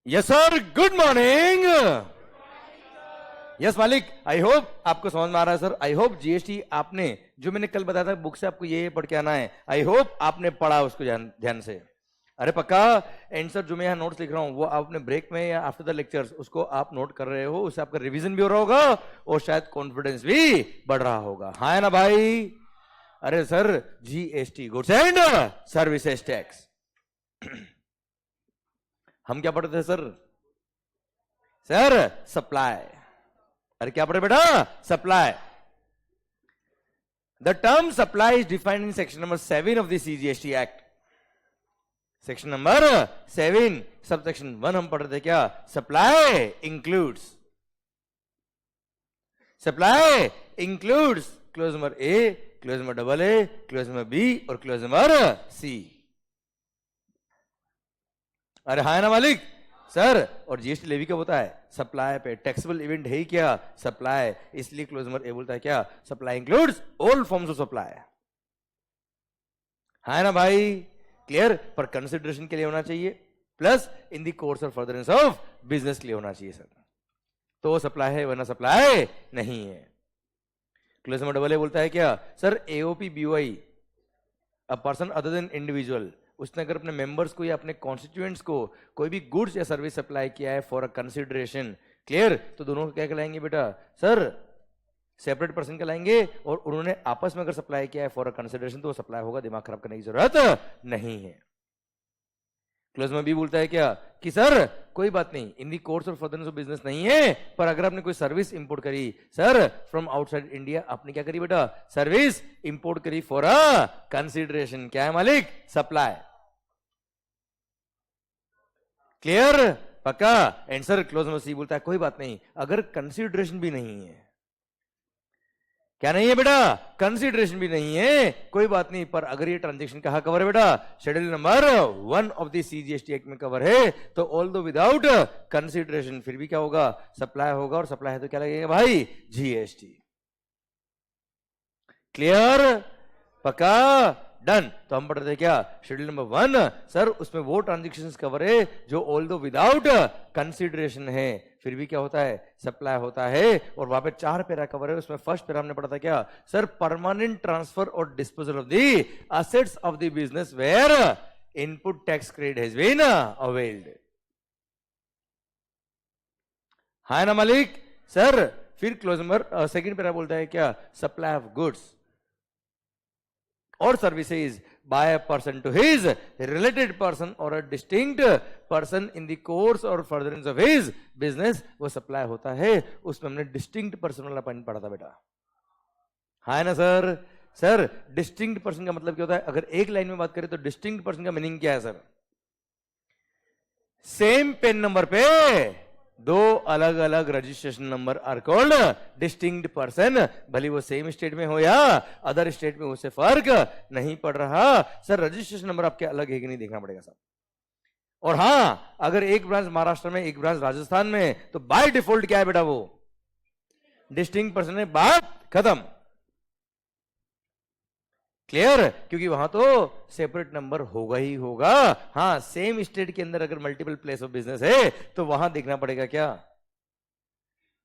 Yes sir, good morning. Yes मालिक, I hope आपको समझ में आ रहा है सर। आई होप जीएसटी आपने जो मैंने कल बताया था बुक से आपको ये पढ़ के आना है, आई होप आपने पढ़ा उसको ध्यान से। अरे पक्का। एंड सर जो मैं यहाँ नोट्स लिख रहा हूँ वो आपने ब्रेक में या आफ्टर द लेक्चर्स उसको आप नोट कर रहे हो, उससे आपका रिवीजन भी हो रहा होगा और शायद कॉन्फिडेंस भी बढ़ रहा होगा। हाँ ना भाई? अरे sir, GST goods and services tax हम क्या पढ़ते थे सर? Sir supply. अरे क्या पढ़े बेटा? Supply. The term supply is defined in section number 7 of the CGST act. Section number 7 sub section 1 हम पढ़ रहे थे क्या? Supply includes. Supply includes clause number A, clause number double A, clause number B और clause number C. अरे हाँ ना मालिक? सर और जीएसटी लेवी कब होता है? सप्लाई पे। टैक्सेबल इवेंट है ही क्या? सप्लाई। इसलिए क्लोज नंबर ए बोलता है क्या? Supply includes all forms of supply. है ना भाई? क्लियर? पर कंसिडरेशन के लिए होना चाहिए, प्लस इन द कोर्स और फर्दरेंस ऑफ बिजनेस के लिए होना चाहिए सर। तो वो सप्लाई है वरना सप्लाई नहीं है। क्लोज नंबर डबल ए बोलता है क्या? Sir AOP BOI a person other than individual, उसने अगर अपने मेंबर्स को या अपने कॉन्स्टिट्यूएंट्स को कोई भी गुड्स या सर्विस सप्लाई किया है फॉर अ कंसिडरेशन, क्लियर, तो दोनों को क्या कहलाएंगे बेटा? सर सेपरेट पर्सन कहलाएंगे। और उन्होंने आपस में अगर सप्लाई किया है फॉर अ कंसिडरेशन तो वो सप्लाई होगा, दिमाग खराब करने की जरूरत नहीं है। क्लोज में भी बोलता है क्या? कि सर कोई बात नहीं, इन दी कोर्स और फर्दरेंस ऑफ बिजनेस नहीं है, पर अगर आपने कोई सर्विस इंपोर्ट करी सर फ्रॉम आउटसाइड इंडिया, आपने क्या करी बेटा? सर्विस इंपोर्ट करी फॉर अ कंसिडरेशन, क्या है मालिक? सप्लाई। क्लियर? पक्का? And sir clause number C बोलता है कोई बात नहीं, अगर कंसिडरेशन भी नहीं है, क्या नहीं है बेटा? कंसिडरेशन भी नहीं है, कोई बात नहीं, पर अगर ये ट्रांजैक्शन कहां कवर है बेटा? Schedule number 1 of the CGST act में कवर है, तो ऑल दो विदाउट कंसिडरेशन फिर भी क्या होगा? सप्लाई होगा। और सप्लाई है तो क्या लगेगा भाई? जीएसटी। क्लियर? पक्का? डन। तो हम पढ़ रहे थे क्या? शेड्यूल नंबर 1 सर उसमें वो ट्रांजेक्शंस कवर है जो ऑल दो विदाउट कंसिडरेशन है, फिर भी क्या होता है? सप्लाई होता है। और वहां पे 4 पैरा कवर है, उसमें फर्स्ट पैरा हमने पढ़ा था क्या? सर परमानेंट ट्रांसफर और disposal of the assets of the business where input tax credit has been availed. है ना मालिक? सर फिर क्लोज नंबर सेकंड पैरा बोलता है क्या? Supply of goods or services by a person to his related person or a distinct person in the course or furtherance of his business, वो supply होता है। उसमें हमने डिस्टिंक्ट पर्सन वाला point पढ़ा था बेटा। है ना सर? सर डिस्टिंक्ट पर्सन का मतलब क्या होता है? अगर एक लाइन में बात करें तो डिस्टिंक्ट पर्सन का मीनिंग क्या है सर? सेम पेन नंबर पे दो अलग अलग registration number are called distinct person, भले वो सेम स्टेट में हो या अदर स्टेट में, उससे फर्क नहीं पड़ रहा। सर रजिस्ट्रेशन नंबर आपके अलग है कि नहीं देखना पड़ेगा साहब। और हां, अगर एक ब्रांच महाराष्ट्र में एक ब्रांच राजस्थान में, तो बाय डिफॉल्ट क्या है बेटा? वो डिस्टिंक्ट पर्सन है, बात खत्म। क्लियर? क्योंकि वहां तो सेपरेट नंबर होगा ही होगा। हाँ, सेम स्टेट के अंदर अगर मल्टीपल प्लेस ऑफ बिजनेस है तो वहां देखना पड़ेगा क्या?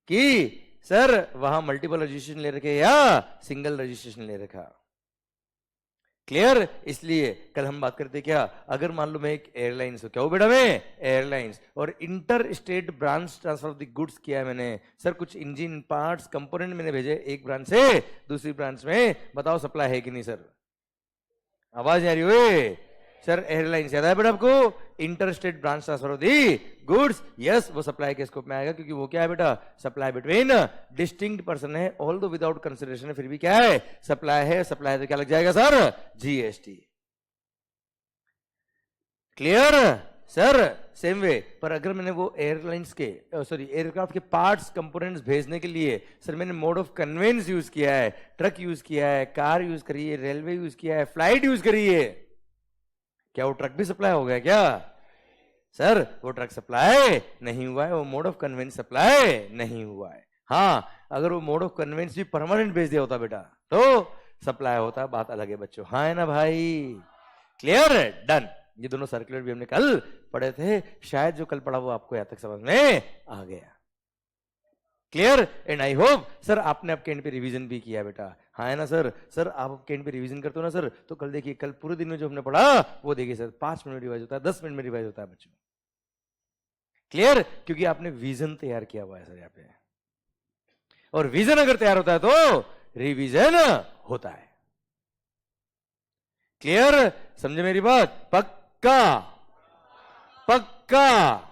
कि सर वहां मल्टीपल रजिस्ट्रेशन ले रखे या सिंगल रजिस्ट्रेशन ले रखा। क्लियर? इसलिए कल हम बात करते क्या? अगर मान लो मैं एक एयरलाइंस हूं, क्या हो बेटा? मैं एयरलाइंस, और inter state branch transfer of the goods किया है मैंने। सर कुछ इंजन पार्ट्स कंपोनेंट मैंने भेजे एक ब्रांच से दूसरी ब्रांच में, बताओ सप्लाई है कि नहीं सर? आवाज नहीं आ रही हुई? सर एयरलाइंस याद है बेटा आपको? Inter state branch transfer of the goods, yes, वो सप्लाई के स्कोप में आएगा, क्योंकि वो क्या है बेटा? सप्लाई बिटवीन डिस्टिंक्ट पर्सन है, ऑल दो विदाउट कंसिडरेशन है, फिर भी क्या है? सप्लाई है। सप्लाई है तो क्या लग जाएगा sir? GST. Clear? Sir same way, पर अगर मैंने वो एयरलाइंस के एयरक्राफ्ट के पार्ट्स कंपोनेंट्स भेजने के लिए सर मैंने मोड ऑफ कन्वेंस यूज किया है, ट्रक यूज किया है, कार यूज करी है, रेलवे यूज किया है, फ्लाइट यूज करी है, क्या वो ट्रक भी सप्लाई हो गया क्या? सर वो ट्रक सप्लाई नहीं हुआ है, वो मोड ऑफ कन्वेंस सप्लाई नहीं हुआ है। हाँ, अगर वो मोड ऑफ कन्वेंस भी परमानेंट भेज दिया होता बेटा तो सप्लाई होता, बात अलग है बच्चों। हाँ है ना भाई? क्लियर? डन। ये दोनों सर्कुलर भी हमने कल पढ़े थे, शायद जो कल पढ़ा वो आपको यहां तक समझ में आ गया। Clear? And I hope sir आपने आपके एंड पे रिवीजन भी किया बेटा, हाँ है ना सर? सर आप आपके एंड पे रिवीजन करते हो ना सर, तो कल देखिए, कल पूरे दिन में जो हमने पढ़ा वो देखिए सर 5 मिनट में रिवाइज होता है, 10 मिनट में रिवाइज होता है बच्चों। क्लियर? क्योंकि आपने विजन तैयार किया हुआ है सर यहाँ पे, और विजन अगर तैयार होता है तो रिवीजन होता है। क्लियर? समझे मेरी बात? पक्का? पक्का?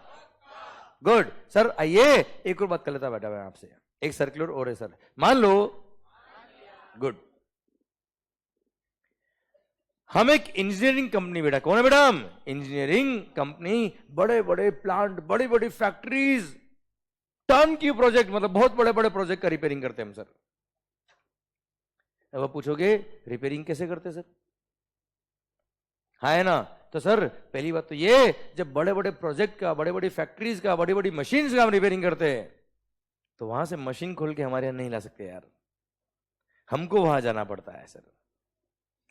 Good sir. आइए एक और बात कर लेता बेटा मैं आपसे, एक सर्कुलर और है सर, मान लो, गुड, हम एक इंजीनियरिंग कंपनी, बेटा कौन है बेटा? हम इंजीनियरिंग कंपनी, बड़े बड़े प्लांट, बड़ी बड़ी फैक्ट्रीज, टन की प्रोजेक्ट, मतलब बहुत बड़े बड़े प्रोजेक्ट का रिपेयरिंग करते हैं हम सर। अब आप पूछोगे रिपेयरिंग कैसे करते सर? हाँ है ना? तो सर पहली बात तो ये, जब बड़े बड़े प्रोजेक्ट का, बड़े बड़ी फैक्ट्रीज का, बड़ी बड़ी मशीन्स का हम रिपेयरिंग करते हैं, तो वहां से मशीन खोल के हमारे यहां नहीं ला सकते यार, हमको वहां जाना पड़ता है सर।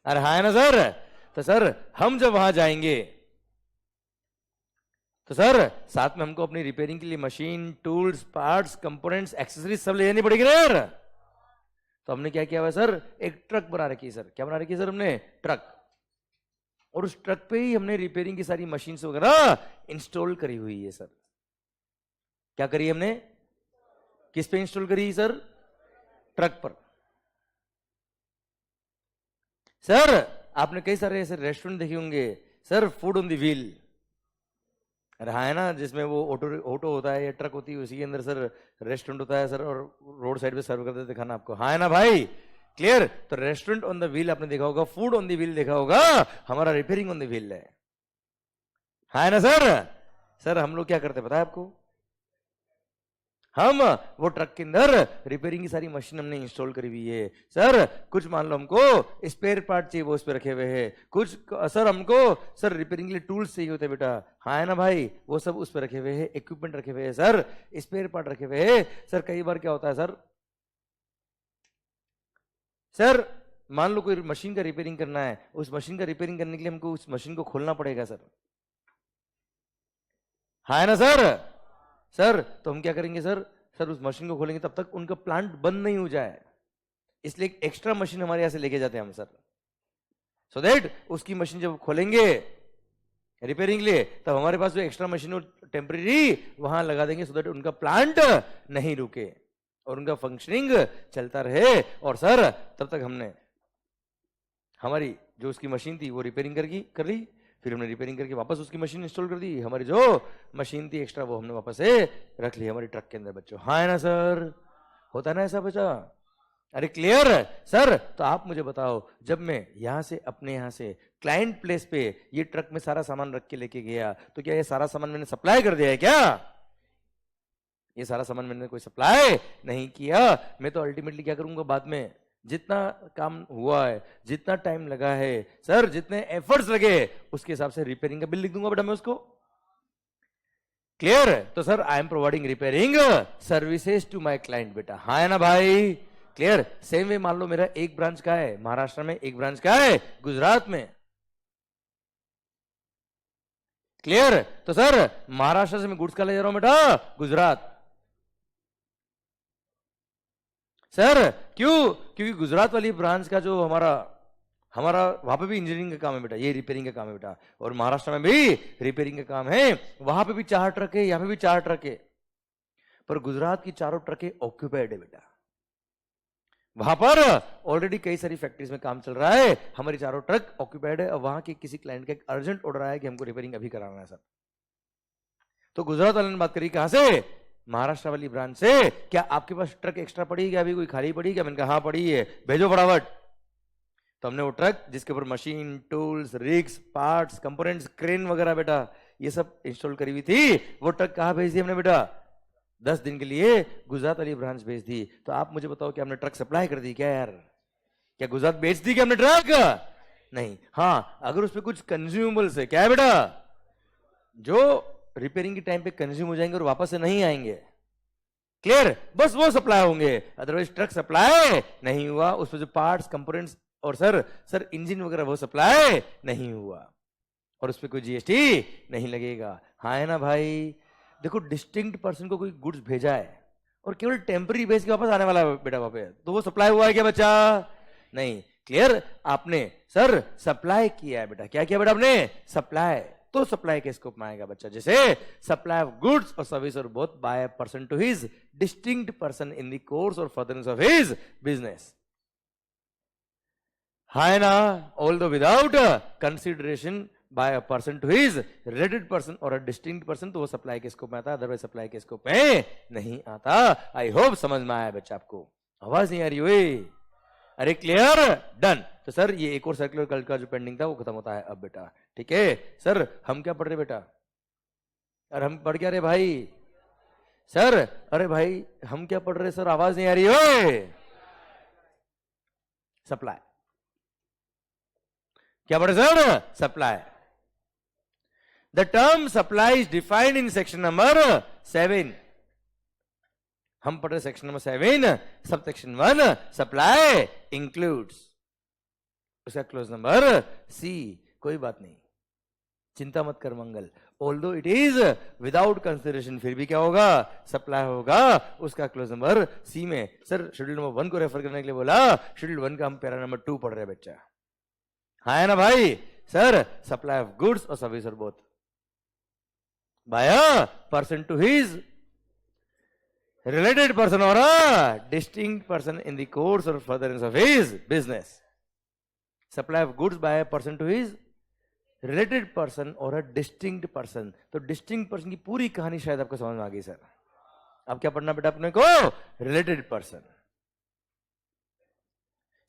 अरे हाँ है ना सर? तो सर हम जब वहां जाएंगे तो सर साथ में हमको अपनी रिपेयरिंग के लिए machine, tools, parts, components, accessories सब ले जानी पड़ेगी ना यार। तो हमने क्या किया हुआ है सर? एक ट्रक बना रखी है सर। क्या बना रखी है सर हमने? ट्रक। और उस ट्रक पे ही हमने रिपेयरिंग की सारी मशीन्स वगैरह इंस्टॉल करी हुई है सर। क्या करी हमने? किस पे इंस्टॉल करी सर? ट्रक पर। सर आपने कई सारे ऐसे रेस्टोरेंट देखे होंगे sir, food on the wheel, अरे हाँ है ना, जिसमें वो ऑटो होता है या ट्रक होती है, उसी के अंदर सर रेस्टोरेंट होता है सर, और रोड साइड पे सर्व कर देते खाना आपको, हाँ है ना भाई? क्लियर? तो रेस्टोरेंट ऑन द व्हील आपने देखा होगा, फूड ऑन द व्हील देखा होगा, हमारा रिपेयरिंग ऑन द व्हील है, हाँ है ना सर? सर हम लोग क्या करते हैं पता है आपको? हम वो ट्रक के अंदर रिपेयरिंग की सारी मशीन हमने इंस्टॉल करी हुई है सर। कुछ मान लो हमको स्पेयर पार्ट चाहिए, वो उस पर रखे हुए हैं। कुछ सर हमको सर रिपेयरिंग के लिए टूल्स चाहिए होते हैं बेटा, हाँ है ना भाई? वो सब उस पर रखे हुए हैं, इक्विपमेंट रखे हुए हैं सर, स्पेयर पार्ट रखे हुए हैं सर। कई बार क्या होता है सर, सर मान लो कोई मशीन का रिपेयरिंग करना है, उस मशीन का रिपेयरिंग करने के लिए हमको उस मशीन को खोलना पड़ेगा सर, हाँ है ना सर? सर तो हम क्या करेंगे सर? सर उस मशीन को खोलेंगे तब तक उनका प्लांट बंद नहीं हो जाए, इसलिए एक एक्स्ट्रा मशीन हमारे यहां से लेके जाते हैं हम सर, सो दैट उसकी मशीन जब खोलेंगे रिपेयरिंग लिए, तब हमारे पास जो एक्स्ट्रा मशीन टेम्परेरी वहां लगा देंगे, सो दैट उनका प्लांट नहीं रुके और उनका फंक्शनिंग चलता रहे। और सर तब तक हमने हमारी जो उसकी मशीन थी वो रिपेयरिंग कर ली, फिर हमने रिपेयरिंग करके वापस उसकी मशीन इंस्टॉल कर दी, हमारी जो मशीन थी एक्स्ट्रा वो हमने वापस से रख ली हमारी ट्रक के अंदर बच्चों, हाँ है ना सर? होता है ना ऐसा बच्चा? अरे क्लियर सर? तो आप मुझे बताओ, जब मैं यहां से अपने यहां से क्लाइंट प्लेस पे ये ट्रक में सारा सामान रख के लेके गया, तो क्या ये सारा सामान मैंने सप्लाई कर दिया है क्या? ये सारा सामान मैंने कोई सप्लाई नहीं किया। मैं तो अल्टीमेटली क्या करूंगा बाद में, जितना काम हुआ है, जितना टाइम लगा है सर, जितने एफर्ट्स लगे, उसके हिसाब से रिपेयरिंग का बिल लिख दूंगा बेटा मैं उसको। क्लियर? तो sir I am providing repairing services to my client बेटा, हाँ है ना भाई? क्लियर? सेम वे मान लो मेरा एक ब्रांच का है महाराष्ट्र में, एक ब्रांच का है गुजरात में। क्लियर? तो सर महाराष्ट्र से मैं गुड्स का ले जा रहा हूं बेटा गुजरात। सर क्यों? क्योंकि गुजरात वाली ब्रांच का जो हमारा वहां पे भी इंजीनियरिंग का काम है बेटा, ये रिपेयरिंग का काम है बेटा, और महाराष्ट्र में भी रिपेयरिंग का काम है। वहां पे भी 4 ट्रक है, यहां पे भी 4 ट्रक है, पर गुजरात की चारों ट्रकें ऑक्यूपाइड है बेटा। वहां पर ऑलरेडी कई सारी फैक्ट्रीज में काम चल रहा है, हमारी चारों ट्रक ऑक्यूपाइड है, और वहां के किसी क्लाइंट का एक अर्जेंट ऑर्डर आया कि हमको रिपेयरिंग अभी कराना है सर। तो गुजरात वाले ने बात करी, कहां से? महाराष्ट्र वाली ब्रांच से। क्या आपके पास ट्रक एक्स्ट्रा पड़ी है क्या? अभी कोई खाली पड़ी है क्या? मैंने कहा हाँ पड़ी है, भेजो फटाफट। तो हमने वो ट्रक जिसके ऊपर machine, tools, rigs, parts, components, crane वगैरह बेटा ये सब इंस्टॉल करी हुई थी, वो ट्रक कहां भेज दी हमने बेटा? 10 दिन के लिए गुजरात वाली ब्रांच भेज दी। तो आप मुझे बताओ कि हमने ट्रक सप्लाई कर दी क्या यार? क्या गुजरात बेच दी क्या हमने ट्रक? नहीं। हाँ अगर उसमें कुछ कंज्यूमेबल्स है, क्या है बेटा, जो रिपेयरिंग के टाइम पे कंज्यूम हो जाएंगे और वापस से नहीं आएंगे, क्लियर, बस वो सप्लाई होंगे, अदरवाइज ट्रक सप्लाई नहीं हुआ, उसमें जो पार्ट्स, कंपोनेंट्स और सर इंजन वगैरह वो सप्लाई नहीं हुआ। और उस पर कोई जीएसटी नहीं लगेगा। हाँ है ना भाई? देखो डिस्टिंक्ट पर्सन को कोई गुड्स भेजा है और केवल टेम्पररी बेस के वापस आने वाला है बेटा वापस, तो वो सप्लाई हुआ है क्या बच्चा? नहीं। क्लियर? आपने सर सप्लाई किया है बेटा। क्या किया बेटा आपने? सप्लाई। तो सप्लाई के स्कोप में आएगा बच्चा। जैसे supply of goods or service or both by a person to his distinct person in the course और फर्दरेंस ऑफ हिज बिजनेस। है ना? Although without consideration by a person to his related person or a distinct person, तो वो supply के scope में आता है, otherwise supply के स्कोप में नहीं आता। आई होप समझ में आया बच्चा आपको। आवाज नहीं आ रही हुई? अरे क्लियर? डन। तो सर ये एक और सर्कुलर कल का जो पेंडिंग था वो खत्म होता है अब बेटा। ठीक है सर? हम क्या पढ़ रहे बेटा? अरे हम पढ़ क्या रहे भाई? सर अरे भाई हम क्या पढ़ रहे सर? आवाज नहीं आ रही हो? सप्लाई। क्या पढ़े sir? Supply. The term supply is defined in section number 7। हम पढ़ रहे section number 7 sub section 1 supply includes, उसका क्लोज नंबर सी। कोई बात नहीं, चिंता मत कर Mangal. Although it is without consideration, फिर भी क्या होगा? सप्लाई होगा। उसका क्लोज नंबर सी में। सर शेड्यूल नंबर 1 को रेफर करने के लिए बोला, शेड्यूल 1 का हम पैरा नंबर 2 पढ़ रहे हैं बच्चा। हाँ है ना भाई? Sir supply of goods or service or both by a person to his related person or a distinct person in the course or furtherance of his business. Supply of goods by a person to his related person or a distinct person. तो distinct person की पूरी कहानी शायद आपको समझ में आ गई sir. अब क्या पढ़ना बेटा अपने को? related person।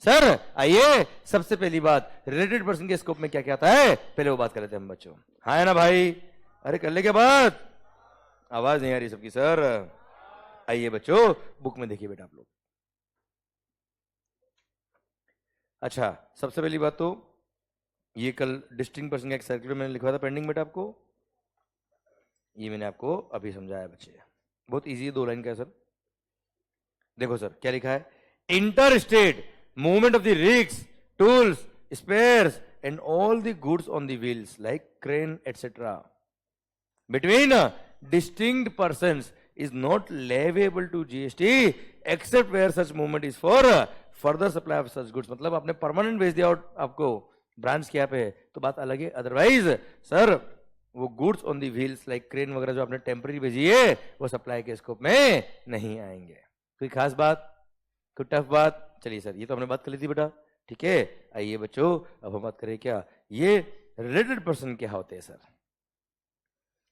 सर आइए सबसे पहली बात, related person के स्कोप में क्या क्या आता है पहले वो बात कर लेते हैं हम बच्चों। हाँ है ना भाई? अरे कर ले क्या बात? आवाज नहीं आ रही सबकी सर। आइए बच्चों बुक में देखिए बेटा आप लोग। अच्छा सबसे पहली बात तो ये कल डिस्टिंक्ट पर्सन का एक सर्कुलर मैंने लिखवा था पेंडिंग बेटा आपको, ये मैंने आपको अभी समझाया बच्चे। बहुत इजी है, 2 लाइन का है सर। देखो सर क्या लिखा है? Inter state movement of the rigs, tools, spares and all the goods on the wheels like crane etcetera between distinct persons is not leviable to GST except where such movement is for further supply of such goods। मतलब आपने permanent भेज दिया और आपको branch क्या पे तो बात अलग है, अदरवाइज सर वो goods on the wheels like crane वगैरह जो आपने टेम्पररी भेजी है वो सप्लाई के स्कोप में नहीं आएंगे। कोई खास बात, कोई टफ बात? चलिए सर ये तो हमने बात कर ली थी बेटा। ठीक है आइए बच्चों अब हम बात करें क्या ये रिलेटेड पर्सन क्या होते हैं सर।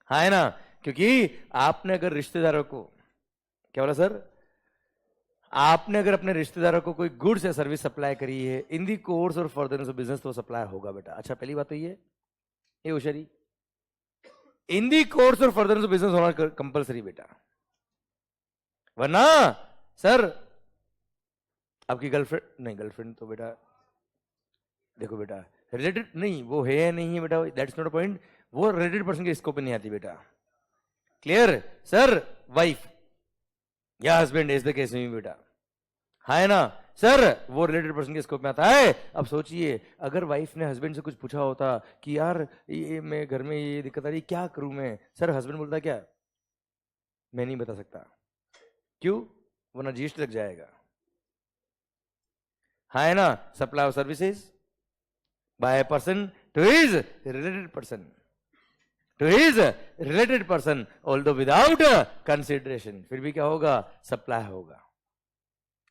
हाँ है ना? क्योंकि आपने अगर रिश्तेदारों को, क्या बोला सर? आपने अगर अपने रिश्तेदारों को कोई गुड्स या सर्विस सप्लाई करी है इन दी कोर्स और फर्दरेंस ऑफ बिजनेस तो सप्लाई होगा बेटा। अच्छा पहली बात तो ये होशियारी, इन दी कोर्स और फर्दरेंस ऑफ बिजनेस होना कंपलसरी बेटा, वरना सर आपकी गर्लफ्रेंड नहीं, गर्लफ्रेंड तो बेटा देखो बेटा रिलेटेड नहीं, वो है नहीं है बेटा, दैट्स नॉट अ पॉइंट। वो रिलेटेड पर्सन के स्कोप में नहीं आती बेटा। Clear sir? वाइफ या हस्बैंड इज द केस में बेटा। है ना सर? वो रिलेटेड पर्सन के स्कोप में आता है। अब सोचिए अगर वाइफ ने हस्बैंड से कुछ पूछा होता कि यार ये मैं घर में ये दिक्कत आ रही क्या करूं मैं, सर हस्बैंड बोलता क्या? मैं नहीं बता सकता। क्यों? वरना जीएसटी लग जाएगा। है ना? Supply of services by a person to his related person, to his related person although without consideration, फिर भी क्या होगा? सप्लाई होगा।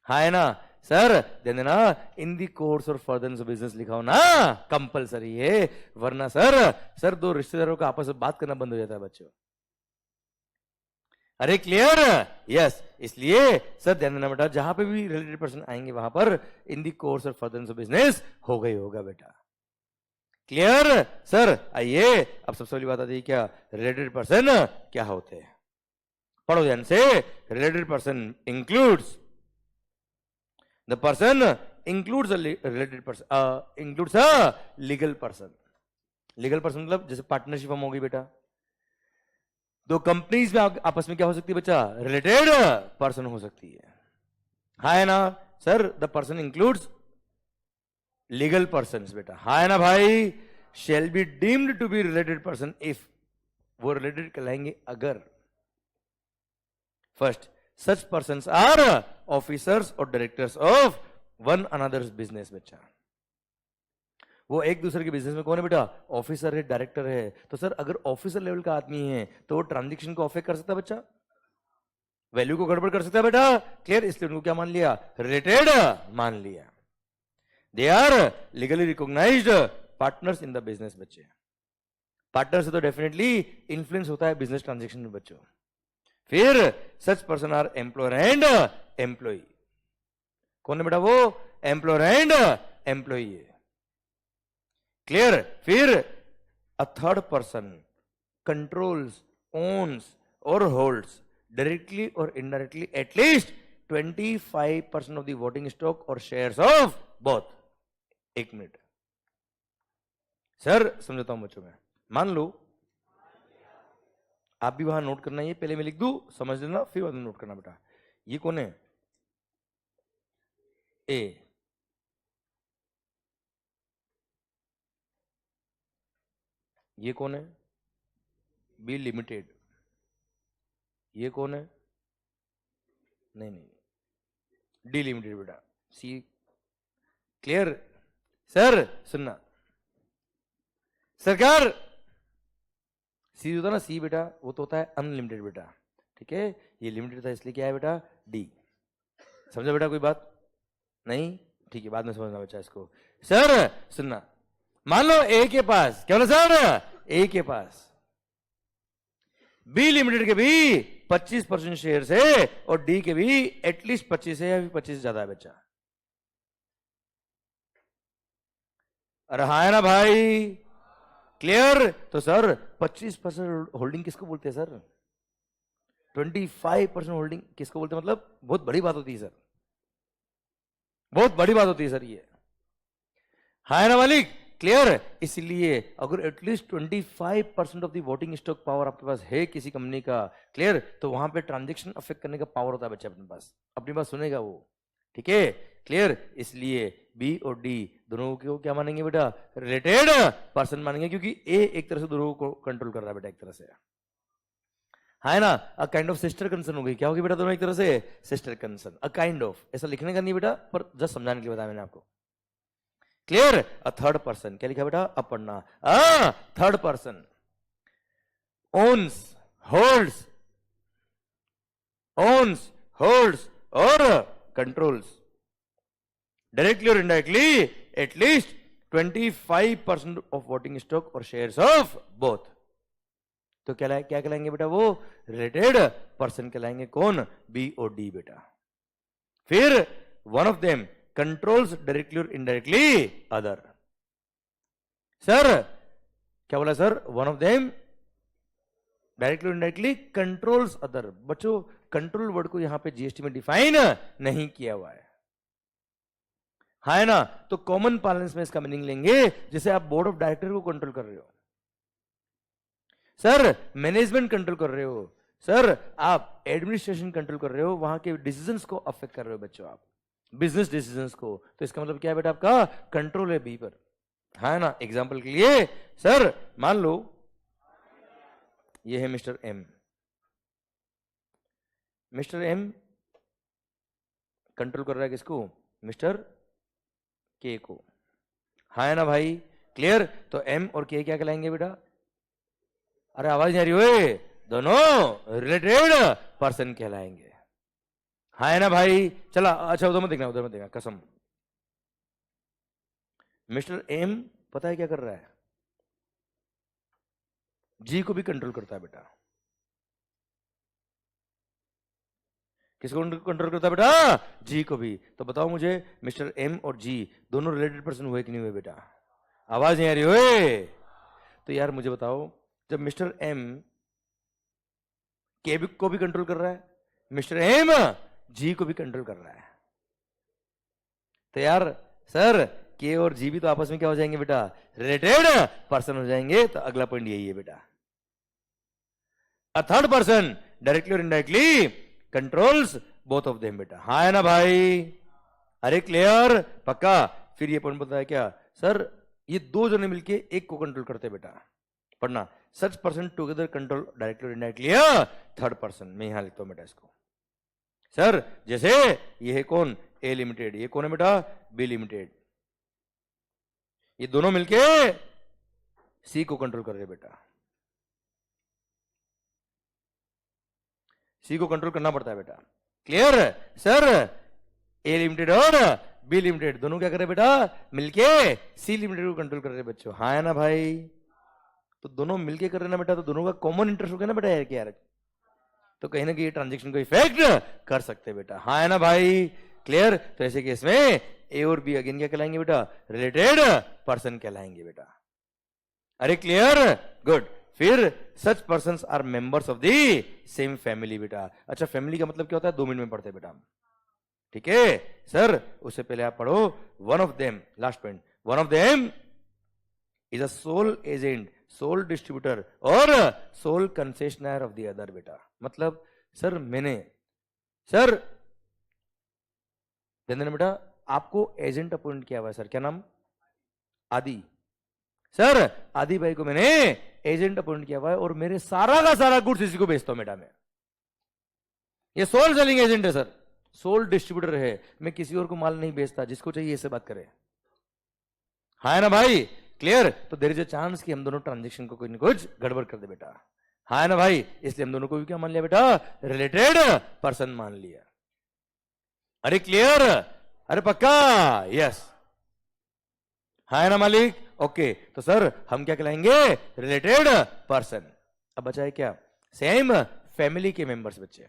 है ना सर? देना इन दी कोर्स और फर्दरेंस ऑफ बिजनेस लिखा हो ना, कंपलसरी है, वरना सर 2 रिश्तेदारों का आपस में बात करना बंद हो जाता है बच्चों। अरे क्लियर? यस। इसलिए सर ध्यान देना बेटा जहां पे भी रिलेटेड पर्सन आएंगे वहां पर इन दी कोर्स और फर्दरेंस ऑफ बिजनेस होगा ही होगा बेटा। Clear sir? आइए अब सबसे पहली बात आती है क्या रिलेटेड पर्सन क्या होते हैं। पढ़ो ध्यान से। Related person includes the person includes related person includes a legal person. Legal person मतलब जैसे पार्टनरशिप हम होगी बेटा, 2 कंपनीज में आपस में क्या हो सकती है बच्चा? रिलेटेड पर्सन हो सकती है ना sir? The person includes legal person बेटा। है ना भाई? shall be deemed to be related person if, वो related कहलाएंगे अगर. First, such persons are officers or directors of one another's business. बच्चा, वो एक दूसरे के बिजनेस में कौन है बेटा? ऑफिसर है, डायरेक्टर है. तो सर अगर ऑफिसर लेवल का आदमी है तो वो ट्रांजेक्शन को अफेक्ट कर सकता है बच्चा, वैल्यू को गड़बड़ कर सकता है बेटा. क्लियर? इसलिए उनको क्या मान लिया? रिलेटेड मान लिया. They are legally recognised partners in the business. बच्चे, पार्टनर से तो डेफिनेटली इन्फ्लुएंस होता है बिजनेस ट्रांजेक्शन में बच्चों. फिर such person are employer and employee. कौन है बेटा? वो एम्प्लॉयर एंड एम्प्लॉय है. क्लियर? फिर a third person controls, owns or holds directly or indirectly at least 25% of the voting stock or shares of both. एक मिनट सर समझाता हूं बच्चों में. मान लो आप भी वहां नोट करना है, पहले मैं लिख दूं, समझ लेना, फिर बाद में नोट करना बेटा. ये कौन है? ए. ये कौन है? B limited. ये कौन है? नहीं नहीं, डी लिमिटेड बेटा. सी. क्लियर? सर सुनना, सरकार सी होता ना, सी बेटा वो तो होता है अनलिमिटेड बेटा. ठीक है, ये लिमिटेड था इसलिए क्या है बेटा? डी. समझा बेटा? कोई बात नहीं? ठीक है, बाद में समझना बच्चा इसको. सर सुनना, मान लो ए के पास क्या बोला सर? ए के पास बी लिमिटेड के भी 25% शेयर है और डी के भी एटलीस्ट 25 है या 25 ज्यादा है बच्चा. अरे हाँ है ना भाई? क्लियर? तो सर 25% होल्डिंग किसको बोलते हैं सर? 25% होल्डिंग किसको बोलते हैं? मतलब बहुत बड़ी बात होती है सर, बहुत बड़ी बात होती है सर ये. हाँ है ना मालिक? क्लियर? इसलिए अगर at least 25% of the voting stock power आपके पास है किसी कंपनी का, क्लियर, तो वहां पे ट्रांजैक्शन अफेक्ट करने का पावर होता है बच्चा अपने पास. अपनी बात सुनेगा वो. ठीक है? क्लियर? इसलिए बी और डी दोनों को क्या मानेंगे बेटा? रिलेटेड पर्सन मानेंगे, क्योंकि ए एक तरह से दोनों को कंट्रोल कर रहा है बेटा, एक तरह से. है ना? A kind of sister concern हो गई. क्या होगी बेटा? दोनों एक तरह से sister concern. A kind of ऐसा लिखने का नहीं बेटा, पर जस्ट समझाने के लिए बताया मैंने आपको. क्लियर? अ थर्ड पर्सन क्या लिखा बेटा? अब पढ़ना. थर्ड पर्सन ओन्स, होल्ड्स, और कंट्रोल्स डायरेक्टली और indirectly at least 25% of voting stock और शेयर्स ऑफ बोथ. तो क्या कहलाएंगे बेटा? वो रिलेटेड पर्सन कहलाएंगे. कौन? बी और डी बेटा. फिर one of them controls directly और इनडायरेक्टली अदर. सर क्या बोला sir? One of them directly और इनडायरेक्टली कंट्रोल्स अदर. बच्चों कंट्रोल वर्ड को यहां पे जीएसटी में डिफाइन नहीं किया हुआ है. है ना? तो कॉमन पार्लेंस में इसका मीनिंग लेंगे जैसे आप बोर्ड ऑफ डायरेक्टर को कंट्रोल कर रहे हो, सर मैनेजमेंट कंट्रोल कर रहे हो, सर आप एडमिनिस्ट्रेशन कंट्रोल कर रहे हो, वहां के डिसीजंस को अफेक्ट कर रहे हो बच्चों आप, बिजनेस डिसीजंस को. तो इसका मतलब क्या है बेटा? आपका कंट्रोल है बी पर. है ना? एग्जांपल के लिए सर मान लो ये है mister M. Mister M control कर रहा है किसको? मिस्टर के को. है ना भाई? क्लियर? तो एम और के क्या कहलाएंगे बेटा? अरे आवाज नहीं आ रही हुए? दोनों रिलेटेड पर्सन कहलाएंगे. है ना भाई? चला अच्छा उधर मत देखना, कसम. मिस्टर एम पता है क्या कर रहा है? जी को भी कंट्रोल करता है बेटा. किसको कंट्रोल करता है बेटा? जी को भी. तो बताओ मुझे मिस्टर एम और जी दोनों रिलेटेड पर्सन हुए कि नहीं हुए बेटा? आवाज नहीं आ रही हुए? तो यार मुझे बताओ, जब मिस्टर एम के को भी कंट्रोल कर रहा है, मिस्टर एम जी को भी कंट्रोल कर रहा है, तो यार सर के और जी भी तो आपस में क्या हो जाएंगे बेटा? रिलेटेड पर्सन हो जाएंगे. तो अगला पॉइंट यही है बेटा. अ थर्ड पर्सन डायरेक्टली और indirectly controls both of them बेटा. हाँ है ना भाई? अरे क्लियर? पक्का? फिर ये पॉइंट बताया क्या सर? ये दो जने मिलके एक को कंट्रोल करते हैं बेटा। पढ़ना, such person together control directly और इनडायरेक्टली थर्ड पर्सन। मैं यहां लिखता हूं बेटा इसको। सर जैसे ये है कौन, ए लिमिटेड, ये कौन है बेटा, बी लिमिटेड, ये दोनों मिलके सी को कंट्रोल कर रहे बेटा। सी को कंट्रोल करना पड़ता है बेटा। Clear sir? ए लिमिटेड और बी लिमिटेड दोनों क्या कर रहे बेटा, मिलके सी लिमिटेड को कंट्रोल कर रहे बच्चों। हाँ है ना भाई? तो दोनों मिलके कर रहे ना बेटा, तो दोनों का कॉमन इंटरेस्ट हो गया ना बेटा यार, यार तो कहीं ना कहीं ट्रांजेक्शन को इफेक्ट कर सकते बेटा। हाँ है ना भाई? क्लियर? तो ऐसे केस में ए और बी अगेन क्या कहलाएंगे बेटा, रिलेटेड पर्सन कहलाएंगे बेटा। अरे क्लियर? गुड। फिर such persons are members of the same family बेटा। अच्छा फैमिली का मतलब क्या होता है, 2 मिनट में पढ़ते बेटा, ठीक है सर? उससे पहले आप पढ़ो, one of them, last point, one of them is a sole agent, sole distributor or sole concessionaire of the other बेटा। मतलब सर मैंने, सर ध्यान देना बेटा, आपको एजेंट अपॉइंट किया हुआ है सर, क्या नाम, आदि। सर आदि भाई को मैंने एजेंट अपॉइंट किया हुआ है और मेरे सारा का सारा गुड्स इसी को बेचता हूं बेटा मैं। ये सोल सेलिंग एजेंट है सर, सोल डिस्ट्रीब्यूटर है, मैं किसी और को माल नहीं बेचता, जिसको चाहिए इससे बात करें। हाँ ना भाई? क्लियर? तो देयर इज अ चांस कि हम दोनों ट्रांजेक्शन को कुछ न कुछ गड़बड़ कर दे बेटा। हाँ ना भाई? इसलिए हम दोनों को भी क्या मान लिया बेटा, रिलेटेड पर्सन मान लिया। अरे क्लियर? अरे पक्का? यस। हाँ ना मालिक? ओके। तो सर हम क्या कहलाएंगे, रिलेटेड पर्सन। अब बचा है क्या, सेम फैमिली के मेंबर्स बच्चे।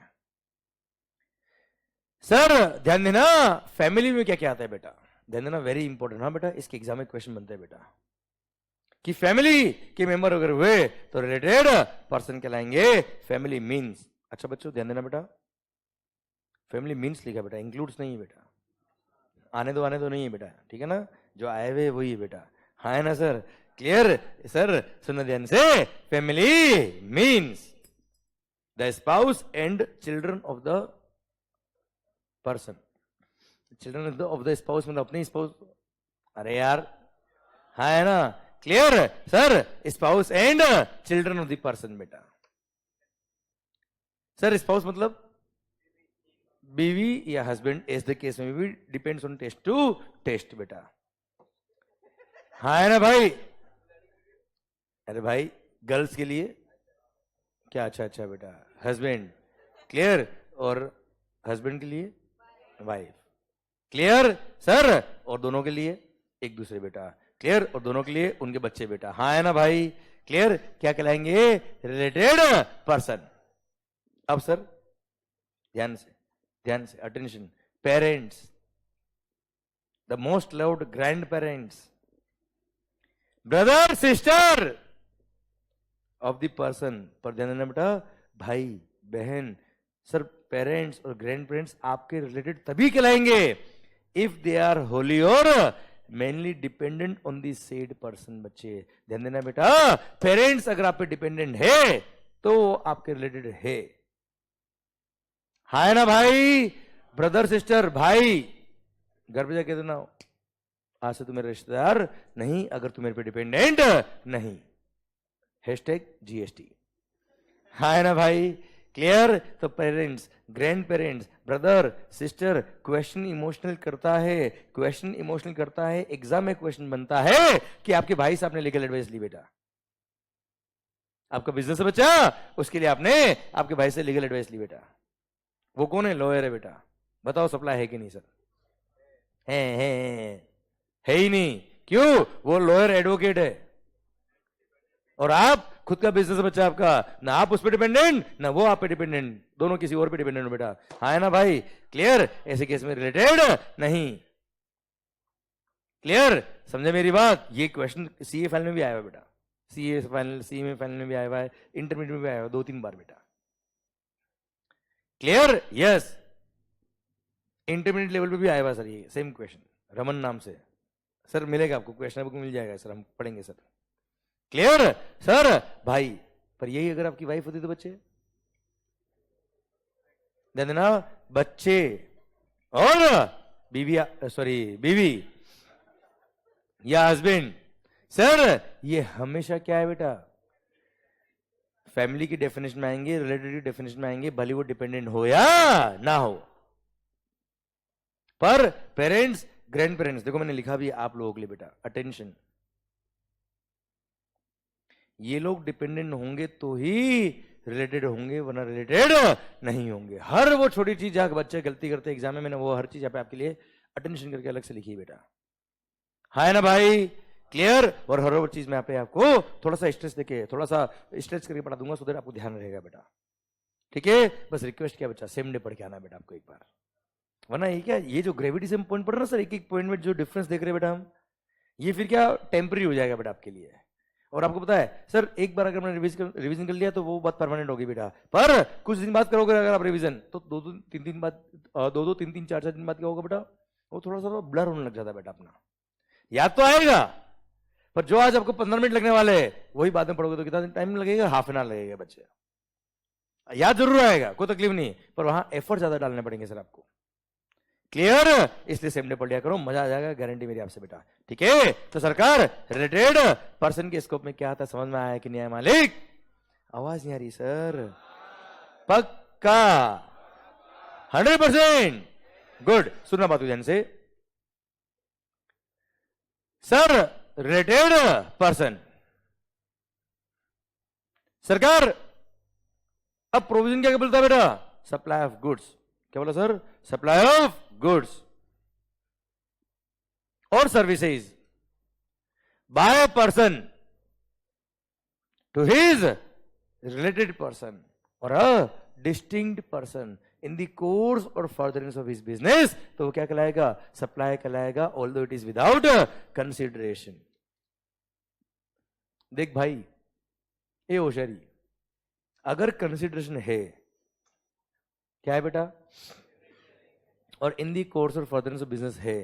सर ध्यान देना, फैमिली में क्या क्या आता है बेटा, ध्यान देना, वेरी इंपॉर्टेंट। हाँ बेटा, इसके एग्जाम में क्वेश्चन बनते हैं बेटा कि फैमिली के मेंबर अगर हुए तो रिलेटेड पर्सन कहलाएंगे। फैमिली मीन्स, अच्छा बच्चों ध्यान देना बेटा, फैमिली मीन्स लिखा बेटा, इंक्लूड्स नहीं है बेटा, आने दो नहीं है बेटा, ठीक है ना, जो आए हुए वही है बेटा। हाँ है ना सर? Clear sir? सुनना ध्यान से, family means the spouse and children of the person. Children of the spouse मतलब अपने स्पाउस, अरे यार हाँ है ना? Clear sir? Spouse and children of the person बेटा। सर स्पाउस मतलब बीवी या हस्बैंड, एज द केस में भी, depends on test to test बेटा। हाँ है ना भाई? अरे भाई गर्ल्स के लिए क्या, अच्छा अच्छा बेटा, हस्बैंड। क्लियर? और हस्बैंड के लिए वाइफ। Clear sir? और दोनों के लिए एक दूसरे बेटा। क्लियर? और दोनों के लिए उनके बच्चे बेटा। हाँ है ना भाई? क्लियर? क्या कहलाएंगे, रिलेटेड पर्सन। अब सर ध्यान से attention, parents, the most loved grand parents, brother sister of the person. पर ध्यान देना बेटा, भाई बहन, सर पेरेंट्स और ग्रैंड पेरेंट्स आपके रिलेटेड तभी कहलाएंगे इफ दे आर होली और mainly dependent on the said person. बच्चे ध्यान देना बेटा, पेरेंट्स अगर आप पे डिपेंडेंट है तो आपके रिलेटेड है। हाँ ना भाई? ब्रदर सिस्टर भाई, घर पे जाके देना, आज से तू मेरे रिश्तेदार नहीं अगर तू मेरे पे डिपेंडेंट नहीं। Hashtag GST. हाँ है ना भाई? क्लियर? तो parents, grand parents, brother sister, question emotional करता है, क्वेश्चन इमोशनल करता है, एग्जाम में क्वेश्चन बनता है कि आपके भाई से आपने लीगल एडवाइस ली बेटा, आपका बिजनेस है बच्चा, उसके लिए आपने आपके भाई से लीगल एडवाइस ली बेटा। वो कौन है, लॉयर है बेटा। बताओ सप्लाई है कि नहीं सर? है ही नहीं। क्यों? वो लॉयर एडवोकेट है और आप खुद का बिजनेस है बच्चा आपका, ना आप उस पर डिपेंडेंट ना वो आप पे डिपेंडेंट, दोनों किसी और पे डिपेंडेंट हो बेटा। हाँ है ना भाई? क्लियर? ऐसे केस में रिलेटेड नहीं। क्लियर? समझे मेरी बात? ये क्वेश्चन सीए फाइनल में भी आया हुआ बेटा, सीए फाइनल, सी में फाइनल में भी आया हुआ है, इंटरमीडिएट में भी आया हुआ 2-3 बार बेटा। क्लियर? यस। इंटरमीडिएट लेवल पे भी आया हुआ सर ये सेम क्वेश्चन, रमन नाम से। सर मिलेगा आपको, क्वेश्चन बुक मिल जाएगा सर, हम पढ़ेंगे सर। Clear sir? भाई पर यही अगर आपकी वाइफ होती तो बच्चे, ध्यान देना, बच्चे और बीवी, सॉरी बीवी या हस्बैंड सर ये हमेशा क्या है बेटा, फैमिली की डेफिनेशन में आएंगे, रिलेटेड की डेफिनेशन में आएंगे, भले वो डिपेंडेंट हो या ना हो। पर पेरेंट्स, ग्रैंड पेरेंट्स, देखो मैंने लिखा भी आप लोगों के लिए बेटा, अटेंशन, ये लोग डिपेंडेंट होंगे तो ही रिलेटेड होंगे, वरना रिलेटेड नहीं होंगे। हर वो छोटी चीज जहां बच्चे गलती करते एग्जाम में, मैंने वो हर चीज यहाँ पे आपके लिए अटेंशन करके अलग से लिखी है बेटा, है ना भाई, क्लियर। और हर वो चीज में यहाँ पे आपको थोड़ा सा स्ट्रेस देके, थोड़ा सा स्ट्रेच करके पढ़ा दूंगा, सो दैट आपको ध्यान रहेगा बेटा, ठीक है। बस रिक्वेस्ट किया बच्चा, सेम डे पढ़ के आना बेटा आपको एक बार, वरना ये क्या, ये जो ग्रेविटी से पॉइंट पढ़ रहा ना सर, एक एक पॉइंट में जो डिफरेंस देख रहे हैं बेटा हम, ये फिर क्या टेम्पररी हो जाएगा बेटा आपके लिए। और आपको पता है सर, एक बार अगर मैंने रिवीजन कर लिया तो वो बात परमानेंट होगी बेटा, पर कुछ दिन बाद करोगे अगर आप रिवीजन, तो दो दो तीन तीन बाद, दो तीन तीन चार चार दिन बाद क्या होगा बेटा, वो थोड़ा सा ब्लर होने लग जाता है बेटा अपना, याद तो आएगा, पर जो आज आपको 15 मिनट लगने वाले हैं वही बाद में पढ़ोगे तो कितना टाइम लगेगा, हाफ एन आवर लगेगा बच्चे, याद जरूर आएगा, कोई तकलीफ नहीं, पर वहां एफर्ट ज्यादा डालने पड़ेंगे सर आपको, क्लियर। इसलिए सेम डे पढ़ लिया करो, मजा आ जाएगा, गारंटी मेरी आपसे बेटा, ठीक है। तो सरकार रिलेटेड पर्सन के स्कोप में क्या आता है, समझ में आया कि नहीं आया मालिक? आवाज नहीं आ रही सर, पक्का 100%, गुड। सुनना बात ध्यान से, सर रिलेटेड पर्सन, सरकार अब प्रोविजन क्या बोलता है बेटा, सप्लाई ऑफ गुड्स, क्या बोला sir, supply of goods or services by person to his related person or a distinct person in the course और फर्दरेंस ऑफ हिज बिजनेस, तो वो क्या कहलाएगा, सप्लाई कहलाएगा, although it is without consideration. देख भाई ए होशियारी, अगर कंसिडरेशन है, क्या है बेटा, और इन दी कोर्स और फर्दरेंस ऑफ बिजनेस है,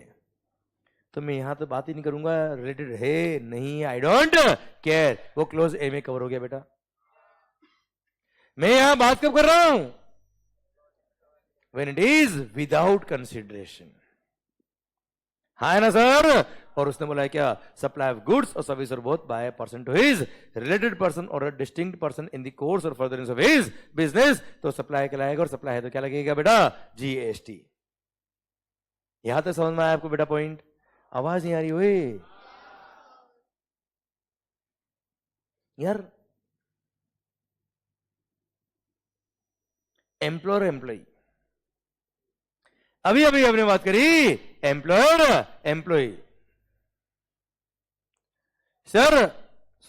तो मैं यहां तो बात ही नहीं करूंगा रिलेटेड है नहीं, आई डोंट केयर, वो क्लोज ए में कवर हो गया बेटा। मैं यहां बात कब कर रहा हूं, when it is without consideration, है ना सर। और उसने बोला है क्या, supply of goods or service or both by person to his related person or a distinct person in the course और फर्दरेंस ऑफ हिज बिजनेस, तो सप्लाई कहलाएगा, और सप्लाई है तो क्या लगेगा बेटा, जीएसटी। यहां तक समझ में आया आपको बेटा पॉइंट? आवाज नहीं आ रही हुई यार। एम्प्लॉयर एम्प्लॉय, अभी अभी हमने बात करी एम्प्लॉयर एम्प्लॉय। सर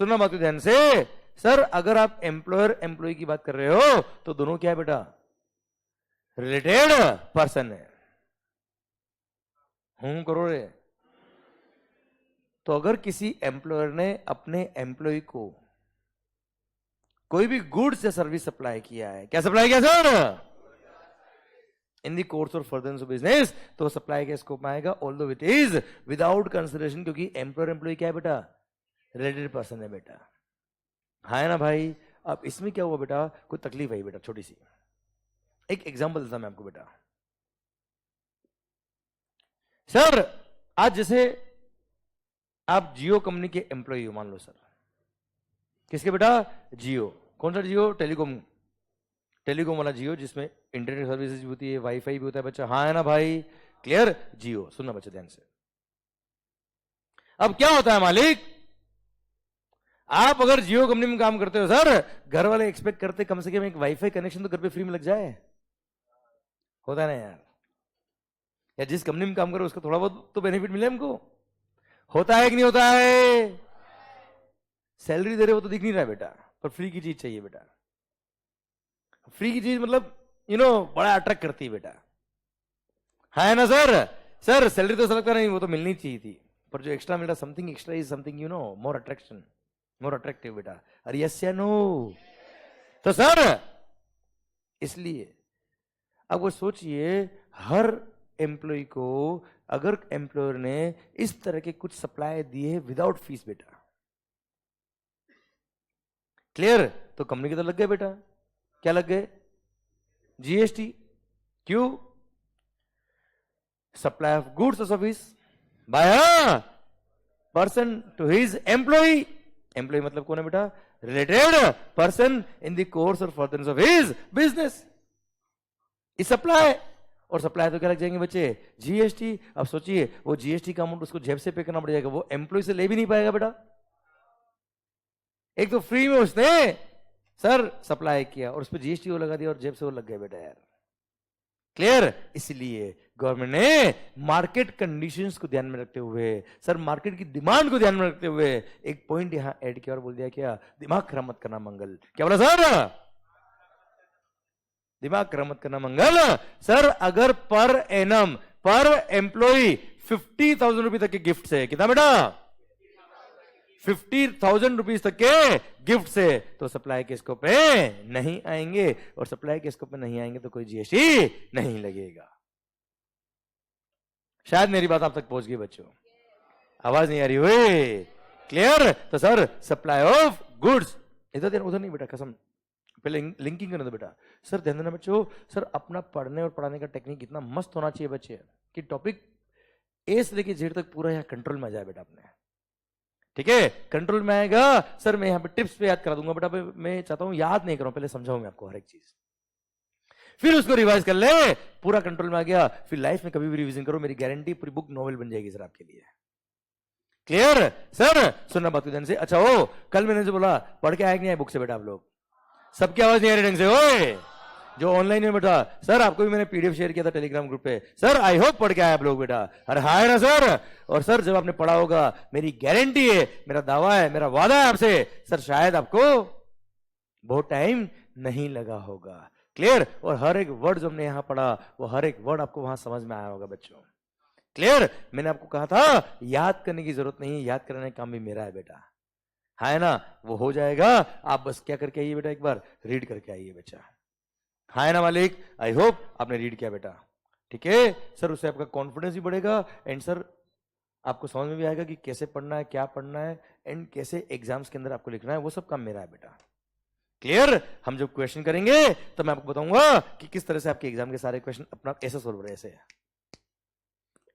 सुनना बात ध्यान से, सर अगर आप एम्प्लॉयर एम्प्लॉय की बात कर रहे हो तो दोनों क्या है बेटा, रिलेटेड पर्सन है, हूं करो रे। तो अगर किसी एम्प्लॉयर ने अपने एम्प्लॉय को कोई भी गुड्स या सर्विस सप्लाई किया है, क्या सप्लाई किया सर, इन दी कोर्स और फर्दरेंस ऑफ बिजनेस, तो सप्लाई के स्कोप में आएगा, although it is without consideration, क्योंकि एम्प्लॉयर एम्प्लॉय क्या है बेटा, रिलेटेड पर्सन है बेटा, है ना भाई। अब इसमें क्या हुआ बेटा, कोई तकलीफ आई बेटा, छोटी सी एक एग्जांपल देता मैं आपको बेटा। सर आज जैसे आप जियो कंपनी के एम्प्लॉय हो, मान लो सर, किसके बेटा, जियो, कौन सा जियो, टेलीकॉम, टेलीकॉम वाला जियो, जिसमें इंटरनेट सर्विसेज भी होती है, वाईफाई भी होता है बच्चा, हाँ है ना भाई, क्लियर। जियो, सुनना बच्चा ध्यान से। अब क्या होता है मालिक, आप अगर जियो कंपनी में काम करते हो सर, घर वाले एक्सपेक्ट करते कम से कम एक वाईफाई कनेक्शन तो घर पे फ्री में लग जाए, होता है ना यार, या जिस कंपनी में काम करो उसका थोड़ा बहुत तो बेनिफिट मिले हमको, होता है कि नहीं होता है। सैलरी दे रहे हो तो दिख नहीं रहा बेटा, पर फ्री की चीज चाहिए बेटा, फ्री की चीज मतलब बड़ा अट्रैक्ट करती है बेटा, है ना सर। सर सैलरी तो लगता नहीं, वो तो मिलनी चाहिए थी, पर जो एक्स्ट्रा मिला, something extra is something more attraction, more attractive बेटा, अरे यस या नो। तो सर इसलिए अब वो सोचिए, हर एम्प्लॉय को अगर एम्प्लॉयर ने इस तरह के कुछ सप्लाई दिए विदाउट फीस बेटा, क्लियर, तो कंपनी के तो लग गए बेटा, क्या लग गए, जीएसटी। क्यों, supply of goods or service by person to his employee, employee मतलब कौन है बेटा, related person in the course और फर्दरेंस ऑफ हिज बिजनेस। इस सप्लाई, और सप्लाई तो क्या लग जाएंगे बच्चे, जीएसटी। अब सोचिए वो जीएसटी का अमाउंट उसको जेब से पे करना पड़ जाएगा, वो एम्प्लॉय से ले भी नहीं पाएगा बेटा। एक तो फ्री में उसने सर सप्लाई किया और उस पर जीएसटी वो लगा दिया और जेब से वो लग गया बेटा यार। क्लियर? इसलिए गवर्नमेंट ने मार्केट कंडीशंस को ध्यान में रखते हुए, सर मार्केट की डिमांड को ध्यान में रखते हुए एक पॉइंट यहां ऐड किया और बोल दिया क्या, दिमाग खराब मत करना मंगल। क्या बोला सर? दिमाग खराब मत करना मंगल। सर अगर पर एनम पर एम्प्लॉय 50,000 रुपए तक के गिफ्ट से, कितना बेटा, 50,000 रुपीज तक के गिफ्ट से, तो सप्लाई के स्कोप पे नहीं आएंगे, और सप्लाई के स्कोप पे नहीं आएंगे तो कोई जीएसटी नहीं लगेगा। शायद मेरी बात आप तक पहुंच गई बच्चों, आवाज नहीं आ रही हुई? क्लियर? तो सर सप्लाई ऑफ गुड्स, इधर उधर नहीं बेटा, कसम पहले लिंकिंग करना था बेटा। सर ध्यान देना बच्चों, सर अपना पढ़ने और पढ़ाने का टेक्निक इतना मस्त होना चाहिए बच्चे कि टॉपिक ए से लेके जेड तक पूरा यहाँ कंट्रोल में आ जाए बेटा अपने। ठीक है, कंट्रोल में आएगा। सर मैं यहाँ पे टिप्स पे याद करा दूंगा बेटा, मैं चाहता हूं याद नहीं करूं, पहले समझाऊं मैं आपको हर एक चीज, फिर उसको रिवाइज कर ले, पूरा कंट्रोल में आ गया, फिर लाइफ में कभी भी रिवीजन करो, मेरी गारंटी पूरी बुक नॉवेल बन जाएगी सर आपके लिए। क्लियर? सर सुनना बात ध्यान से। अच्छा हो, कल मैंने जो बोला पढ़ के आए कि नहीं आए बुक से बेटा आप लोग? सबकी आवाज नहीं आ रही ढंग से? ओए जो ऑनलाइन में बेटा, सर आपको भी मैंने पीडीएफ शेयर किया था टेलीग्राम ग्रुप पे, सर आई होप पढ़ के आए आप लोग बेटा। अरे हाय ना सर। और सर जब आपने पढ़ा होगा, मेरी गारंटी है, मेरा दावा है, मेरा वादा है आपसे, सर शायद आपको बहुत टाइम नहीं लगा होगा। क्लियर? और हर एक वर्ड जो हमने यहां पढ़ा, वो हर एक वर्ड आपको वहां समझ में आया होगा बच्चों। क्लियर? मैंने आपको कहा था याद करने की जरूरत नहीं, याद करने का काम भी मेरा है बेटा, है ना? वो हो जाएगा, आप बस क्या करके आइए बेटा, एक बार रीड करके आइए बच्चा, है ना मालिक? आई होप आपने रीड किया बेटा। ठीक है सर, उससे आपका कॉन्फिडेंस भी बढ़ेगा, एंड सर आपको समझ में भी आएगा कि कैसे पढ़ना है, क्या पढ़ना है, एंड कैसे एग्जाम्स के अंदर आपको लिखना है, वो सब काम मेरा है बेटा। क्लियर? हम जब क्वेश्चन करेंगे तो मैं आपको बताऊंगा कि किस तरह से आपके एग्जाम के सारे क्वेश्चन अपना ऐसे सोल्व रहे, ऐसे।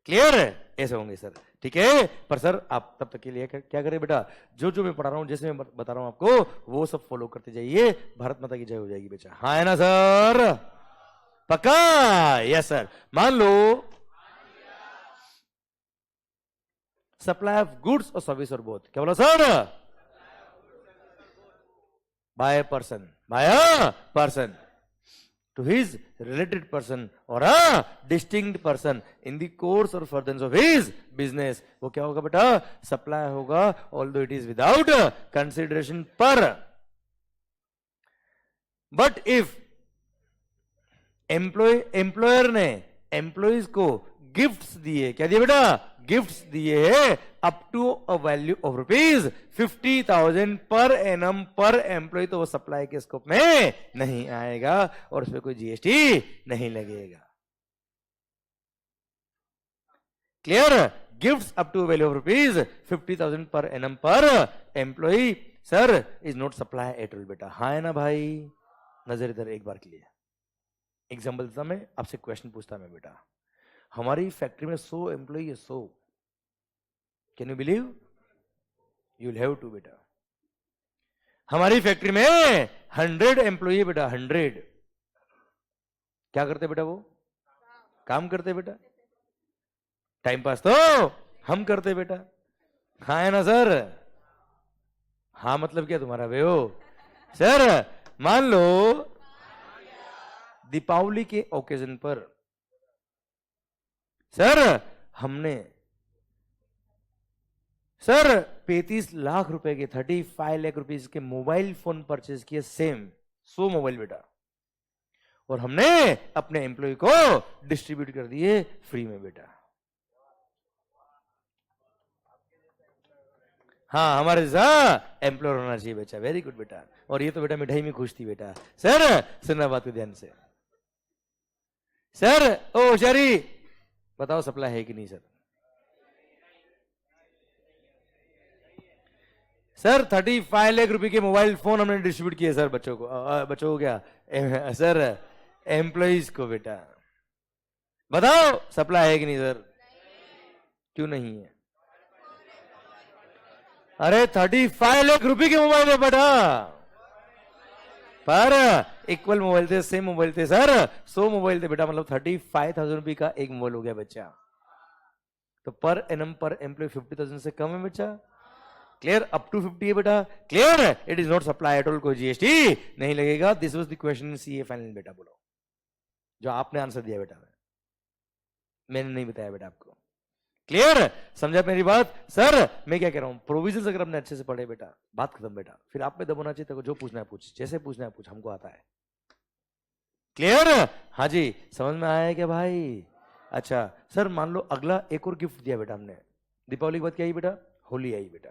क्लियर? ऐसे होंगे सर। ठीक है, पर सर आप तब तक के लिए क्या करें बेटा, जो जो मैं पढ़ा रहा हूं, जैसे मैं बता रहा हूं आपको, वो सब फॉलो करते जाइए, भारत माता की जय हो जाएगी बेटा। हाँ है ना सर? पक्का? Yes sir. मान लो supply of goods or service or both, क्या बोला sir? By person, by person to his related person or a distinct person in the course or furtherance of his business, वो क्या होगा बेटा? Supply होगा, although it is without consideration per, but if employer ने employees को gifts दिए, क्या दिए बेटा? गिफ्ट्स दिए up to a value of rupees 50,000 per annum per employ, तो वो सप्लाई के स्कोप में नहीं आएगा और उसमें कोई जीएसटी नहीं लगेगा। Clear? Gifts up to value of rupees 50,000 per annum per employee sir is not supply at all बेटा। हाँ है ना भाई? नजर इधर एक बार के लिए एग्जाम्पल देता मैं, आपसे क्वेश्चन पूछता मैं बेटा, हमारी फैक्ट्री में 100 एम्प्लॉई है, 100, can you believe? You will have to बेटा। हमारी फैक्ट्री में 100 एम्प्लॉई है बेटा, 100। क्या करते बेटा? वो काम करते बेटा, टाइम पास तो हम करते बेटा। हाँ है ना सर? हाँ मतलब क्या तुम्हारा वे हो सर? मान लो दीपावली के ओकेजन पर सर हमने सर 35 लाख रुपए के 35 लाख रुपीस के मोबाइल फोन परचेज किए, सेम 100 मोबाइल बेटा, और हमने अपने एम्प्लॉय को डिस्ट्रीब्यूट कर दिए फ्री में बेटा। हाँ हमारे जैसा एम्प्लॉयर होना चाहिए बेटा। वेरी गुड बेटा। और ये तो बेटा मिठाई में खुश थी बेटा। सर सुनना बात को ध्यान से। सर ओ शरी बताओ सप्लाई है कि नहीं सर? सर 35 लाख रुपए के मोबाइल फोन हमने डिस्ट्रीब्यूट किए सर बच्चों को क्या सर? एम्प्लॉइज को बेटा। बताओ सप्लाई है कि नहीं सर? क्यों नहीं है? अरे 35 लाख रुपए के मोबाइल है बेटा, पर इक्वल मोबाइल थे, सेम मोबाइल थे सर, 100 मोबाइल थे बेटा, मतलब 35,000 रुपए का एक मोबाइल हो गया बच्चा। तो पर एनम पर एम्प्लॉय 50,000 से कम है बच्चा। क्लियर? अप टू 50 है बेटा। Clear? It is not supply at all, कोई जीएसटी नहीं लगेगा। This was the question in CA final बेटा। बोलो जो आपने आंसर दिया बेटा, मैंने नहीं बताया बेटा आपको। क्लियर? समझा मेरी बात? सर मैं क्या कह रहा हूं, प्रोविजन अगर हमने अच्छे से पढ़े बेटा, बात खत्म बेटा। फिर आप में दम होना चाहिए, जो पूछना है पूछ, जैसे पूछना है पूछ, हमको आता है। क्लियर? हाँ जी, समझ में आया है क्या भाई? अच्छा सर, मान लो अगला एक और गिफ्ट दिया बेटा हमने, दीपावली के बाद क्या आई बेटा? होली आई बेटा।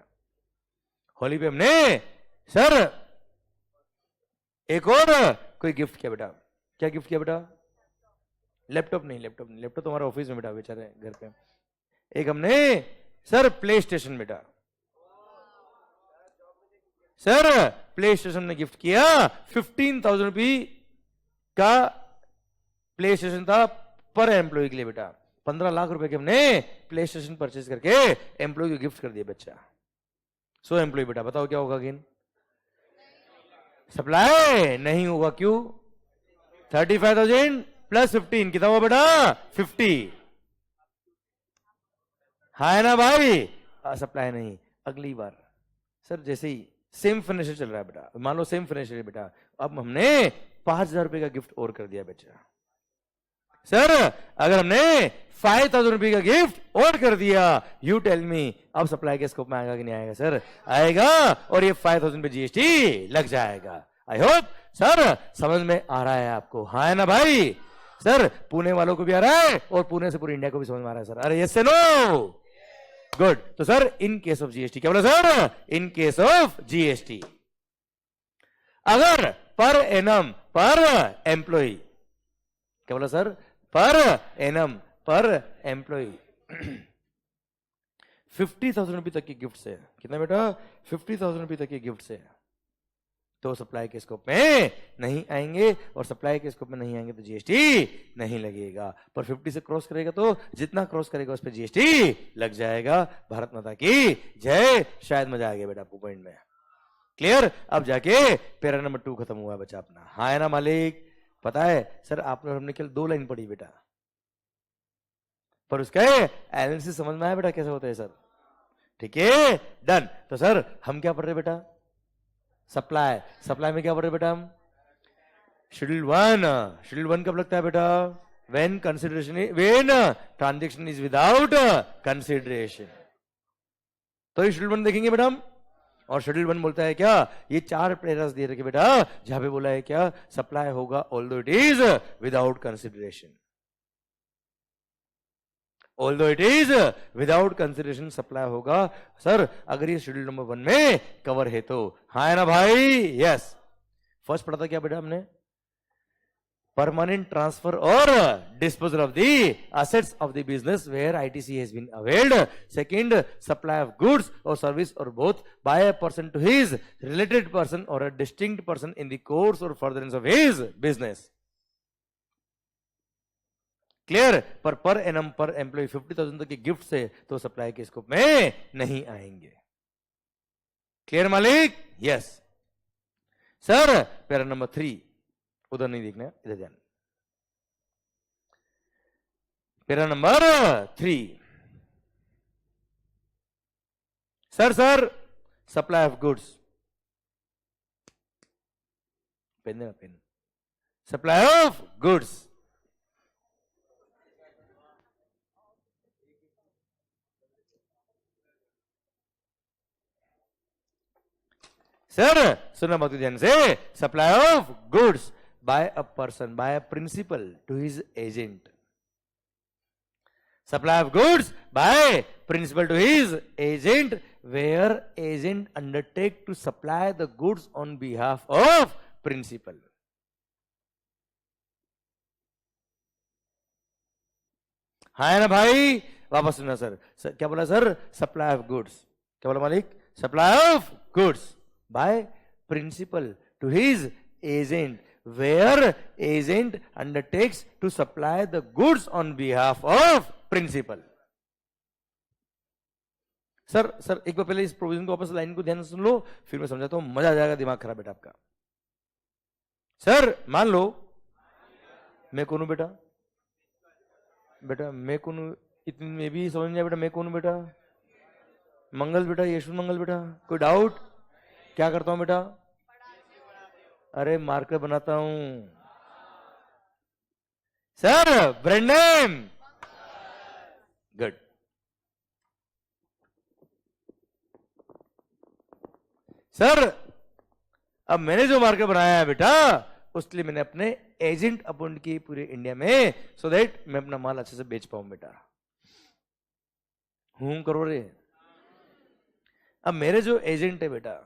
होली पे हमने सर एक और कोई गिफ्ट किया बेटा। क्या गिफ्ट किया बेटा? लैपटॉप नहीं, लैपटॉप नहीं, लैपटॉप तुम्हारा ऑफिस में बेटा, बेचारे घर पे। एक हमने सर प्ले स्टेशन बेटा, सर प्ले स्टेशन ने गिफ्ट किया। 15,000 रुपये का प्ले स्टेशन था पर एम्प्लॉय के लिए बेटा। 15 लाख रुपए के हमने प्ले स्टेशन परचेज करके एम्प्लॉय को गिफ्ट कर दिया बच्चा। सो एम्प्लॉय बेटा, बताओ क्या होगा अगेन? सप्लाई नहीं होगा। क्यों? 35,000 प्लस 15 कितना हुआ बेटा? 50। है ना भाई? सप्लाई नहीं। अगली बार सर जैसे ही सेम फाइनेंशियल चल रहा है बेटा, मान लो सेम फाइनेंशियल बेटा, अब हमने 5,000 रुपए का गिफ्ट और कर दिया बच्चा। सर अगर हमने 5,000 रुपए का गिफ्ट और कर दिया, यू टेल मी अब सप्लाई के स्कोप में आएगा कि नहीं आएगा? सर आएगा, और ये 5,000 पे जीएसटी लग जाएगा। आई होप सर समझ में आ रहा है आपको। हाँ है ना भाई? सर पुणे वालों को भी आ रहा है और पुणे से पूरी इंडिया को भी समझ में आ रहा है सर। अरे यस से नो? गुड। तो sir in case of GST क्या बोला sir? In case of GST अगर पर एनम पर एम्प्लॉय, क्या बोला सर? पर एनम पर एम्प्लॉय 50,000 रुपए तक की गिफ्ट से, कितना बेटा? 50,000 रुपए तक की गिफ्ट से, तो सप्लाई के स्कोप में नहीं आएंगे, और सप्लाई के स्कोप में नहीं आएंगे तो जीएसटी नहीं लगेगा। पर 50 से क्रॉस करेगा तो जितना क्रॉस करेगा उस पर जीएसटी लग जाएगा। भारत माता की जय। शायद मजा आ गया बेटा आपको पॉइंट में। क्लियर? अब जाके पैरा नंबर 2 खत्म हुआ बच्चा अपना। हाँ है ना मालिक? पता है सर आपने हमने केवल 2 लाइन पढ़ी बेटा, पर उसका एनालिसिस समझ में आया बेटा कैसे होता है सर? ठीक है, डन। तो सर हम क्या पढ़ रहे बेटा? सप्लाई। सप्लाई में क्या पढ़ रहे बेटा हम? शेड्यूल 1। शेड्यूल 1 कब लगता है बेटा? When transaction is without consideration. तो ये शेड्यूल 1 देखेंगे बेटा हम। और शेड्यूल 1 बोलता है क्या? ये 4 पैरास दे रखे बेटा, जहां पे बोला है क्या? सप्लाई होगा although it is without consideration. Although it is without consideration supply होगा सर, अगर ये शेड्यूल नंबर 1 में कवर है तो। हाँ है ना भाई? यस। फर्स्ट पढ़ा था क्या बेटा हमने? परमानेंट ट्रांसफर और disposal of the assets of the business where ITC has been availed. Second, supply of goods or service or both by a person to his related person or a distinct person in the course or furtherance of his business. Clear? Per annum per employee 50,000 तक के gift से तो supply के scope में नहीं आएंगे। Clear मालिक? Yes. Sir para number 3 उधर नहीं देखना, इधर ध्यान। Para number 3 sir supply of goods. Pen देना, pen. Supply of goods. Sir सुनना बहुत ध्यान से। Supply of goods by a person, by a principal to his agent. Supply of goods by principal to his agent, where agent undertake to supply the goods on behalf of principal. हाँ है ना भाई? वापस सुनना sir. क्या बोला sir? Supply of goods. क्या बोला मालिक? Supply of goods by principal to his agent, where agent undertakes to supply the goods on behalf of principal. Sir sir एक बार पहले इस प्रोविजन को वापस लाइन को ध्यान से सुन लो, फिर मैं समझाता हूं, मजा आ जाएगा, दिमाग खराब बेटा आपका। सर मान लो मैं कौन हूं बेटा, बेटा मैं कौन हूं, इतनी में भी समझ नहीं आया बेटा, मैं कौन हूं बेटा, मंगल बेटा, यशु मंगल बेटा, कोई डाउट? क्या करता हूं बेटा? अरे मार्कर बनाता हूं। Sir brand name, good. Sir अब मैंने जो मार्कर बनाया है बेटा, उसके लिए मैंने अपने एजेंट अपॉइंट किए पूरे इंडिया में, सो दैट मैं अपना माल अच्छे से बेच पाऊं बेटा। हूं करो रे। अब मेरे जो एजेंट है बेटा,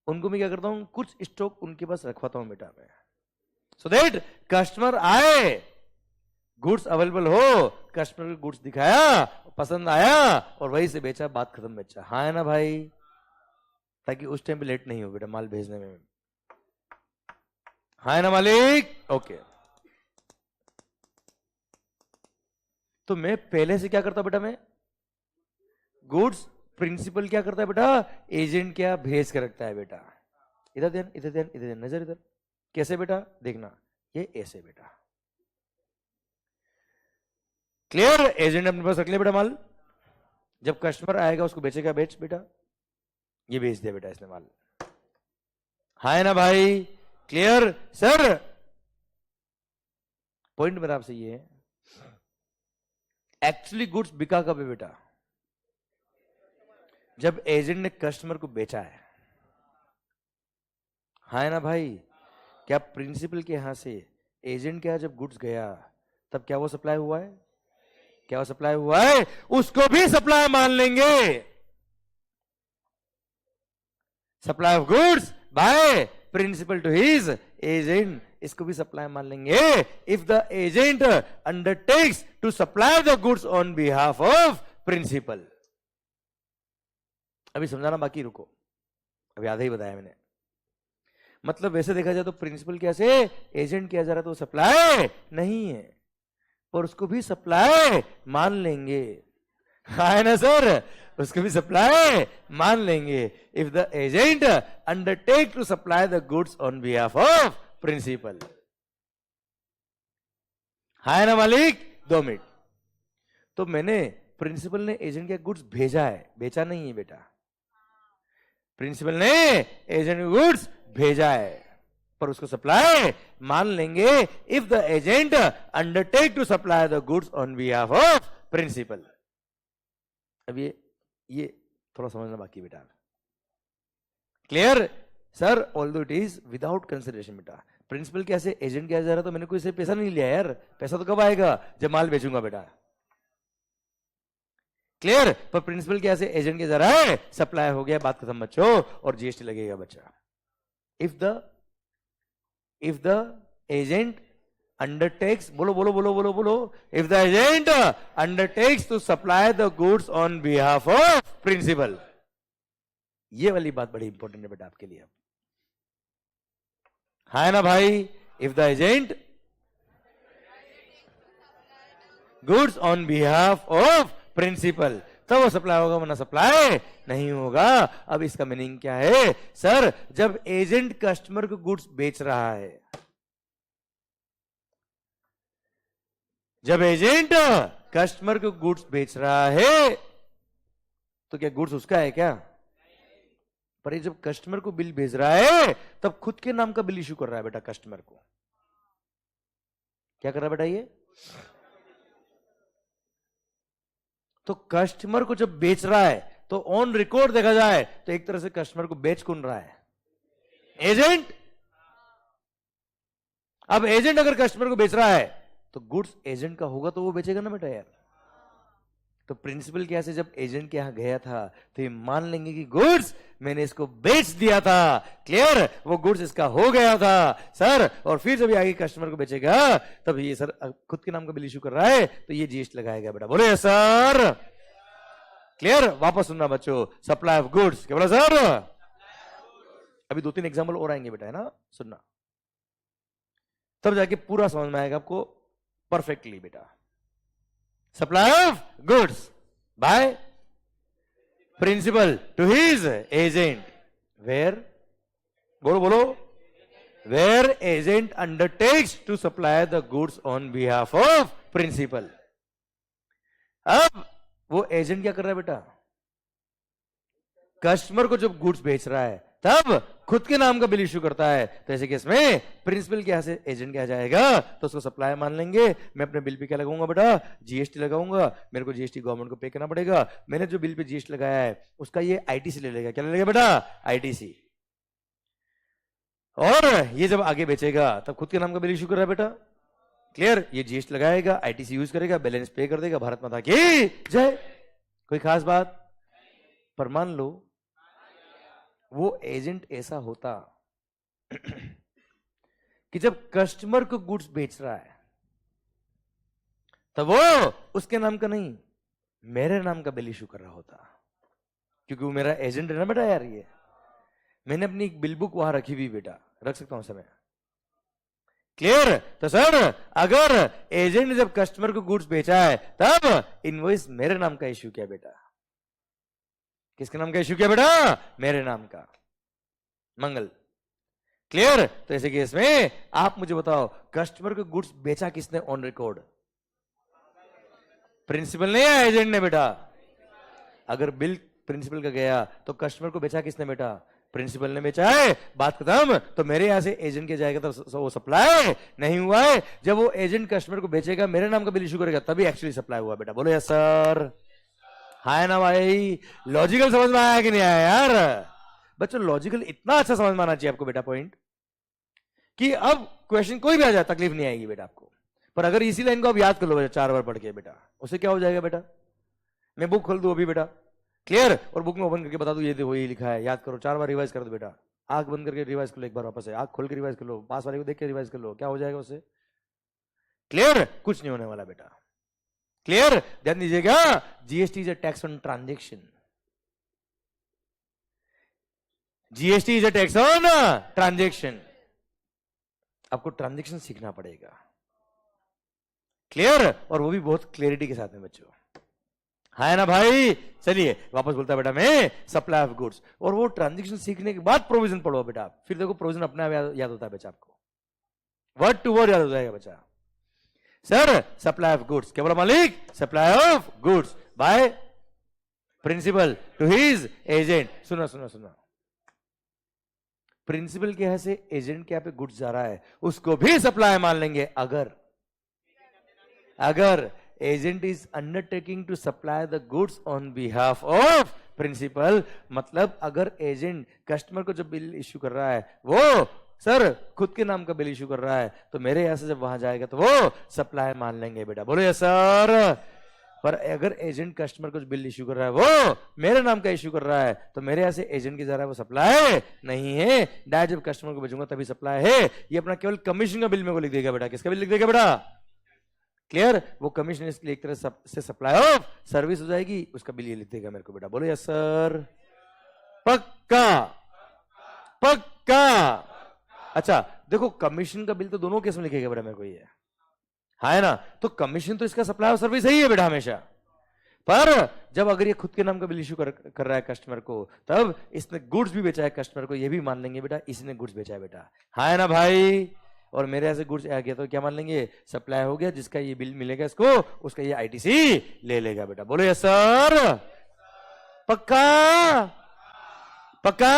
उनको मैं क्या करता हूं, कुछ स्टॉक उनके पास रखवाता हूं बेटा मैं, सो दैट कस्टमर आए, गुड्स अवेलेबल हो, कस्टमर को गुड्स दिखाया, पसंद आया और वही से बेचा, बात खत्म, बेचा। हाँ है ना भाई? ताकि उस टाइम पे लेट नहीं हो बेटा माल भेजने में। हाँ है ना मालिक? ओके। तो मैं पहले से क्या करता बेटा, मैं गुड्स प्रिंसिपल क्या करता है बेटा, एजेंट क्या भेज कर रखता है बेटा। इधर ध्यान, इधर ध्यान, इधर ध्यान, नजर इधर। कैसे बेटा? देखना, ये ऐसे बेटा। क्लियर? एजेंट अपने पास रख ले बेटा माल, जब कस्टमर आएगा उसको बेचेगा, बेच बेटा, ये बेच दिया बेटा इसने माल। हाँ है ना भाई? क्लियर? सर पॉइंट मेरा आपसे ये है, एक्चुअली गुड्स बिका कब है बेटा? जब एजेंट ने कस्टमर को बेचा है। हाँ है ना भाई? क्या प्रिंसिपल के यहां से एजेंट के यहां जब गुड्स गया, तब क्या वो सप्लाई हुआ है? क्या वो सप्लाई हुआ है? उसको भी सप्लाई मान लेंगे। Supply of goods by principal to his agent, इसको भी सप्लाई मान लेंगे। If the agent undertakes to supply the goods on behalf of principal. अभी समझाना बाकी, रुको, अभी आधा ही बताया मैंने। मतलब वैसे देखा जाए तो प्रिंसिपल कैसे एजेंट किया जा रहा है, तो सप्लाई नहीं है, पर उसको भी सप्लाई मान लेंगे। है ना सर? उसको भी सप्लाई मान लेंगे। If the agent undertake to supply the goods on behalf of principal. है ना मालिक? 2 मिनट। तो मैंने, प्रिंसिपल ने एजेंट के गुड्स भेजा है, बेचा नहीं है बेटा। प्रिंसिपल ने एजेंट के गुड्स भेजा है, पर उसको सप्लाई मान लेंगे if the agent undertake to supply the goods on behalf of principal. अब ये थोड़ा समझना बाकी बेटा। Clear? Sir although it is without consideration बेटा। प्रिंसिपल कैसे एजेंट किया जा रहा, तो मैंने कोई से पैसा नहीं लिया यार, पैसा तो कब आएगा? जब माल बेचूंगा बेटा। क्लियर? पर प्रिंसिपल कैसे एजेंट किया जा रहा है, सप्लाई हो गया, बात खत्म बच्चों, और जीएसटी लगेगा बच्चा। इफ द एजेंट undertakes, बोलो बोलो बोलो बोलो बोलो, if the agent undertakes to supply the goods on behalf of principal। ये वाली बात बड़ी इंपॉर्टेंट है बेटा आपके लिए। है ना भाई? if the agent goods on behalf of principal, तब वो सप्लाई होगा, वरना सप्लाई नहीं होगा। अब इसका मीनिंग क्या है? सर जब एजेंट कस्टमर को गुड्स बेच रहा है, जब एजेंट कस्टमर को गुड्स बेच रहा है, तो क्या गुड्स उसका है क्या? पर ये जब कस्टमर को बिल भेज रहा है, तब खुद के नाम का बिल इशू कर रहा है बेटा कस्टमर को। क्या कर रहा है बेटा ये? तो कस्टमर को जब बेच रहा है, तो ऑन रिकॉर्ड देखा जाए तो एक तरह से कस्टमर को बेच कौन रहा है? एजेंट। अब एजेंट अगर कस्टमर को बेच रहा है, तो गुड्स एजेंट का होगा, तो वो बेचेगा ना बेटा यार। तो प्रिंसिपल क्या से जब एजेंट के यहां गया था, तो ये मान लेंगे कि गुड्स मैंने इसको बेच दिया था। क्लियर? वो गुड्स इसका हो गया था सर, और फिर जब ये आगे कस्टमर को बेचेगा, तब ये सर खुद के नाम का बिल इशू कर रहा है, तो ये जीएसटी लगाएगा बेटा। बोले सर? क्लियर? वापस सुनना बच्चों, सप्लाई ऑफ गुड्स, क्या बोला सर? अभी 2-3 एग्जाम्पल और आएंगे बेटा, है ना, सुनना, तब जाके पूरा समझ में आएगा आपको परफेक्टली बेटा। Supply of goods by principal to his agent, where, बोलो बोलो, where agent undertakes to supply the goods on behalf of principal. अब वो एजेंट क्या कर रहा है बेटा, कस्टमर को जब गुड्स बेच रहा है तब खुद के नाम का बिल इश्यू करता है, तो ऐसे केस में प्रिंसिपल के यहां से एजेंट क्या जाएगा, तो उसको सप्लाई मान लेंगे। मैं अपने बिल पे क्या लगाऊंगा बेटा, जीएसटी लगाऊंगा, मेरे को जीएसटी गवर्नमेंट को पे करना पड़ेगा। मैंने जो बिल पे जीएसटी लगाया है उसका ये आईटीसी ले लेगा, क्या ले लेगा बेटा, आईटीसी। और ये जब आगे बेचेगा तब खुद के नाम का बिल इश्यू कर रहा है बेटा, क्लियर। ये जीएसटी लगाएगा, आईटीसी यूज करेगा, बैलेंस पे कर देगा। भारत माता की जय। कोई खास बात, पर मान लो वो एजेंट ऐसा होता कि जब कस्टमर को गुड्स बेच रहा है तब वो उसके नाम का नहीं मेरे नाम का बिल इशू कर रहा होता, क्योंकि वो मेरा एजेंट है ना बेटा। यार ये मैंने अपनी एक बिल बुक वहां रखी हुई बेटा, रख सकता हूं समय, क्लियर। तो सर अगर एजेंट ने जब कस्टमर को गुड्स बेचा है तब इनवॉइस मेरे नाम का इश्यू किया बेटा, किसके नाम का इश्यू किया बेटा, मेरे नाम का, मंगल, क्लियर। तो ऐसे केस में आप मुझे बताओ कस्टमर को गुड्स बेचा किसने ऑन रिकॉर्ड, प्रिंसिपल ने या एजेंट ने बेटा। अगर बिल प्रिंसिपल का गया तो कस्टमर को बेचा किसने बेटा, प्रिंसिपल ने बेचा है, बात खत्म। तो मेरे यहां से एजेंट के जाएगा तो वो सप्लाई नहीं हुआ है। जब वो एजेंट कस्टमर को बेचेगा मेरे नाम का बिल इशू करेगा तभी एक्चुअली सप्लाई हुआ बेटा, बोलो यस सर, हाय ना भाई। लॉजिकल समझ में आया कि नहीं आया यार बच्चों, लॉजिकल इतना अच्छा समझ में आना चाहिए आपको बेटा पॉइंट, कि अब क्वेश्चन कोई भी आ जाए तकलीफ नहीं आएगी बेटा आपको। पर अगर इसी लाइन को आप याद कर लो बेटा 4 बार पढ़ के बेटा, उससे क्या हो जाएगा बेटा, मैं बुक खोल दूं अभी बेटा, क्लियर, और बुक में ओपन करके बता दूं ये देखो ये लिखा है, याद करो 4 बार रिवाइज कर दो बेटा। आंख बंद करके रिवाइज कर लो एक बार वापस से, आंख खोल के रिवाइज कर लो, पास वाले को देख के रिवाइज कर लो, क्या हो जाएगा उससे, क्लियर, कुछ नहीं होने वाला बेटा, क्लियर। ध्यान दीजिएगा, GST is a tax on transaction, GST is a tax on transaction. आपको ट्रांजेक्शन सीखना पड़ेगा, क्लियर, और वो भी बहुत क्लियरिटी के साथ में बच्चों, है ना भाई। चलिए वापस बोलता बेटा मैं, सप्लाई ऑफ गुड्स, और वो ट्रांजेक्शन सीखने के बाद प्रोविजन पढ़ो बेटा, फिर देखो प्रोविजन अपने आप याद होता है बच्चा, आपको वर्ड टू वर्ड याद हो जाएगा बच्चा। सर सप्लाई ऑफ गुड्स, क्या बोला मालिक, supply of goods by principal to his agent. सुना सुना सुना, प्रिंसिपल के यहां से एजेंट के यहां पे गुड्स जा रहा है, उसको भी सप्लाई मान लेंगे अगर agent is undertaking to supply the goods on behalf of principal. मतलब अगर एजेंट कस्टमर को जब बिल इश्यू कर रहा है वो सर खुद के नाम का बिल इश्यू कर रहा है, तो मेरे यहां से जब वहां जाएगा तो वो सप्लाई मान लेंगे बेटा, बोलो यस सर। पर अगर एजेंट कस्टमर को बिल इश्यू कर रहा है वो मेरे नाम का इश्यू कर रहा है, तो मेरे यहां से एजेंट की जा रहा है वो सप्लाई नहीं है, डायरेक्ट जब कस्टमर को भेजूंगा तभी सप्लाई है। ये अपना केवल कमीशन का बिल मेरे को लिख देगा बेटा, किसका बिल लिख देगा बेटा, क्लियर। वो कमीशन इसलिए एक तरह से सप्लाई ऑफ सर्विस हो जाएगी, उसका बिल ये लिख देगा मेरे को बेटा, बोलो यस सर, पक्का पक्का। अच्छा देखो कमीशन का बिल तो दोनों केस में लिखेगा बेटा मेरे को, ये है ना, तो कमीशन तो इसका सप्लाई ऑफ सर्विस ही है बेटा हमेशा। पर जब अगर ये खुद के नाम का बिल इश्यू कर रहा है कस्टमर को, तब इसने गुड्स भी बेचा है कस्टमर को, ये भी मान लेंगे बेटा इसने गुड्स बेचा है बेटा, है ना भाई। और मेरे यहां से गुड्स आ गया तो क्या मान लेंगे, सप्लाई हो गया, जिसका ये बिल मिलेगा इसको उसका ये आईटीसी ले लेगा बेटा, बोलो यस सर, पक्का पक्का,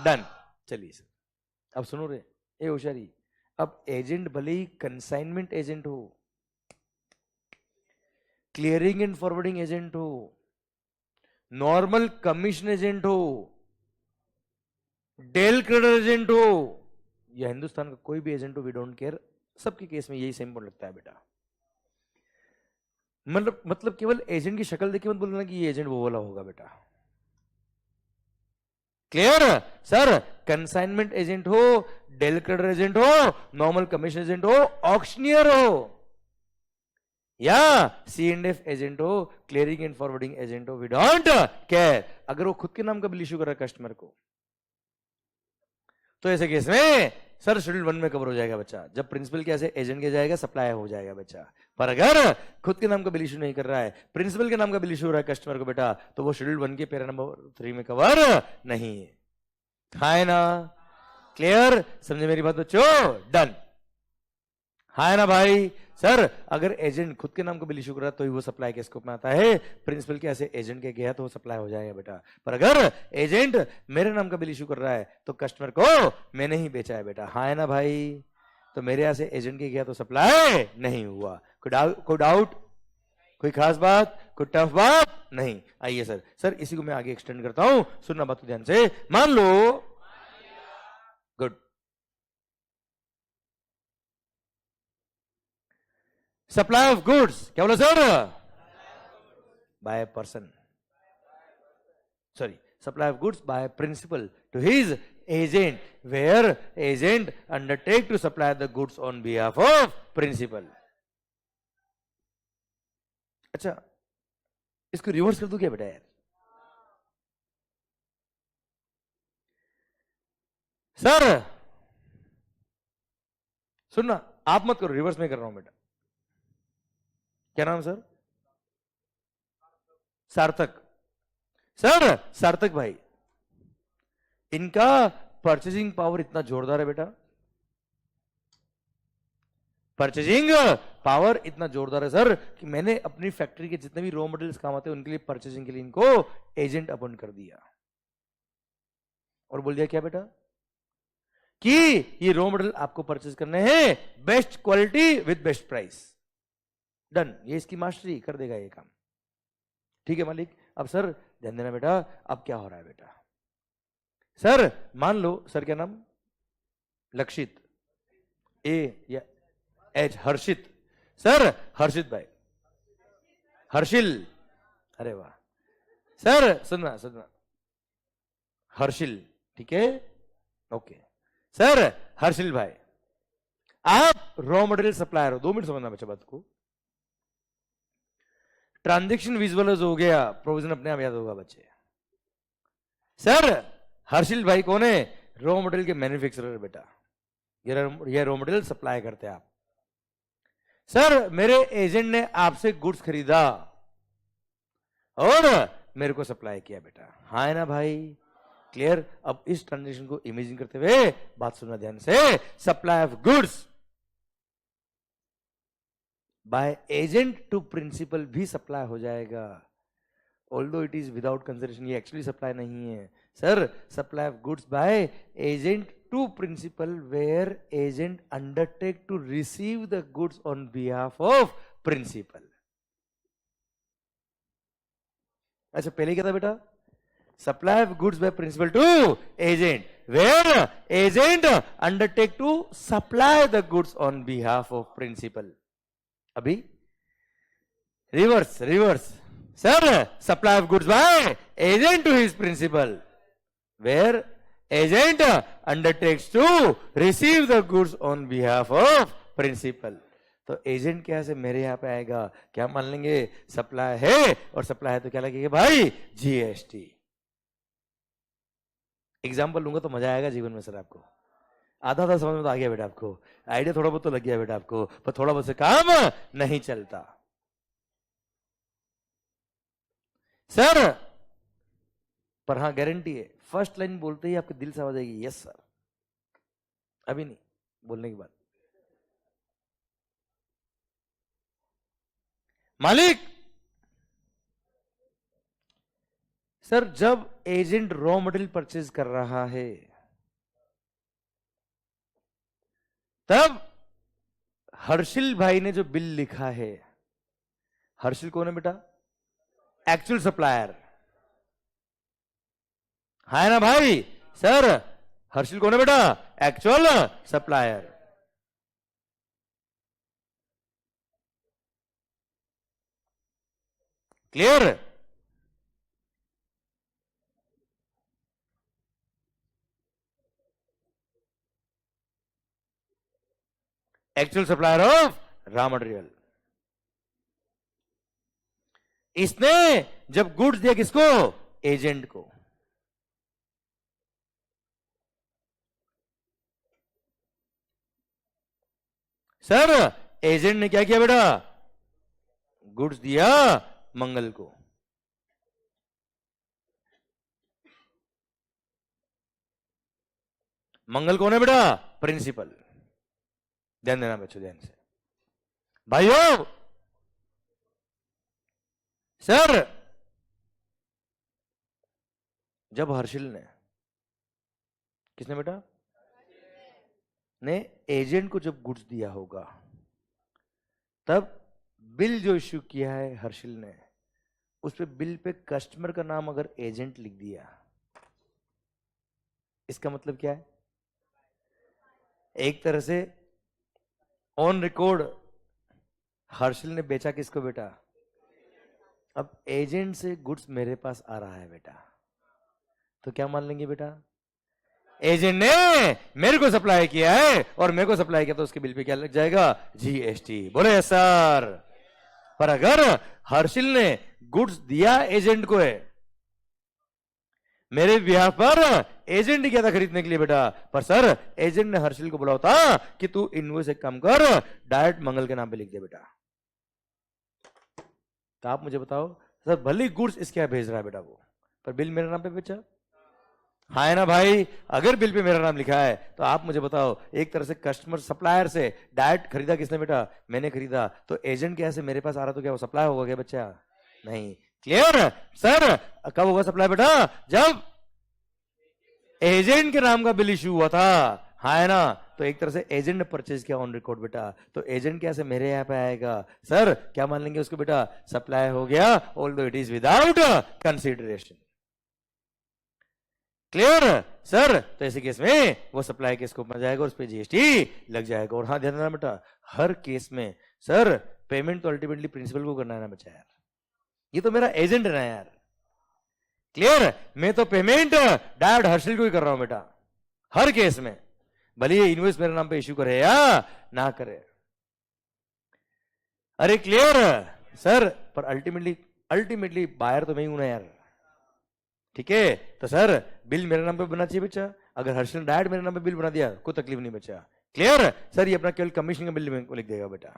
डन। चलिए सर अब सुनो रे ए होशियारी, अब एजेंट भले ही कंसाइनमेंट एजेंट हो, क्लियरिंग एंड फॉरवर्डिंग एजेंट हो, नॉर्मल कमीशन एजेंट हो, डेल क्रेडिट एजेंट हो, या हिंदुस्तान का कोई भी एजेंट हो, वी डोंट केयर, सबके केस में यही सेम पॉइंट लगता है बेटा। मतलब केवल एजेंट की शक्ल देख के मत बोलना कि ये एजेंट वो वाला होगा बेटा, क्लियर सर। कंसाइनमेंट एजेंट हो, डेल क्रेडिट एजेंट हो, नॉर्मल कमीशन एजेंट हो, ऑक्शनियर हो, या C&F एजेंट हो, क्लियरिंग एंड फॉरवर्डिंग एजेंट हो, वी डोंट केयर। अगर वो खुद के नाम का बिल इश्यू कर रहा है कस्टमर को, तो ऐसे केस में सर शेड्यूल 1 में कवर हो जाएगा बच्चा, जब प्रिंसिपल के ऐसे एजेंट के जाएगा सप्लाई हो जाएगा बच्चा। पर अगर खुद के नाम का बिल इशू नहीं कर रहा है, प्रिंसिपल के नाम का बिल इशू हो रहा है कस्टमर को बेटा, तो वो शेड्यूल 1 के पैरा नंबर 3 में कवर नहीं है। हाँ ना? क्लियर? समझे मेरी बात बच्चों? डन। हाँ ना भाई? सर अगर एजेंट खुद के नाम का बिल इशू कर रहा है तो ही वो सप्लाई के स्कोप में आता है, प्रिंसिपल के ऐसे एजेंट के गया तो वो सप्लाई हो जाएगा बेटा। पर अगर एजेंट मेरे नाम का बिल इशू कर रहा है तो कस्टमर को मैंने ही बेचा है बेटा। हाँ ना भाई? तो मेरे यहाँ से एजेंट के गया तो सप्लाई नहीं हुआ। कोई डाउट, कोई खास बात, कोई टफ बात नहीं? आइए सर, सर इसी को मैं आगे एक्सटेंड करता हूं, सुनना बात को ध्यान से। मान लो, गुड, सप्लाई ऑफ गुड्स, क्या बोला sir? By person, sorry, supply of goods by principal to his agent, where agent undertake to supply the goods on behalf of principal. अच्छा, इसको रिवर्स कर दूं क्या बेटा यार? सर सुनना, आप मत करो, रिवर्स में कर रहा हूं बेटा। क्या नाम सर? सार्थक। सर सार्थक भाई, इनका परचेजिंग पावर इतना जोरदार है बेटा, परचेजिंग पावर इतना जोरदार है सर कि मैंने अपनी फैक्ट्री के जितने भी रॉ मटेरियल्स काम आते हैं उनके लिए परचेजिंग के लिए इनको एजेंट अपॉइंट कर दिया और बोल दिया क्या बेटा कि ये रॉ मटेरियल आपको परचेज करने हैं best quality with best price. Done, ये इसकी मास्टरी कर देगा ये काम। ठीक है मालिक। अब सर ध्यान देना बेटा, अब क्या हो रहा है बेटा? सर मान लो, सर क्या नाम? लक्षित, ए या एच? हर्षित। सर हर्षित भाई, हर्षिल, अरे वाह सर, सुनना सुनना, हर्षिल, ठीक है, ओके। सर हर्षिल भाई, आप रॉ मटेरियल सप्लायर हो, 2 मिनट समझना बच्चा बात को। ट्रांजैक्शन विजुअलाइज हो गया, प्रोविजन अपने आप याद होगा बच्चे। सर हर्षिल भाई कौन है? रॉ मटेरियल के मैन्युफैक्चरर बेटा, ये रॉ मटेरियल सप्लाई करते हैं आप। सर मेरे एजेंट ने आपसे गुड्स खरीदा और मेरे को सप्लाई किया बेटा। हाँ है ना भाई? क्लियर? अब इस ट्रांजेक्शन को इमेजिन करते हुए बात सुनना ध्यान से। Supply of goods by agent to principal भी सप्लाई हो जाएगा, although it is without consideration, ये एक्चुअली सप्लाई नहीं है sir. Supply of goods by agent to principal where agent undertake to receive the goods on behalf of principal. अच्छा पहले क्या था बेटा? Supply of goods by principal to agent where agent undertake to supply the goods on behalf of principal. अभी reverse, reverse sir, supply of goods by agent to his principal where agent undertakes to receive the goods on behalf of principal. तो agent क्या से मेरे यहां पे आएगा, क्या मान लेंगे? सप्लाई है, और सप्लाई है तो क्या लगेगा भाई? जीएसटी। एग्जाम्पल लूंगा तो मजा आएगा जीवन में सर आपको। आधा आधा समझ में तो आ गया बेटा आपको, आइडिया थोड़ा बहुत तो लग गया बेटा आपको, पर थोड़ा बहुत से काम नहीं चलता सर। पर हाँ गारंटी है, फर्स्ट लाइन बोलते ही आपके दिल से आवाज आएगी यस सर। अभी नहीं, बोलने के बाद। मालिक सर जब एजेंट रॉ मटेरियल परचेज कर रहा है तब हर्षिल भाई ने जो बिल लिखा है, हर्षिल कौन है बेटा? Actual supplier. है ना भाई? सर हर्षिल कौन है बेटा? Actual supplier. Clear? Actual supplier of raw material. इसने जब गुड्स दिया किसको? एजेंट को। सर एजेंट ने क्या किया बेटा, गुड्स दिया मंगल को। मंगल कौन है बेटा, प्रिंसिपल। ध्यान देना बच्चों, ध्यान से भाइयों। सर जब हर्षिल ने, किसने बेटा, ने एजेंट को जब गुड्स दिया होगा, तब बिल जो इश्यू किया है हर्षिल ने, उस पे बिल पे कस्टमर का नाम अगर एजेंट लिख दिया, इसका मतलब क्या है, एक तरह से ऑन रिकॉर्ड हर्षिल ने बेचा किसको बेटा, अब एजेंट से गुड्स मेरे पास आ रहा है बेटा, तो क्या मान लेंगे बेटा, एजेंट ने मेरे को सप्लाई किया है और मेरे को सप्लाई किया, तो उसके बिल पे क्या लग जाएगा, जीएसटी। बोले सर। पर अगर हर्षिल ने गुड्स दिया एजेंट को है, मेरे बिहाफ पर एजेंट ही क्या था खरीदने के लिए बेटा, पर सर एजेंट ने हर्षिल को बोला होता कि तू इनवॉइस एक काम कर, डायरेक्ट मंगल के नाम पे लिख दे बेटा। तो आप मुझे बताओ सर, भले गुड्स इसके यहाँ भेज रहा है बेटा वो, पर बिल मेरे नाम पे बेचा, हाँ है ना भाई। अगर बिल पे मेरा नाम लिखा है तो आप मुझे बताओ, एक तरह से कस्टमर सप्लायर से डायरेक्ट खरीदा किसने बेटा, मैंने खरीदा, तो एजेंट कैसे मेरे पास आ रहा, तो क्या वो सप्लाई होगा क्या बच्चा, नहीं। Clear sir. कब होगा सप्लाई बेटा, जब एजेंट के नाम का बिल इश्यू हुआ था, हाँ है ना। तो एक तरह से एजेंट ने परचेज किया ऑन रिकॉर्ड बेटा, तो एजेंट कैसे मेरे यहाँ पे आएगा, सर क्या मान लेंगे उसको बेटा, सप्लाई हो गया, although it is without consideration. Clear sir. तो ऐसे केस में वो सप्लाई के स्कोप में जाएगा और उस पर जीएसटी लग जाएगा। और हाँ ध्यान देना बेटा, हर केस में सर पेमेंट तो अल्टीमेटली प्रिंसिपल को करना है ना बच्चा यार, ये तो मेरा एजेंट है ना यार। क्लियर, मैं तो पेमेंट डायरेक्ट हर्षिल को ही कर रहा हूं बेटा हर केस में, भले ये इनवॉइस मेरे नाम पे इश्यू करे या ना करे। अरे क्लियर सर। पर अल्टीमेटली बायर तो मैं ही हूं ना यार, ठीक है। तो सर बिल मेरे नाम पे बनना चाहिए बच्चा, अगर हर्षिल ने डायरेक्ट मेरे नाम पे बिल बना दिया कोई तकलीफ नहीं बच्चा। Clear sir. ये अपना केवल कमीशन का बिल लिख देगा बेटा,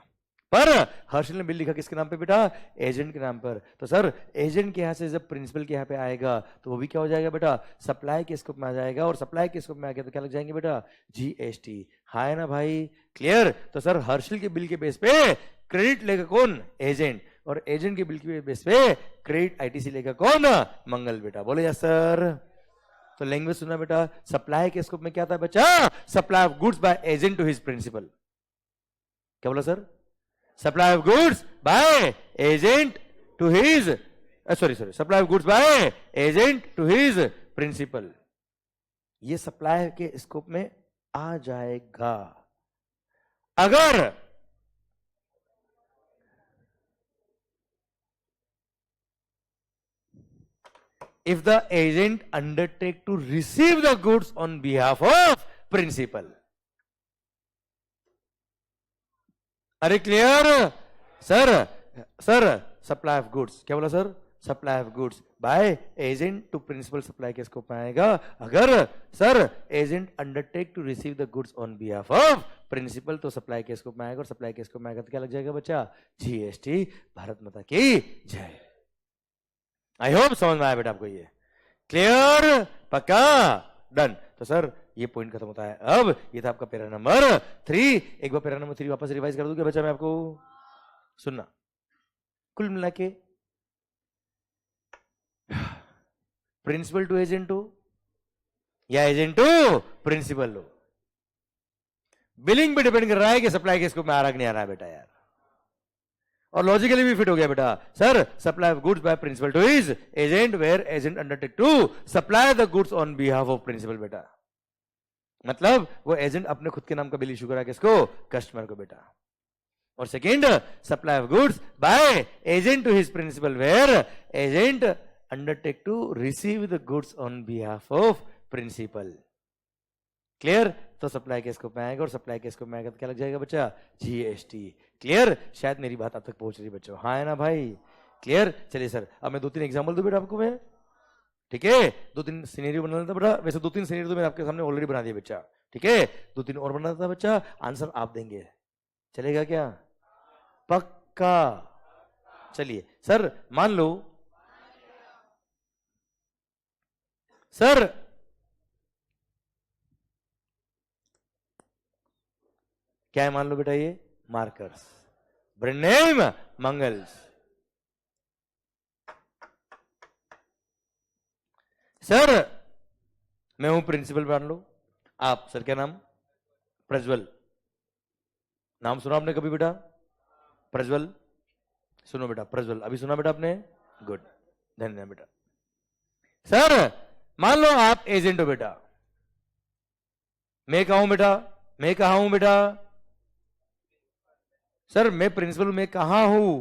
पर हर्षिल ने बिल लिखा किसके नाम पे बेटा, एजेंट के नाम पर। तो सर एजेंट के यहां से जब प्रिंसिपल के यहां पे आएगा तो वो भी क्या हो जाएगा बेटा, सप्लाई के स्कोप में आ जाएगा, और सप्लाई के स्कोप में आ गया तो क्या लग जाएंगे बेटा, जीएसटी। हाँ है ना भाई। क्लियर। तो सर हर्षिल के बिल के बेस पे क्रेडिट लेगा कौन, एजेंट, और एजेंट के बिल के बेस पे क्रेडिट आईटीसी लेगा कौन, मंगल बेटा। बोले यस सर। तो लैंग्वेज सुना बेटा, सप्लाई के स्कोप में क्या था बच्चा, supply of goods by agent to his principal. क्या बोला sir, supply of goods by agent to his, supply of goods by agent to his principal, ये सप्लाई के स्कोप में आ जाएगा। अगर if the agent undertake to receive the goods on behalf of principal। अरे clear sir. Supply of goods, क्या बोला sir, supply of goods by agent to principal, supply के स्कोप में आएगा। अगर sir agent undertake to receive the goods on behalf of principal, तो supply के scope में आएगा, और सप्लाई के स्कोप में आएगा तो क्या लग जाएगा बच्चा, जीएसटी। भारत माता की जय। आई होप समझ में आया बेटा आपको ये। क्लियर, पक्का, डन। तो सर ये पॉइंट खत्म होता है। अब ये था आपका पैरा नंबर 3। एक बार पैरा नंबर 3 वापस रिवाइज कर दूं क्या बच्चा मैं आपको, सुनना। कुल मिला के प्रिंसिपल टू एजेंट हो या एजेंट टू प्रिंसिपल हो, बिलिंग पे डिपेंड कर रहा है कि सप्लाई के स्कोप में आ रहा कि नहीं आ रहा है बेटा यार। और लॉजिकली भी फिट हो गया बेटा। Sir supply of goods by principal to his agent, where agent undertake to supply the goods on behalf of principal बेटा, मतलब वो एजेंट अपने खुद के नाम का बिल इशू करा किसको, कस्टमर को बेटा। और second, supply of goods by agent to his principal, where agent undertake to receive the goods on behalf of principal. Clear. तो सप्लाई के स्कोप में आएगा, और सप्लाई के स्कोप में आएगा तो क्या लग जाएगा बच्चा, जीएसटी। क्लियर। शायद मेरी बात आप तक पहुंच रही बच्चों, हाँ है ना भाई। क्लियर। चलिए सर अब मैं 2-3 एग्जांपल दूं बेटा आपको मैं, ठीक है। 2-3 सिनेरियो बना लेता बेटा, वैसे 2-3 सिनेरियो तो मैंने आपके सामने ऑलरेडी बना दिया बच्चा, ठीक है। 2-3 और बना देता बच्चा, आंसर आप देंगे, चलेगा क्या? पक्का। चलिए सर, मान लो सर क्या है, मान लो बेटा ये markers, brand name Mangal's. Sir मैं हूं प्रिंसिपल, मान लो आप। सर क्या नाम? प्रज्वल। नाम सुना आपने कभी बेटा? प्रज्वल। सुनो बेटा, प्रज्वल अभी सुना बेटा आपने? गुड, धन्यवाद बेटा। सर मान लो आप एजेंट हो बेटा। मैं कहा हूं बेटा? मैं कहा हूं बेटा? सर मैं प्रिंसिपल, मैं कहा हूं?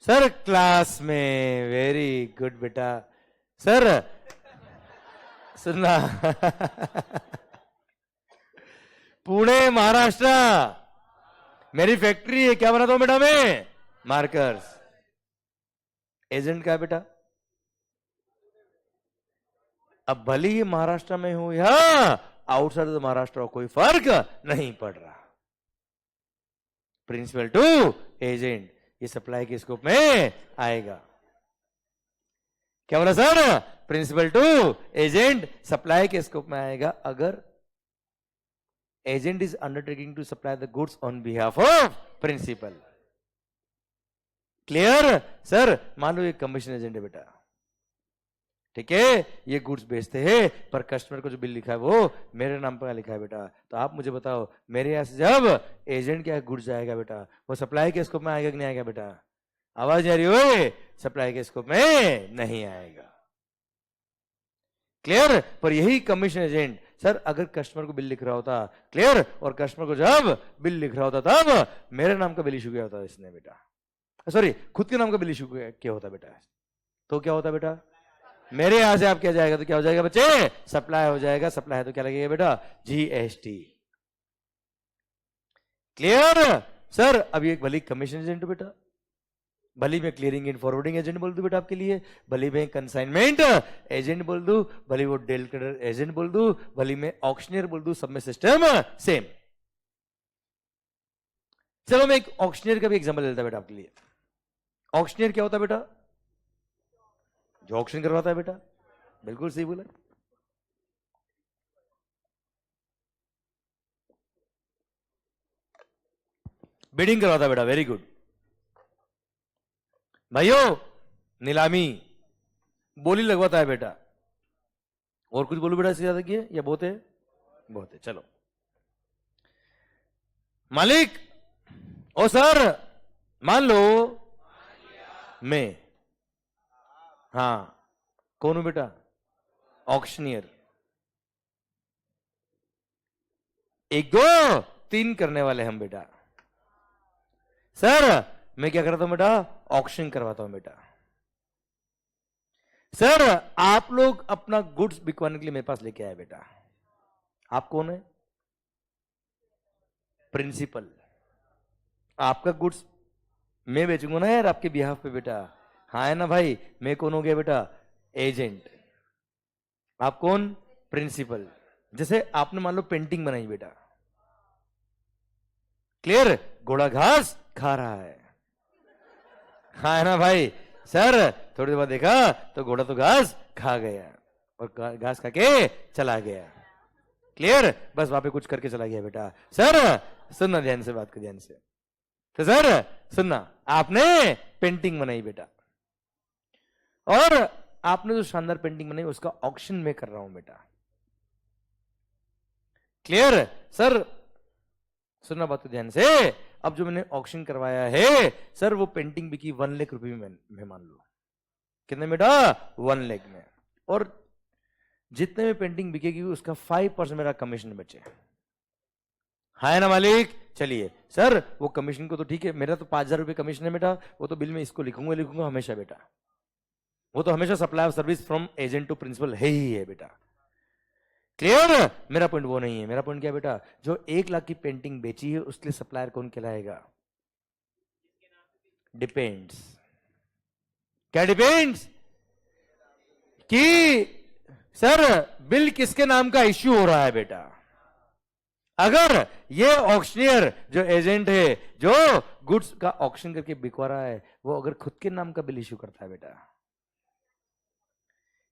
सर क्लास में। वेरी गुड बेटा। सर सुनना पुणे महाराष्ट्र मेरी फैक्ट्री है, क्या बनाता हूं बेटा मैं? मार्कर्स। एजेंट का है बेटा? अब भले ही महाराष्ट्र में हो या आउटसाइड द महाराष्ट्र, कोई फर्क नहीं पड़ रहा। प्रिंसिपल टू एजेंट, ये सप्लाई के स्कोप में आएगा। क्या बोला sir? Principal to agent supply के स्कोप में आएगा अगर agent is undertaking to supply the goods on behalf of principal. Clear? Sir मान लो ये कमीशन एजेंट है बेटा, ठीक है, ये गुड्स बेचते हैं, पर कस्टमर को जो बिल लिखा है वो मेरे नाम पर लिखा है बेटा। तो आप मुझे बताओ, मेरे यहां से जब एजेंट क्या गुड्स जाएगा बेटा, वो सप्लाई के स्कोप में आएगा कि नहीं आएगा बेटा? आवाज नहीं आ रही हो? सप्लाई के स्कोप में नहीं आएगा। क्लियर? पर यही कमीशन एजेंट सर अगर कस्टमर को बिल लिख रहा होता, क्लियर, और कस्टमर को जब बिल लिख रहा होता तब मेरे नाम का बिल इशू किया होता इसने बेटा, सॉरी खुद के नाम का बिल इशू किया होता बेटा, तो क्या होता बेटा? मेरे यहां से आप क्या जाएगा तो क्या हो जाएगा बच्चे? सप्लाई हो जाएगा। सप्लाई है तो क्या लगेगा बेटा? जीएसटी। क्लियर? सर अभी एक भली कमीशन एजेंट बेटा, भली मैं क्लियरिंग एंड फॉरवर्डिंग एजेंट बोल दूं बेटा आपके लिए, भली मैं कंसाइनमेंट एजेंट बोल दूं, भली वो डेल क्रेडिट एजेंट बोल दूं, भली मैं ऑक्शनियर बोल दूं, सब में सिस्टम सेम। चलो मैं एक ऑक्शनियर का भी एग्जांपल लेता बेटा आपके लिए। ऑक्शनियर क्या होता है बेटा? जो ऑक्शन करवाता है बेटा। बिल्कुल सही बोला। बिडिंग करवाता है बेटा, वेरी गुड भाइयों। नीलामी, बोली लगवाता है बेटा। और कुछ बोलू बेटा इससे ज्यादा किए या बहुत है? बहुत है। चलो मालिक, ओ सर मान लो मैं, हाँ कौन हूं बेटा? ऑक्शनियर। एक दो तीन करने वाले हम बेटा। सर मैं क्या करता हूं बेटा? ऑक्शन करवाता हूं बेटा। सर आप लोग अपना गुड्स बिकवाने के लिए मेरे पास लेके आए बेटा। आप कौन है? प्रिंसिपल। आपका गुड्स मैं बेचूंगा ना यार आपके बिहाफ पे बेटा। हाँ है ना भाई? मैं कौन हो गया बेटा? एजेंट। आप कौन? प्रिंसिपल। जैसे आपने मान लो पेंटिंग बनाई बेटा, क्लियर, घोड़ा घास खा रहा है, हाँ है ना भाई? सर थोड़ी देर बाद देखा तो घोड़ा तो घास खा गया और घास खा के चला गया। क्लियर? बस वहां पे कुछ करके चला गया बेटा। सर सुनना ध्यान से, बात कर ध्यान से। तो सर सुनना, आपने पेंटिंग बनाई बेटा और आपने जो शानदार पेंटिंग बनाई उसका ऑक्शन में कर रहा हूं बेटा। क्लियर? सर सुनना बात ध्यान से। अब जो मैंने ऑक्शन करवाया है सर, वो पेंटिंग बिकी 1 लाख रुपए में मान लो। कितने बेटा? 1 लाख में। और जितने में पेंटिंग बिकेगी उसका 5% मेरा कमीशन बचे। हाँ है ना मालिक? चलिए सर वो कमीशन को तो ठीक है, मेरा तो 5,000 रुपए कमीशन है बेटा, वो तो बिल में इसको लिखूंगा हमेशा बेटा। वो तो हमेशा supply of service from agent to principal है ही है बेटा। क्लियर? मेरा पॉइंट वो नहीं है। मेरा पॉइंट क्या बेटा? जो 1 लाख की पेंटिंग बेची है उसके लिए सप्लायर कौन कहलाएगा? डिपेंड्स। क्या डिपेंड्स? कि सर बिल किसके नाम का इश्यू हो रहा है बेटा। अगर ये ऑक्शनियर जो एजेंट है जो गुड्स का ऑक्शन करके बिकवा रहा है, वो अगर खुद के नाम का बिल इश्यू करता है बेटा,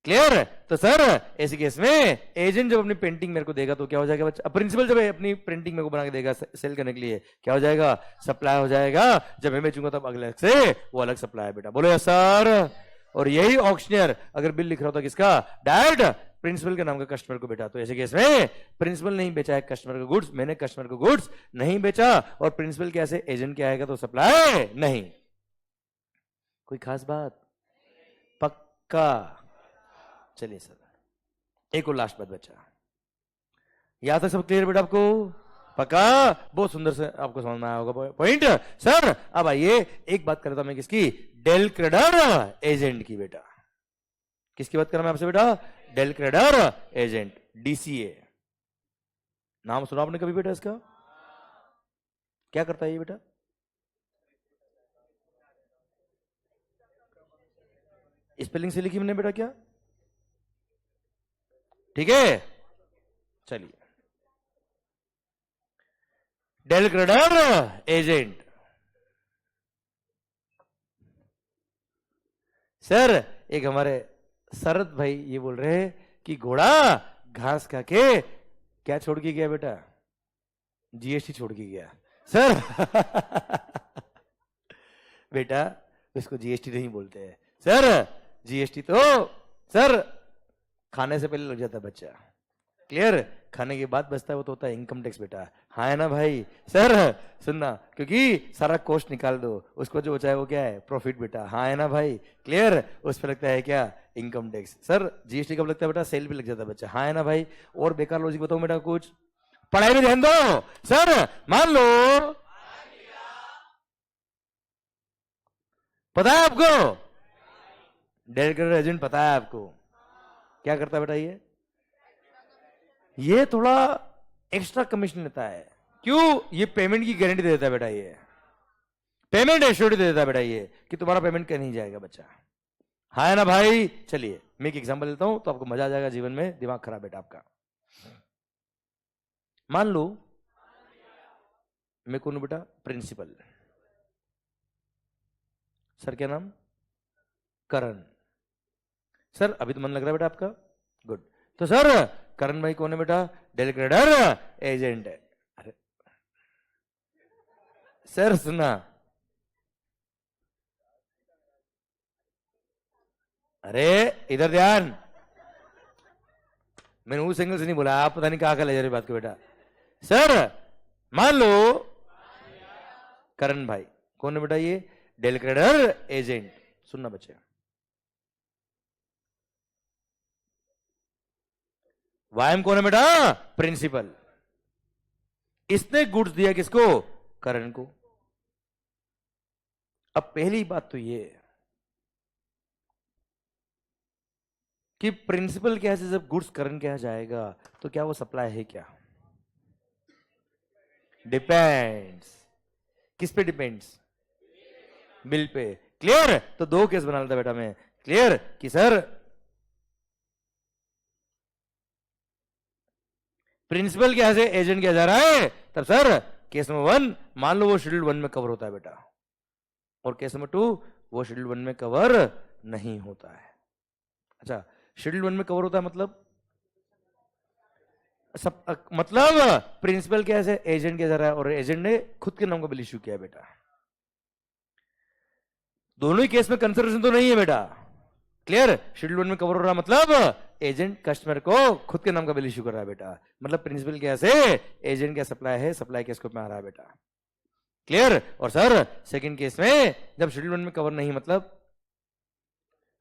क्लियर? तो सर ऐसे केस में एजेंट जब अपनी पेंटिंग मेरे को देगा तो क्या हो जाएगा बच्चा? प्रिंसिपल जब अपनी प्रिंटिंग मेरे को बना के देगा सेल करने के लिए, क्या हो जाएगा? सप्लाई हो जाएगा। जब मैं बेचूंगा तब अगले से वो अलग सप्लाई है बेटा। बोलो यस सर। और यही ऑक्शनियर अगर बिल लिख रहा होता किसका? डायरेक्ट प्रिंसिपल के नाम का कस्टमर को बेटा, तो ऐसे केस में प्रिंसिपल नहीं बेचा है कस्टमर को गुड्स, मैंने कस्टमर को गुड्स नहीं बेचा, और प्रिंसिपल कैसे एजेंट के आएगा तो सप्लाई नहीं। कोई खास बात? पक्का? चलिए सर, एक और लास्ट बात बचा, यहां तक सब क्लियर बेटा आपको? पक्का? बहुत सुंदर से आपको समझ में आया होगा पॉइंट। सर अब आइए एक बात करता मैं किसकी? डेल क्रेडर एजेंट की बेटा। किसकी बात कर रहा मैं आपसे बेटा? Del credere agent, DCA. नाम सुना आपने कभी बेटा इसका? क्या करता है ये बेटा? स्पेलिंग से लिखी मैंने बेटा क्या? ठीक है, चलिए। Del credere agent. सर एक हमारे शरद भाई ये बोल रहे हैं कि घोड़ा घास खा के क्या छोड़ के गया बेटा? जीएसटी छोड़ के गया। सर बेटा इसको जीएसटी नहीं बोलते हैं सर, जीएसटी तो सर खाने से पहले लग जाता है बच्चा, क्लियर? खाने के बाद बचता है वो तो होता है इनकम टैक्स बेटा। हाँ है ना भाई? सर सुनना, क्योंकि सारा कॉस्ट निकाल दो, उसको जो बचा है वो क्या है? प्रॉफिट बेटा। हाँ है ना भाई? क्लियर? उस पर लगता है क्या? Income tax. सर जीएसटी कब लगता है बेटा? सेल भी लग जाता है बच्चा। हाँ है ना भाई? और बेकार लॉजिक बताओ बेटा कुछ, पढ़ाई में ध्यान दो। सर मान लो, पता है आपको डेल क्रेडर एजेंट? पता है आपको क्या करता है बेटा? ये थोड़ा एक्स्ट्रा कमीशन लेता है। क्यों? ये पेमेंट की गारंटी दे देता है बेटा, ये पेमेंट एश्योरिटी दे देता है बेटा, ये कि तुम्हारा पेमेंट कहीं नहीं जाएगा बच्चा। हाँ है ना भाई? चलिए मैं एक एग्जांपल लेता हूं तो आपको मजा आ जाएगा जीवन में, दिमाग खराब बेटा आपका। मान लो मैं कौन हूं बेटा? प्रिंसिपल। सर क्या नाम? करण। सर अभी तो मन लग रहा है बेटा आपका? गुड। तो सर करण भाई कौन है बेटा? डेल क्रेडर एजेंट है। अरे सर सुना, अरे इधर ध्यान, मैंने उस एंगल से नहीं बोला, आप पता नहीं कहां का ले जा रहे बात को बेटा। सर मान लो करण भाई कौन है बेटा? ये डेल क्रेडर एजेंट। सुनना बच्चे, वायम कौन है बेटा? प्रिंसिपल। इसने गुड्स दिया किसको? करण को। अब पहली बात तो ये कि प्रिंसिपल के से जब गुड्स करण के यहां जाएगा तो क्या वो सप्लाई है क्या? डिपेंड्स। किस पे डिपेंड्स? Bill pay. क्लियर? तो दो केस बना लेता बेटा मैं, क्लियर? कि सर प्रिंसिपल के यहां से एजेंट क्या जा रहा है, तब सर केस नंबर 1 मान लो वो शेड्यूल 1 में कवर होता है बेटा, और केस नंबर 2 वो शेड्यूल 1 में कवर नहीं होता है। अच्छा शेड्यूल 1 में कवर होता है मतलब सब, मतलब प्रिंसिपल के ऐसे एजेंट क्या जा रहा है और एजेंट ने खुद के नाम का बिल इश्यू किया है बेटा। दोनों ही केस में कंसिडरेशन तो नहीं है बेटा, क्लियर? शेड्यूल 1 में कवर हो रहा है मतलब एजेंट कस्टमर को खुद के नाम का बिल इश्यू कर रहा है बेटा, मतलब प्रिंसिपल कैसे एजेंट क्या सप्लाई है, सप्लाई के स्कोप में आ रहा है बेटा, क्लियर? और सर सेकंड केस में जब शेड्यूल 1 में कवर नहीं मतलब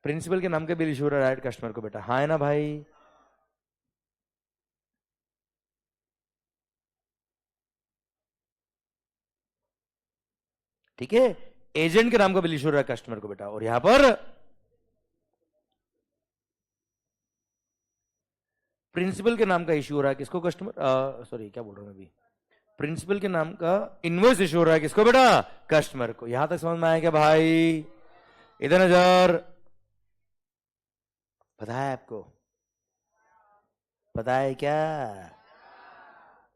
प्रिंसिपल के नाम का बिल इश्यू हो रहा है कस्टमर को बेटा। हाँ है ना भाई? ठीक है, एजेंट के नाम का बिल इश्यू हो रहा है कस्टमर को बेटा, और यहां पर प्रिंसिपल के नाम का इश्यू हो रहा है किसको? कस्टमर, सॉरी क्या बोल रहा हूं अभी, प्रिंसिपल के नाम का इनवॉइस इश्यू हो रहा है किसको बेटा? कस्टमर को। यहां तक समझ में आया क्या भाई? इधर नजर, पता है आपको? पता है क्या?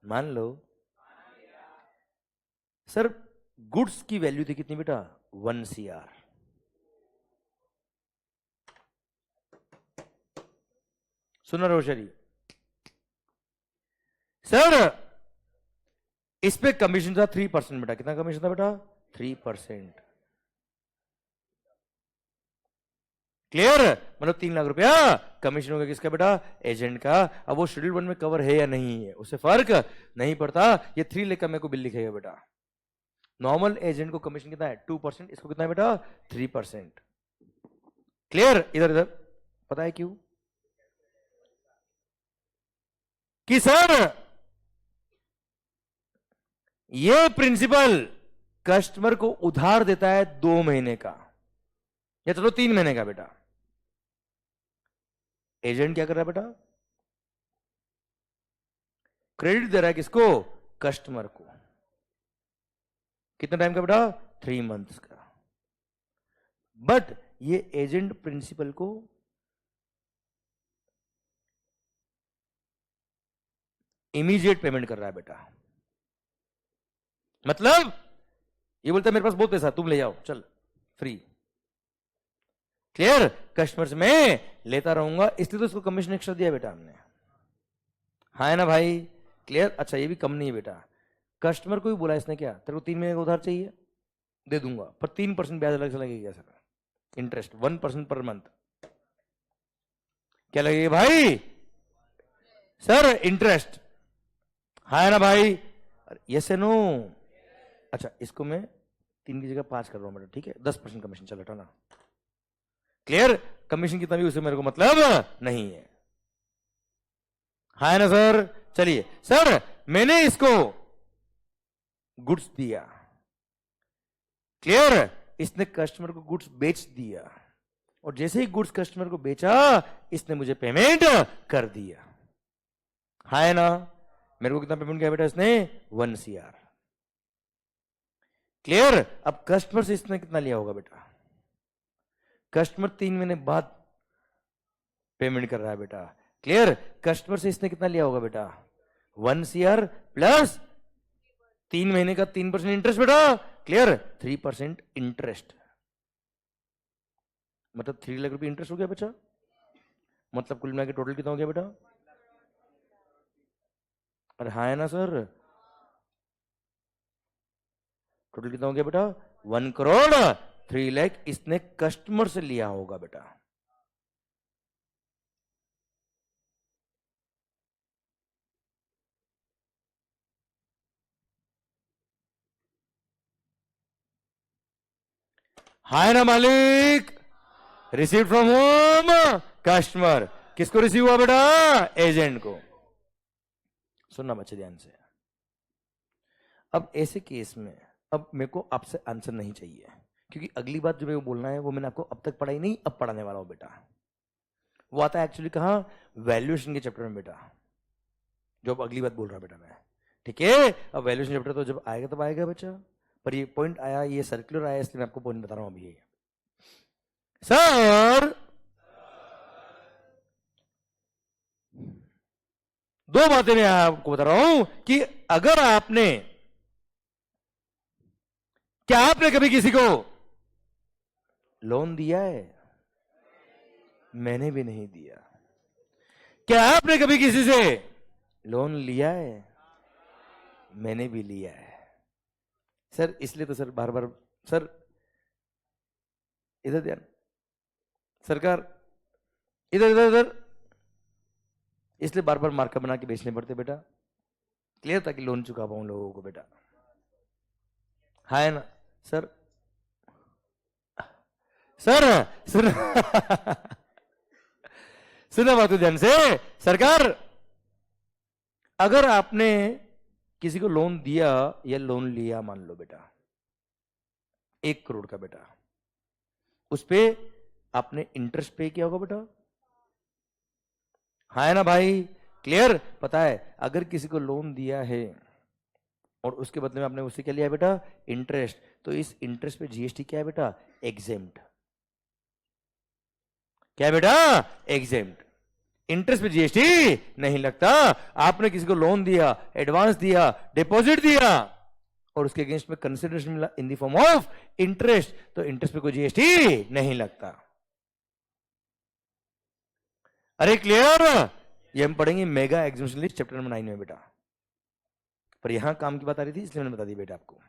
मान लो सर गुड्स की वैल्यू थी कितनी बेटा 1 CR। सुना रोशरी सर इस पे कमीशन था 3% बेटा। कितना कमीशन था बेटा 3%। क्लियर? मतलब 3 लाख रुपया कमीशन होगा किसका बेटा एजेंट का। अब वो शेड्यूल 1 में कवर है या नहीं है उससे फर्क नहीं पड़ता। ये 3 लेकर मेरे को बिल लिखेगा बेटा। नॉर्मल एजेंट को कमीशन कितना है 2%, इसको कितना है बेटा 3%। क्लियर? इधर इधर पता है क्यों कि सर ये प्रिंसिपल कस्टमर को उधार देता है 2 महीने का या चलो 3 महीने का बेटा। एजेंट क्या कर रहा है बेटा क्रेडिट दे रहा है किसको कस्टमर को। कितना टाइम का बेटा 3 मंथ्स का। बट ये एजेंट प्रिंसिपल को इमीडिएट पेमेंट कर रहा है बेटा। मतलब ये बोलता है मेरे पास बहुत पैसा तुम ले जाओ चल फ्री। क्लियर? कस्टमर से मैं लेता रहूंगा इसलिए तो इसको कमीशन एक्स्ट्रा दिया बेटा हमने। हाँ है ना भाई? क्लियर? अच्छा ये भी कम नहीं है बेटा। कस्टमर को भी बोला इसने क्या तेरे को 3 महीने का उधार चाहिए दे दूंगा पर 3% ब्याज अलग से लगेगा सर। Interest 1% per month. क्या लगेगा भाई सर इंटरेस्ट। हाँ है ना भाई? यस है नो? अच्छा इसको मैं 3 की जगह 5 कर रहा हूं बेटा। ठीक है 10% कमीशन चल हटा ना। क्लियर? कमीशन कितना भी उसे मेरे को मतलब नहीं है। हाँ है ना सर? चलिए सर मैंने इसको गुड्स दिया। क्लियर? इसने कस्टमर को गुड्स बेच दिया और जैसे ही गुड्स कस्टमर को बेचा इसने मुझे पेमेंट कर दिया। हाँ है ना? मेरे को कितना पेमेंट किया बेटा इसने 1 CR। क्लियर? अब कस्टमर से इसने कितना लिया होगा बेटा। कस्टमर 3 महीने बाद पेमेंट कर रहा है बेटा। क्लियर? कस्टमर से इसने कितना लिया होगा बेटा 1 CR प्लस 3 महीने का 3% इंटरेस्ट बेटा। क्लियर? 3% इंटरेस्ट मतलब 3 लाख रुपए इंटरेस्ट हो गया बेटा। मतलब कुल मिला के टोटल कितना हो गया बेटा। अरे हाँ है ना सर? टोटल कितना हो गया बेटा 1 करोड़ 3 लाख इसने कस्टमर से लिया होगा बेटा। हाय ना मालिक? Receive from home customer. किसको रिसीव हुआ बेटा एजेंट को। सुनना बच्चे ध्यान से। अब ऐसे केस में अब मेरे को आपसे आंसर नहीं चाहिए क्योंकि अगली बात जो मेरे को बोलना है वो मैंने आपको अब तक पढ़ाई नहीं अब पढ़ाने वाला हूं बेटा। वो आता है एक्चुअली कहां वैल्यूएशन के चैप्टर में बेटा जो अब अगली बात बोल रहा बेटा मैं। ठीक है? अब वैल्यूएशन चैप्टर तो जब आएगा तब आएगा बच्चा। पर ये पॉइंट आया ये सर्कुलर आया इसलिए मैं आपको पॉइंट बता रहा हूं अभी। सर 2 बातें मैं आपको बता रहा हूं कि अगर आपने क्या आपने कभी किसी को लोन दिया है? मैंने भी नहीं दिया। क्या आपने कभी किसी से लोन लिया है? मैंने भी लिया है। सर इसलिए तो सर बार बार सर इधर ध्यान सरकार इधर इधर इधर इसलिए बार बार मार्कर बना के बेचने पड़ते बेटा। क्लियर? ताकि लोन चुका पाऊं लोगों को बेटा। हाँ है ना सर? सर सुना सुना बात ध्यान से। सरकार अगर आपने किसी को लोन दिया या लोन लिया मान लो बेटा 1 करोड़ का बेटा उस पे आपने इंटरेस्ट पे किया होगा बेटा। हाँ है ना भाई? क्लियर? पता है अगर किसी को लोन दिया है और उसके बदले में आपने उससे क्या लिया है बेटा इंटरेस्ट तो इस इंटरेस्ट पे जीएसटी क्या है बेटा एग्जेम्प्ट। क्या है बेटा एग्जेम्प्ट। इंटरेस्ट पे जीएसटी नहीं लगता। आपने किसी को लोन दिया, एडवांस दिया, डिपॉजिट दिया और उसके अगेंस्ट में कंसिडरेशन मिला in the form of interest, तो इंटरेस्ट पे कोई जीएसटी नहीं लगता। अरे क्लियर? ये हम पढ़ेंगे mega exhibition list chapter number 9 में बेटा, पर यहां काम की बात आ रही थी इसलिए मैंने बता दी बेटा आपको,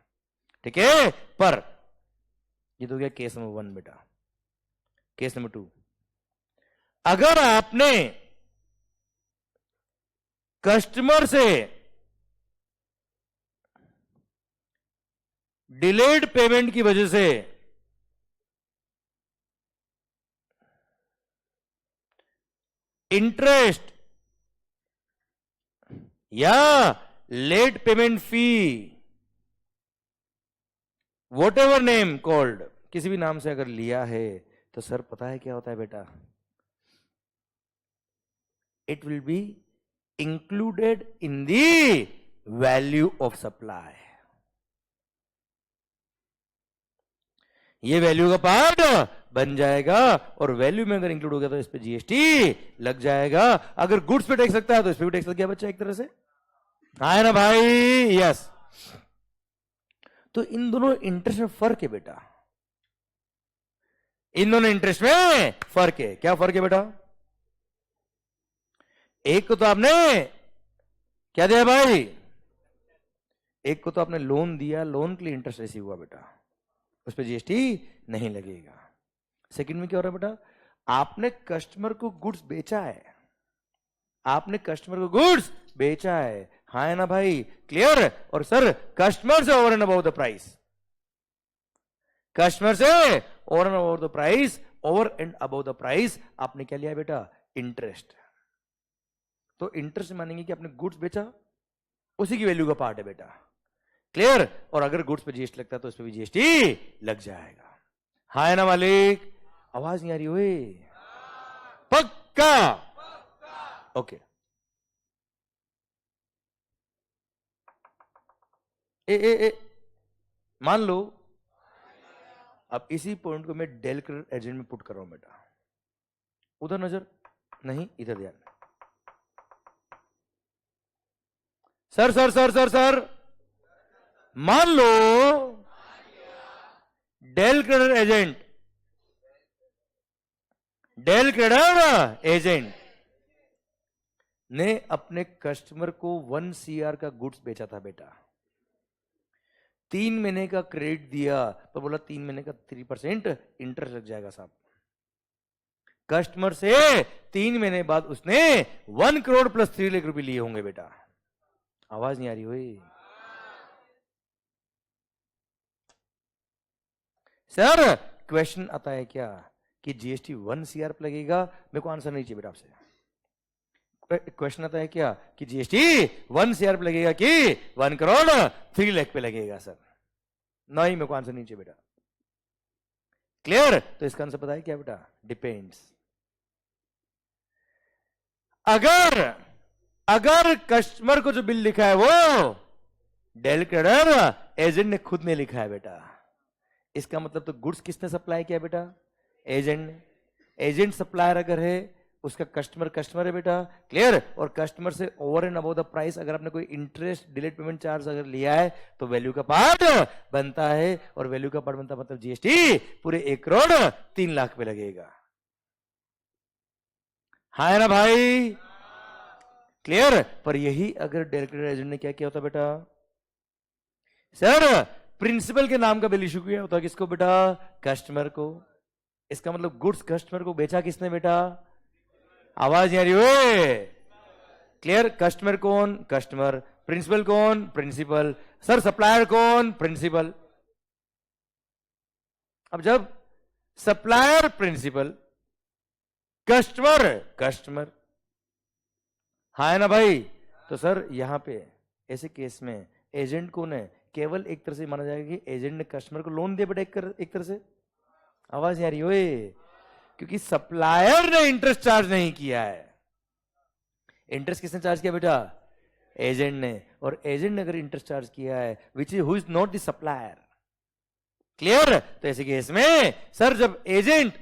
ठीक है। पर ये तो गया केस नंबर 1 बेटा। केस नंबर 2, अगर आपने कस्टमर से डिलेड पेमेंट की वजह से इंटरेस्ट या late payment fee, whatever name called, किसी भी नाम से अगर लिया है तो सर पता है क्या होता है बेटा, it will be included in the value of supply. ये वैल्यू का पार्ट बन जाएगा और वैल्यू में अगर इंक्लूड हो गया तो इस पे जीएसटी लग जाएगा। अगर गुड्स पे टैक्स लगता है तो इस पे भी टैक्स लग गया बच्चा एक तरह से, है ना भाई? यस। तो इन दोनों इंटरेस्ट में फर्क है बेटा, इन दोनों इंटरेस्ट में फर्क है। क्या फर्क है बेटा? एक को तो आपने क्या दिया भाई, एक को तो आपने लोन दिया, लोन के लिए इंटरेस्ट रिसीव हुआ बेटा, उस पर जीएसटी नहीं लगेगा। सेकंड में क्या हो रहा है बेटा, आपने कस्टमर को गुड्स बेचा है, आपने कस्टमर को गुड्स बेचा है, हाँ है ना भाई? क्लियर? और सर कस्टमर से over and above the price, customer से over and above the price, over and above the price आपने क्या लिया बेटा? इंटरेस्ट। तो इंटरेस्ट मानेंगे कि आपने गुड्स बेचा, उसी की वैल्यू का पार्ट है बेटा। क्लियर? और अगर गुड्स पे जीएसटी लगता है तो इस पे भी जीएसटी लग जाएगा, हाँ है ना मालिक? आवाज नहीं आ रही हुई? पक्का? ओके। मान लो अब इसी पॉइंट को मैं डेल क्रेडिट एजेंट में पुट कर रहा हूं बेटा, उधर नजर नहीं, इधर ध्यान। Sir sir sir sir sir मान लो del credit agent, del credit agent ने अपने कस्टमर को 1 CR का गुड्स बेचा था बेटा, 3 महीने का क्रेडिट दिया तो बोला 3 महीने का 3% इंटरेस्ट लग जाएगा साहब। कस्टमर से 3 महीने बाद उसने 1 करोड़ प्लस 3 लाख रुपए लिए होंगे बेटा। आवाज नहीं आ रही हुई? सर क्वेश्चन आता है क्या कि जीएसटी 1 CR पे लगेगा? मेरे को आंसर नहीं चाहिए बेटा आपसे। क्वेश्चन आता है क्या कि जीएसटी 1 CR पे लगेगा कि 1 करोड़ 3 लाख पे लगेगा? सर नहीं, मेरे को आंसर नहीं चाहिए बेटा। क्लियर? तो इसका आंसर पता है क्या बेटा? डिपेंड्स। अगर कस्टमर को जो बिल लिखा है वो डेल क्रेडिट एजेंट ने खुद ने लिखा है बेटा, इसका मतलब तो गुड्स किसने सप्लाई किया बेटा? एजेंट ने। एजेंट सप्लायर अगर है, उसका कस्टमर है बेटा। क्लियर? और कस्टमर से over and above the price अगर आपने कोई इंटरेस्ट डिलेड पेमेंट चार्ज अगर लिया है तो वैल्यू का पार्ट बनता है, और वैल्यू का पार्ट बनता मतलब जीएसटी पूरे 1 करोड़ 3 लाख पे लगेगा, हाँ है ना भाई? क्लियर? पर यही अगर डेल क्रेडिट एजेंट ने क्या किया होता बेटा? सर प्रिंसिपल के नाम का बिल इशू किया होता किसको बेटा? कस्टमर को। इसका मतलब गुड्स कस्टमर को बेचा किसने बेटा? आवाज नहीं आ रही है? क्लियर? कस्टमर कौन? कस्टमर। प्रिंसिपल कौन? प्रिंसिपल। सर सप्लायर कौन? प्रिंसिपल। अब जब सप्लायर प्रिंसिपल, कस्टमर, हाँ है ना भाई? तो सर यहां पे ऐसे केस में एजेंट कौन है? केवल एक तरह से माना जाएगा कि एजेंट ने कस्टमर को लोन दिया बेटा, एक तरह से। आवाज नहीं आ रही ओए? क्योंकि सप्लायर ने इंटरेस्ट चार्ज नहीं किया है। इंटरेस्ट किसने चार्ज किया बेटा? एजेंट ने। और एजेंट ने अगर इंटरेस्ट चार्ज किया है which is who is not the supplier. Clear? तो ऐसे केस में सर जब एजेंट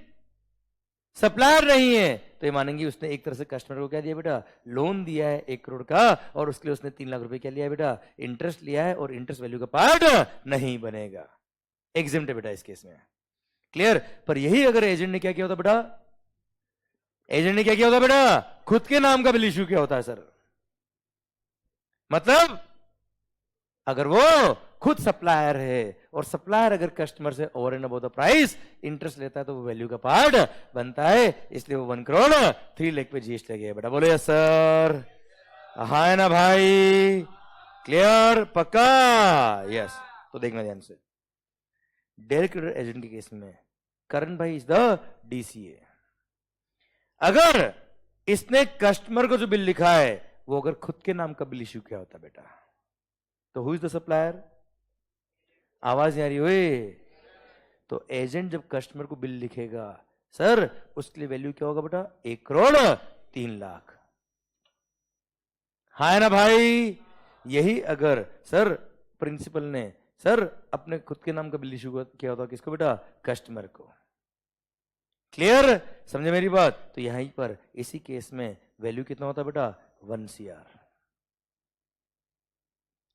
सप्लायर नहीं है तो ये मानेंगे उसने एक तरह से कस्टमर को क्या दिया बेटा, लोन दिया है 1 करोड़ का, और उसके लिए उसने 3 लाख रुपए क्या लिया है बेटा, इंटरेस्ट लिया है, और इंटरेस्ट वैल्यू का पार्ट नहीं बनेगा, एग्जिम्प्ट है बेटा इस केस में। क्लियर? पर यही अगर एजेंट ने क्या किया होता बेटा, एजेंट ने क्या किया होता बेटा, खुद के नाम का बिल इश्यू किया होता है सर। मतलब अगर वो खुद सप्लायर है और सप्लायर अगर कस्टमर से over and above the price interest लेता है तो वो वैल्यू का पार्ट बनता है, इसलिए वो 1 करोड़ 3 लाख पे जीएसटी लगे बेटा। बोले यस सर, हाँ है ना भाई, क्लियर, पक्का, यस। तो देखना ध्यान से, डायरेक्ट एजेंट के केस में करण भाई इज द डीसीए। अगर इसने कस्टमर को जो बिल लिखा है वो अगर खुद के नाम का बिल इश्यू किया होता बेटा, तो हु इज द सप्लायर? आवाज नहीं आ रही हुई? तो एजेंट जब कस्टमर को बिल लिखेगा सर, उसके लिए वैल्यू क्या होगा बेटा, 1 करोड़ 3 लाख। हाँ ना भाई? यही अगर सर प्रिंसिपल ने सर अपने खुद के नाम का बिल इश्यू किया होता, किसको बेटा, कस्टमर को। क्लियर? समझे मेरी बात? तो यहीं पर इसी केस में वैल्यू कितना होता बेटा, 1 CR,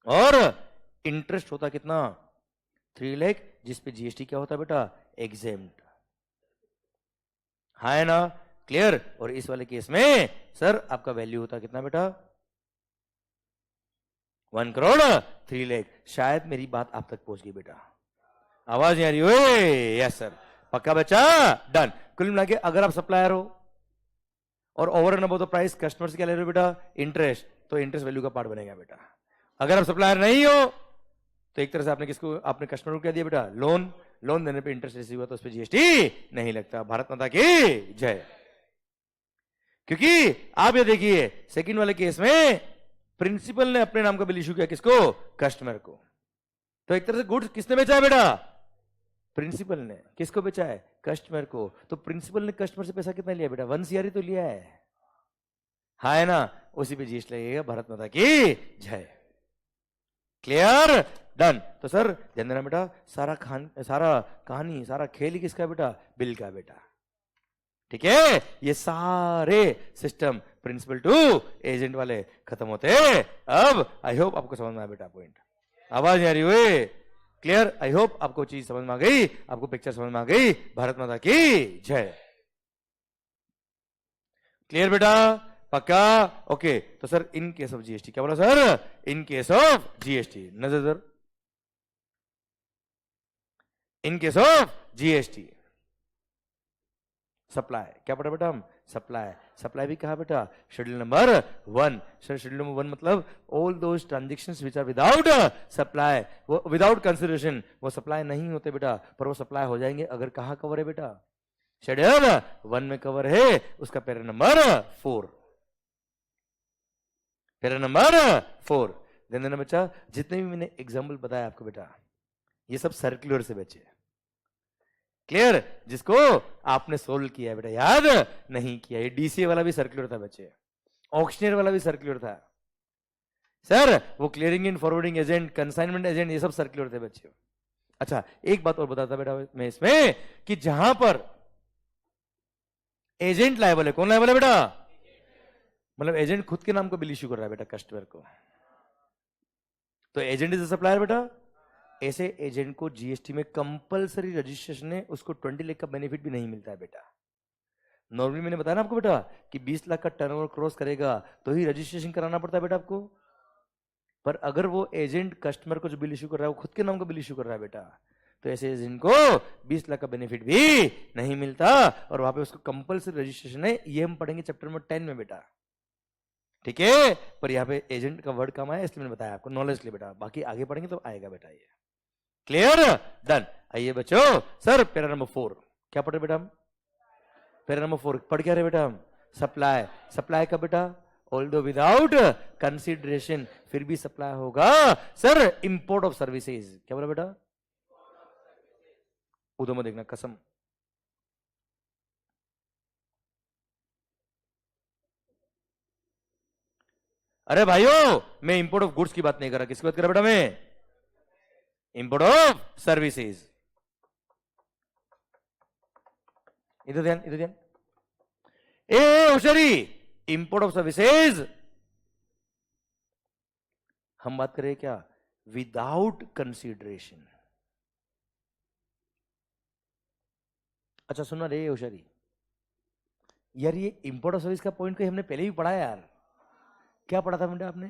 और इंटरेस्ट होता कितना, 3 लाख, जिस पे जीएसटी क्या होता बेटा, एग्जेम्प्ट। हाँ है ना? क्लियर? और इस वाले केस में सर आपका वैल्यू होता कितना बेटा, 1 करोड़ 3 लाख। शायद मेरी बात आप तक पहुंच गई बेटा, आवाज नहीं आ रही हो? यस सर, पक्का बच्चा, डन। कुल मिला के अगर आप सप्लायर हो और over and above the price customer से क्या ले रहे हो बेटा, इंटरेस्ट, तो इंटरेस्ट वैल्यू का पार्ट बनेगा बेटा। अगर आप सप्लायर नहीं हो तो एक तरह से आपने किसको, आपने कस्टमर को क्या दिया बेटा, लोन। लोन देने पे इंटरेस्ट रिसीव हुआ तो उस पर जीएसटी नहीं लगता। भारत माता की जय। क्योंकि आप ये देखिए सेकंड वाले केस में प्रिंसिपल ने अपने नाम का बिल इशू किया, किसको, कस्टमर को। तो एक तरह से गुड्स किसने बेचा है बेटा, प्रिंसिपल ने। किसको बेचा है, कस्टमर को। तो प्रिंसिपल ने कस्टमर से पैसा कितना लिया बेटा, 1 CR तो लिया है, हाँ है ना? उसी पे जीएसटी लगेगा। भारत माता की जय। क्लियर? डन। तो सर ध्यान देना बेटा, सारा कहानी सारा खेल ही किसका बेटा, बिल का बेटा। ठीक है? ये सारे सिस्टम प्रिंसिपल टू एजेंट वाले खत्म होते हैं। अब आई होप आपको समझ में आया बेटा पॉइंट। आवाज नहीं आ रही हुई? क्लियर? आई होप आपको चीज समझ में आ गई, आपको पिक्चर समझ में आ गई। भारत माता की जय। क्लियर बेटा? पक्का? ओके। तो sir in case of GST क्या बोला sir, in case of GST, नजर in case of GST supply क्या पढ़ा बेटा हम, सप्लाई। सप्लाई भी कहा बेटा, schedule number 1। Sir schedule number 1 मतलब all those transactions which are without supply, वो विदाउट कंसिडरेशन, वो सप्लाई नहीं होते बेटा, पर वो सप्लाई हो जाएंगे अगर कहाँ कवर है बेटा, शेड्यूल 1 में कवर है, उसका पैरा नंबर 4। Para number 4। ध्यान देना बच्चा, जितने भी मैंने एग्जाम्पल बताया आपको बेटा, ये सब सर्कुलर से बचे। क्लियर? जिसको आपने सोल्व किया है बेटा, याद नहीं किया। ये डीसीए वाला भी सर्कुलर था बच्चे, ऑक्शनियर वाला भी सर्कुलर था सर, वो क्लियरिंग इन फॉरवर्डिंग एजेंट, कंसाइनमेंट एजेंट, ये सब सर्कुलर थे बच्चे। अच्छा एक बात और बताता बेटा मैं इसमें, कि जहां पर एजेंट लायबल है, कौन लायबल है बेटा, मतलब एजेंट खुद के नाम को बिल इश्यू कर रहा है बेटा कस्टमर को, तो एजेंट इज द सप्लायर बेटा। ऐसे एजेंट को जीएसटी में कंपलसरी रजिस्ट्रेशन है, उसको 20 लाख का बेनिफिट भी नहीं मिलता है बेटा। नॉर्मली मैंने बताया ना आपको बेटा कि 20 लाख का टर्नओवर क्रॉस करेगा तो ही रजिस्ट्रेशन कराना पड़ता है बेटा आपको। पर अगर वो एजेंट कस्टमर को जो बिल इश्यू कर रहा है वो खुद के नाम का बिल इश्यू कर रहा है बेटा, तो ऐसे एजेंट को 20 लाख का बेनिफिट भी नहीं मिलता, और वहां पे उसको कंपलसरी रजिस्ट्रेशन है। ये हम पढ़ेंगे चैप्टर नंबर 10 में बेटा, ठीक है? पर यहाँ पे एजेंट का वर्ड कम आया इसलिए मैंने बताया आपको, नॉलेज के लिए बेटा, बाकी आगे पढ़ेंगे तो आएगा बेटा ये। क्लियर? डन। आइए बच्चों, सर पैरा नंबर 4 क्या पढ़ रहे बेटा हम, पैरा नंबर 4 पढ़ क्या रहे बेटा हम, सप्लाई। सप्लाई का बेटा, ऑल्दो विदाउट कंसिडरेशन, फिर भी सप्लाई होगा सर इंपोर्ट ऑफ सर्विसेज। क्या बोला बेटा, उधर में देखना कसम, अरे भाइयों मैं इंपोर्ट ऑफ गुड्स की बात नहीं कर रहा, किसकी बात कर रहा बेटा मैं, इंपोर्ट ऑफ सर्विसेज। इधर ध्यान, इधर ध्यान, ए होशियारी, इंपोर्ट ऑफ सर्विसेज हम बात करें क्या, विदाउट कंसीडरेशन। अच्छा सुना रे होशियारी, यार ये इंपोर्ट ऑफ सर्विस का पॉइंट को हमने पहले भी पढ़ा है यार। क्या पढ़ा था बेटा आपने?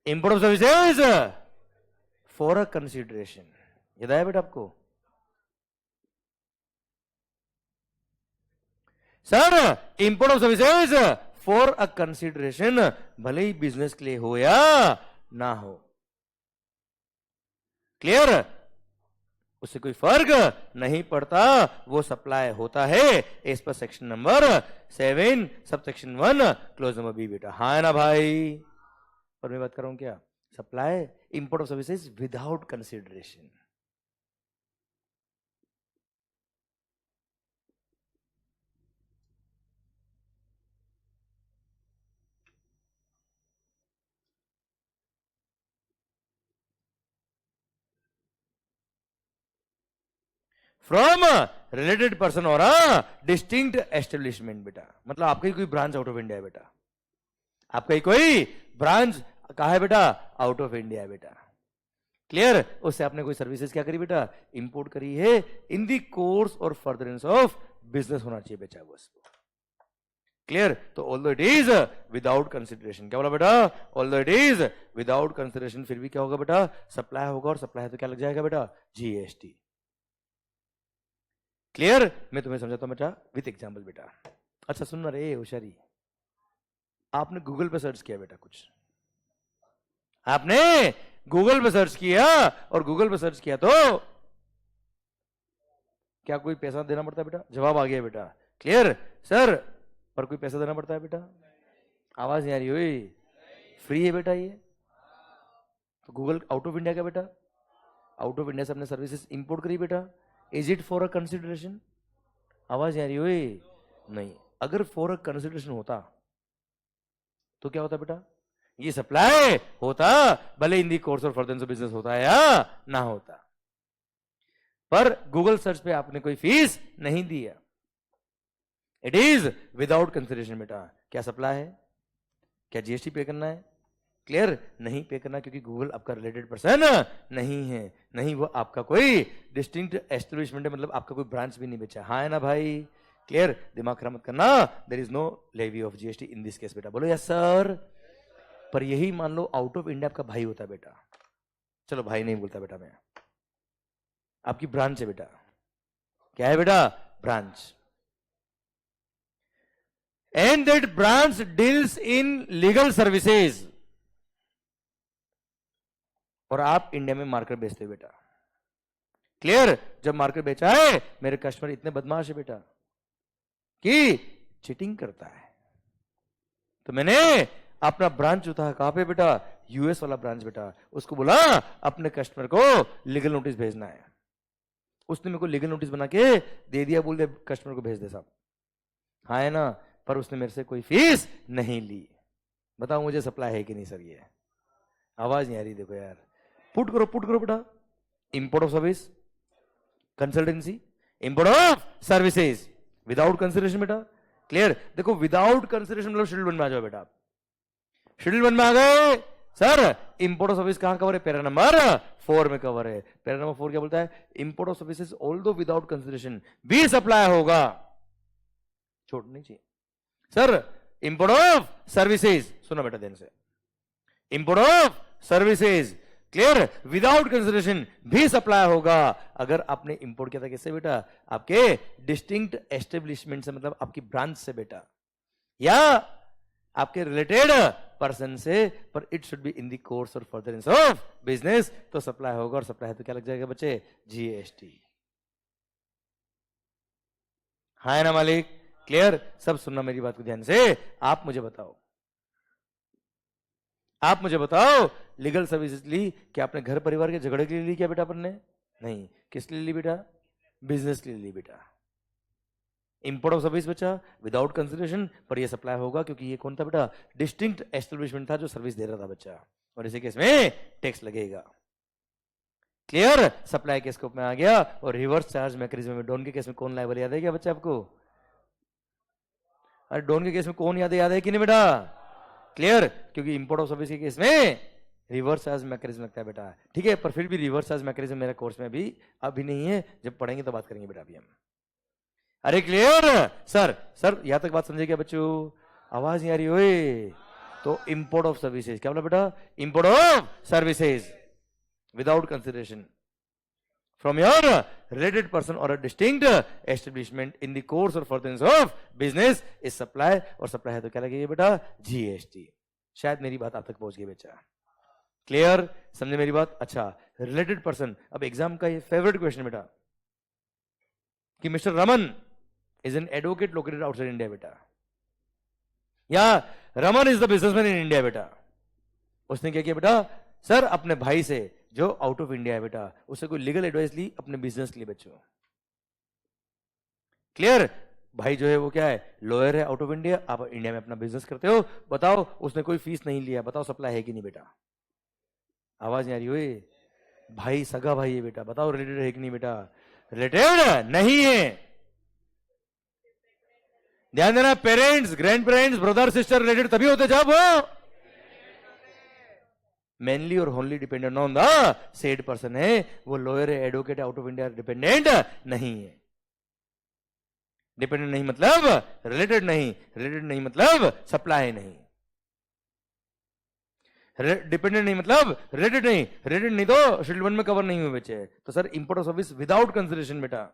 Import of services for a consideration, याद आया बेटा आपको? Sir import of services for a consideration, भले ही बिजनेस के लिए हो या ना हो, क्लियर, उससे कोई फर्क नहीं पड़ता, वो सप्लाई होता है as per section number 7 sub section 1 clause number B बेटा। हाँ है ना भाई? और मैं बात कर रहा हूं क्या, supply import of services without consideration. From related person और डिस्टिंक्ट एस्टेब्लिशमेंट बेटा, मतलब आपका ही कोई ब्रांच आउट ऑफ इंडिया है बेटा, आपका ही कोई ब्रांच कहा है बेटा, आउट ऑफ इंडिया है बेटा, क्लियर, उससे आपने कोई सर्विसेज क्या करी बेटा, इंपोर्ट करी है, इन दी कोर्स और फर्दरेंस ऑफ बिजनेस होना चाहिए बेटा वो, क्लियर। तो although it is without consideration, क्या बोला बेटा, although it is without consideration, फिर भी क्या होगा बेटा, सप्लाई होगा, और सप्लाई तो क्या लग जाएगा बेटा, जीएसटी, क्लियर। मैं तुम्हें समझाता हूं बेटा विथ एग्जांपल बेटा। अच्छा सुनना रे होशियारी, आपने गूगल पे सर्च किया बेटा, कुछ आपने गूगल पे सर्च किया, और गूगल पे सर्च किया तो क्या कोई पैसा देना पड़ता है बेटा? जवाब आ गया बेटा, क्लियर सर, पर कोई पैसा देना पड़ता है बेटा? आवाज नहीं आ रही हुई, फ्री है बेटा ये। तो गूगल आउट ऑफ इंडिया का बेटा, आउट ऑफ इंडिया से अपने सर्विसेज इंपोर्ट करी बेटा, is it for a consideration? आवाज नहीं आ रही हुई, नहीं। अगर फॉर अ कंसिडरेशन होता तो क्या होता बेटा, ये सप्लाई होता, भले इन दी कोर्स और फर्दरेंस ऑफ बिजनेस होता है या ना होता, पर गूगल सर्च पे आपने कोई फीस नहीं दिया, इट इज विदाउट कंसिडरेशन बेटा। क्या सप्लाई है, क्या जीएसटी पे करना है? क्लियर, नहीं पे करना, क्योंकि गूगल आपका रिलेटेड पर्सन नहीं है, नहीं वो आपका कोई डिस्टिंक्ट एस्टेब्लिशमेंट है, मतलब आपका कोई ब्रांच भी नहीं बेचा। हाँ है ना भाई? क्लियर, दिमाग खराब मत करना, there is no levy of GST in this case बेटा, बोलो यस सर। पर यही मान लो आउट ऑफ इंडिया आपका भाई होता बेटा, चलो भाई नहीं बोलता बेटा मैं, आपकी ब्रांच है बेटा, क्या है बेटा, branch, and that branch deals in legal services, और आप इंडिया में मार्केट बेचते हो बेटा, क्लियर। जब मार्केट बेचा है, मेरे कस्टमर इतने बदमाश है बेटा कि चीटिंग करता है, तो मैंने अपना ब्रांच जो था कहां पे बेटा, यूएस वाला ब्रांच बेटा, उसको बोला अपने कस्टमर को लीगल नोटिस भेजना है, उसने मेरे को लीगल नोटिस बना के दे दिया, बोल दे कस्टमर को भेज दे साहब, हाँ है ना, पर उसने मेरे से कोई फीस नहीं ली। बताओ मुझे सप्लाई है कि नहीं सर? ये आवाज नहीं आ रही, देखो यार, पुट करो बेटा, import of service consultancy, import of services without consideration बेटा, क्लियर। देखो विदाउट कंसिडरेशन मतलब शेड्यूल 1 में आ जाओ बेटा, शेड्यूल 1 में आ गए सर, इंपोर्ट ऑफ सर्विस कहां कवर है, पैरा नंबर 4 में कवर है। पैरा नंबर 4 क्या बोलता है, import of services although without consideration भी सप्लाई होगा, छोड़ नहीं चाहिए सर। इंपोर्ट ऑफ सर्विसेज, सुनो बेटा ध्यान से, import of services, clear, without consideration भी सप्लाई होगा। अगर आपने इंपोर्ट किया था किससे बेटा, आपके डिस्टिंक्ट एस्टेब्लिशमेंट से, मतलब आपकी ब्रांच से बेटा, या आपके रिलेटेड पर्सन से, पर it should be in the course और फर्दरेंस ऑफ बिजनेस, तो सप्लाई होगा, और सप्लाई है तो क्या लग जाएगा बच्चे, जीएसटी। हाँ है ना मालिक? क्लियर, सब सुनना मेरी बात को ध्यान से। आप मुझे बताओ लीगल सर्विसेज ली क्या आपने घर परिवार के झगड़े के लिए ली क्या बेटा अपन ने? नहीं, किस लिए ली बेटा, बिजनेस के लिए ली बेटा। इंपोर्ट ऑफ सर्विस बचा विदाउट कंसिडरेशन, पर ये सप्लाई होगा क्योंकि ये कौन था बेटा, डिस्टिंक्ट एस्टेब्लिशमेंट था जो सर्विस दे रहा था बच्चा, और इसी केस में टैक्स लगेगा, क्लियर। सप्लाई के स्कोप में आ गया, और रिवर्स चार्ज मैकेनिज्म में डॉन के केस में कौन लायबल याद है क्या बच्चा आपको? अरे डॉन के केस में कौन याद है कि नहीं बेटा? क्लियर? क्योंकि इंपोर्ट ऑफ सर्विस के केस में रिवर्स एज मैकेनिज्म लगता है बेटा, ठीक है? पर फिर भी रिवर्स एज मैकेनिज्म मेरे कोर्स में अभी नहीं है, जब पढ़ेंगे तो बात करेंगे बेटा अभी हम। अरे क्लियर? सर यहां तक बात समझे क्या बच्चों? आवाज नहीं आ रही ओए? तो इंपोर्ट ऑफ सर्विसेज क्या बोला बेटा? Import of services without consideration from your related person or a distinct establishment in the course or furtherance of business is supply, और supply है तो क्या लगेगा बेटा? GST। शायद मेरी बात आप तक पहुंच गई बच्चा। क्लियर? समझे मेरी बात? अच्छा, रिलेटेड पर्सन। अब एग्जाम का ये फेवरेट क्वेश्चन बेटा कि mister Raman is an advocate located outside India बेटा, या Raman is the businessman in India बेटा। उसने क्या किया बेटा? सर अपने भाई से जो आउट ऑफ इंडिया है बेटा, उससे कोई लीगल एडवाइस ली अपने बिजनेस के लिए बच्चों। क्लियर? भाई जो है वो क्या है? लॉयर है आउट ऑफ इंडिया, आप इंडिया में अपना बिजनेस करते हो। बताओ उसने कोई फीस नहीं लिया, बताओ सप्लाई है कि नहीं बेटा? आवाज नहीं आ रही हुई? भाई सगा भाई है बेटा, बताओ रिलेटेड है कि नहीं बेटा? रिलेटेड नहीं है। ध्यान देना, parents, grand parents, brother sister related तभी होते जब वो मेनली और only dependent on the said person है। वो लॉयर है, advocate out of India, dependent नहीं है। डिपेंडेंट नहीं मतलब रिलेटेड नहीं, रिलेटेड नहीं मतलब सप्लाई नहीं, डिपेंडेंट नहीं मतलब रिलेटेड नहीं, रिलेटेड नहीं तो शेड्यूल 1 में कवर नहीं हुए बच्चे। तो sir import of service without consideration बेटा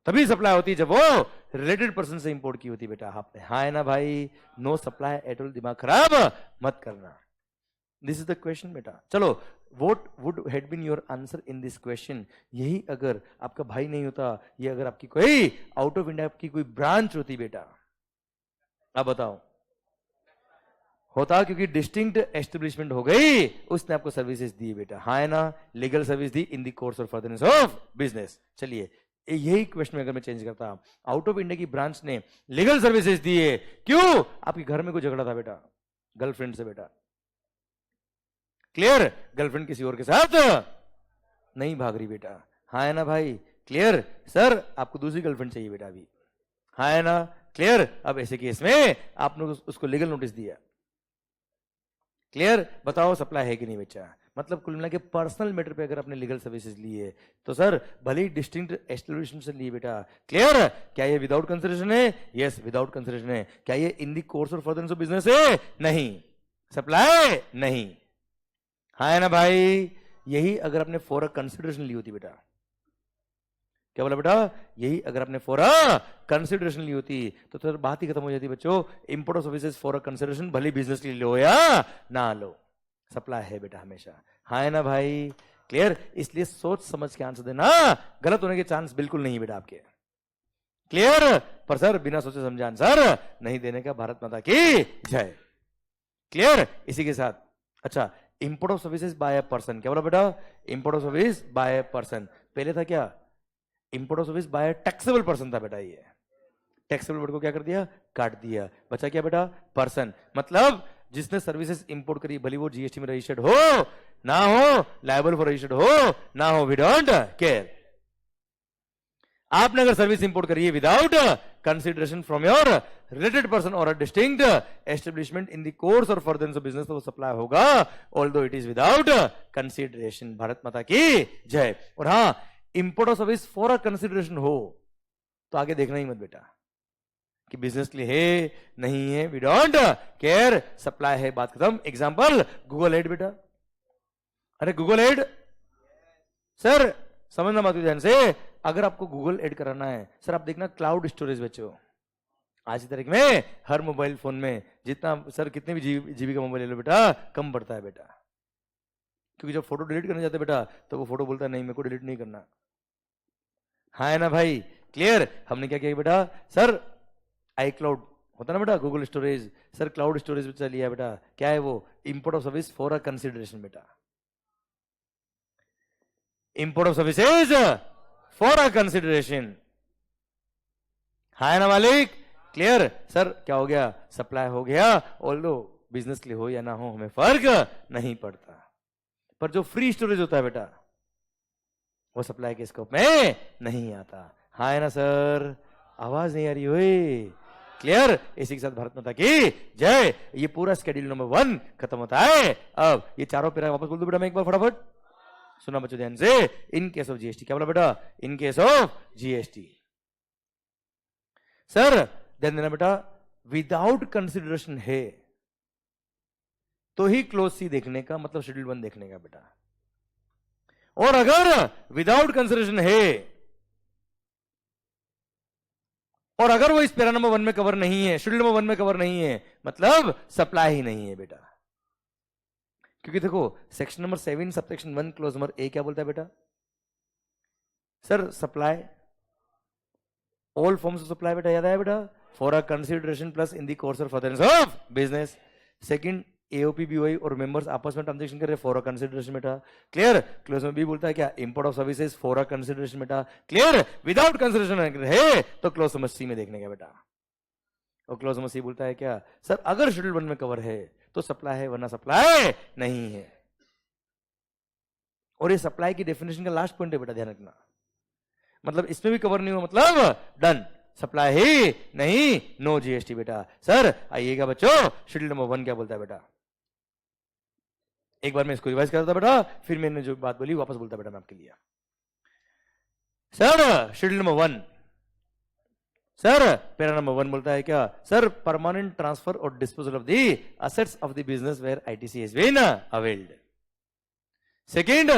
तभी सप्लाई होती है जब वो रिलेटेड पर्सन से इंपोर्ट की होती बेटा। हाँ है ना भाई? नो सप्लाई एट ऑल, दिमाग खराब मत करना। दिस इज द क्वेश्चन बेटा। चलो, what would had been your answer in this question? यही अगर आपका भाई नहीं होता, ये अगर आपकी कोई आउट ऑफ इंडिया की कोई ब्रांच होती बेटा, अब बताओ होता, क्योंकि डिस्टिंक्ट एस्टेब्लिशमेंट हो गई, उसने आपको सर्विसेज दी बेटा। हाँ है ना? Legal service the in the course or furtherance of business. चलिए यही क्वेश्चन अगर मैं चेंज करता, आउट ऑफ इंडिया की ब्रांच ने लीगल सर्विसेज दी है, क्यों? आपके घर में कोई झगड़ा था बेटा गर्लफ्रेंड से बेटा। क्लियर? गर्लफ्रेंड किसी और के साथ नहीं भाग रही बेटा। हाँ है ना भाई? क्लियर? सर आपको दूसरी गर्लफ्रेंड चाहिए बेटा अभी। हाँ है ना? क्लियर? अब ऐसे केस में आपने उसको लीगल नोटिस दिया। क्लियर? बताओ सप्लाई है कि नहीं बच्चा? मतलब कुल मिला के पर्सनल मैटर पे अगर आपने लीगल सर्विसेज ली है तो सर भले ही डिस्टिंक्ट एस्टेब्लिशमेंट से लिए बेटा। क्लियर? क्या ये विदाउट कंसिडरेशन है? यस विदाउट कंसिडरेशन है। क्या ये इन the course or furtherance of business है? नहीं। सप्लाई नहीं। हाँ है ना भाई? यही अगर आपने फॉर अ कंसिडरेशन ली होती बेटा, क्या बोला बेटा? यही अगर आपने फॉर अ कंसिडरेशन ली होती तो सर बात ही खत्म हो जाती बच्चों। Import of services for a consideration, भले बिजनेस के लिए लो या ना लो, सप्लाई है बेटा हमेशा। हाँ है ना भाई? क्लियर? इसलिए सोच समझ के आंसर देना, गलत होने के चांस बिल्कुल नहीं बेटा आपके। क्लियर? पर सर बिना सोचे समझे आंसर नहीं देने का। भारत माता की जय। क्लियर? इसी के साथ अच्छा, import of services by a person, क्या बोला बेटा? Import of service by a person. पहले था क्या? Import of service by taxable person था बेटा। ये टैक्सेबल वर्ड को क्या कर दिया? काट दिया। बचा क्या बेटा? पर्सन। मतलब जिसने सर्विसेज इंपोर्ट करी, भले वो जीएसटी में रजिस्टर्ड हो ना हो, लायबल फॉर रजिस्टर्ड हो ना हो, वी डोंट केयर। आपने अगर सर्विस इंपोर्ट करी है without consideration from your related person or a distinct establishment in the course or furtherance of business, तो वो सप्लाई होगा although it is without consideration. Bharat Mata की जय। और हाँ, import of service for a consideration हो तो आगे देखना ही मत बेटा कि बिजनेस के लिए है नहीं है, वी डोंट केयर, सप्लाई है, बात खत्म। एग्जांपल गूगल एड बेटा। अरे गूगल एड सर समझना मत ध्यान से, अगर आपको गूगल एड कराना है सर, आप देखना क्लाउड स्टोरेज बच्चों। आज की तारीख में हर मोबाइल फोन में जितना सर कितने भी जीबी का मोबाइल ले लो बेटा, कम पड़ता है बेटा। क्योंकि जब फोटो डिलीट करने जाते बेटा तो वो फोटो बोलता है नहीं मेरे को डिलीट नहीं करना। हाँ है ना भाई? क्लियर? हमने क्या किया बेटा? सर आई क्लाउड होता ना बेटा, Google storage, sir cloud storage बच्चा लिया बेटा। क्या है वो? Import of service for a consideration बेटा। Import of services for a consideration. है ना मालिक? क्लियर? सर क्या हो गया? सप्लाई हो गया, ऑल्दो बिजनेस के लिए हो या ना हो हमें फर्क नहीं पड़ता। पर जो फ्री स्टोरेज होता है बेटा वो सप्लाई के स्कोप में नहीं आता। हाँ है ना सर? आवाज नहीं आ रही हुई। क्लियर? इसी के साथ भारत माता की जय। ये पूरा स्केड्यूल नंबर 1 खत्म होता है। अब ये चारों पैरा वापस बोल दो बेटा मैं एक बार फटाफट। सुना बच्चों ध्यान से। इन केस ऑफ जीएसटी, क्या बोला बेटा? इन केस ऑफ जीएसटी सर ध्यान देना बेटा, विदाउट कंसिडरेशन है तो ही क्लोज सी देखने का मतलब शेड्यूल 1 देखने का बेटा। और अगर विदाउट कंसिडरेशन है और अगर वो इस पैरा नंबर 1 में कवर नहीं है, शेड्यूल नंबर 1 में कवर नहीं है, मतलब सप्लाई ही नहीं है बेटा। क्योंकि देखो section number 7 subsection 1 clause number A क्या बोलता है बेटा? Sir supply all forms of supply बेटा, याद आया बेटा? For a consideration plus in the course और furtherance of business. Second AOP BOI और मेंबर्स आपस में ट्रांजैक्शन कर रहे फॉर अ कंसिडरेशन बेटा। क्लियर? क्लोज में बी बोलता है क्या? Import of services for a consideration बेटा। क्लियर? विदाउट कंसिडरेशन है तो क्लोज समझ सी में देखने का बेटा। और क्लोज समझ सी बोलता है क्या? सर अगर शेड्यूल 1 में कवर है तो सप्लाई है वरना सप्लाई नहीं है। और ये सप्लाई की डेफिनेशन का लास्ट पॉइंट है बेटा, ध्यान रखना। मतलब इसमें भी कवर नहीं हुआ मतलब डन, सप्लाई ही नहीं, नो जीएसटी बेटा। सर आइएगा बच्चों, शेड्यूल नंबर 1 क्या बोलता है बेटा? एक बार मैं इसको रिवाइज करता बेटा, फिर मैंने जो बात बोली वापस बोलता बेटा मैं आपके लिए। Sir schedule number 1 sir para number 1 बोलता है क्या? सर परमानेंट ट्रांसफर और disposal of the assets of the business where ITC has been availed. Second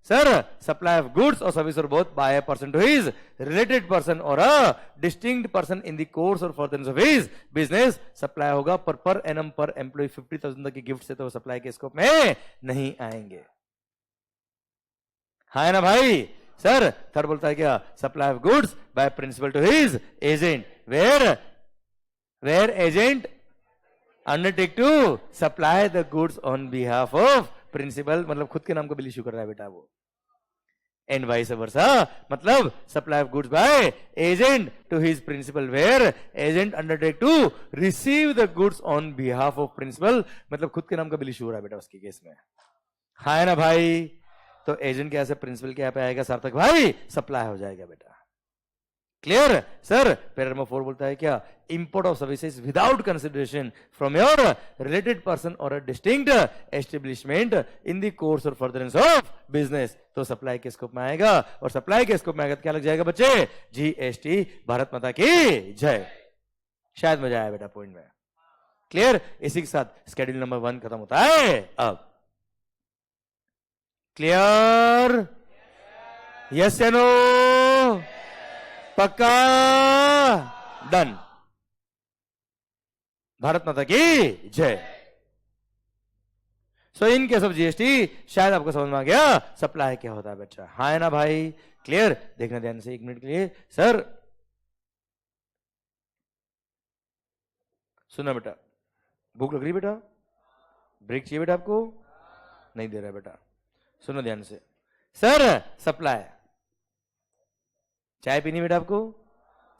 sir supply of goods or service or both by a person to his related person or a distinct person in the course और furtherance of his business. Supply होगा पर annum per employee 50,000 तक की gift से तो supply के scope में नहीं आएंगे। हाँ ना भाई? सर थर्ड बोलता है क्या? Supply of goods by principal to his agent where agent undertake to supply the goods on behalf of principal, मतलब खुद के नाम का बिल इश्यू कर रहा है बेटा वो। एंड वाइस वर्सा, मतलब supply of goods by agent to his principal where agent undertake to receive the goods on behalf of principal, मतलब खुद के नाम का बिल इश्यू हो रहा है बेटा उसके केस में। हाँ ना भाई? तो एजेंट के यहाँ से प्रिंसिपल के यहाँ पे आएगा सार्थक भाई, सप्लाई हो जाएगा बेटा। क्लियर? सर पैरा नंबर 4 बोलता है क्या? Import of services without consideration from your related person or a distinct establishment in the course और फर्दरेंस ऑफ बिजनेस, तो सप्लाई के स्कोप में आएगा। और सप्लाई के स्कोप में आएगा तो क्या लग जाएगा बच्चे? जीएसटी। भारत माता की जय। शायद मजा आया बेटा पॉइंट में। क्लियर? इसी के साथ स्केड्यूल नंबर 1 खत्म होता है। अब क्लियर? यस या नो? पक्का? डन। भारत माता की जय। सो इन केस ऑफ जीएसटी शायद आपको समझ में आ गया सप्लाई क्या होता है बच्चा। हाँ है ना भाई? क्लियर? देखना ध्यान से 1 मिनट के लिए। सर सुना बेटा, भूख लग रही बेटा? ब्रेक चाहिए बेटा आपको? नहीं दे रहा बेटा, सुनो ध्यान से। सर सप्लाई, चाय पीनी बेटा आपको?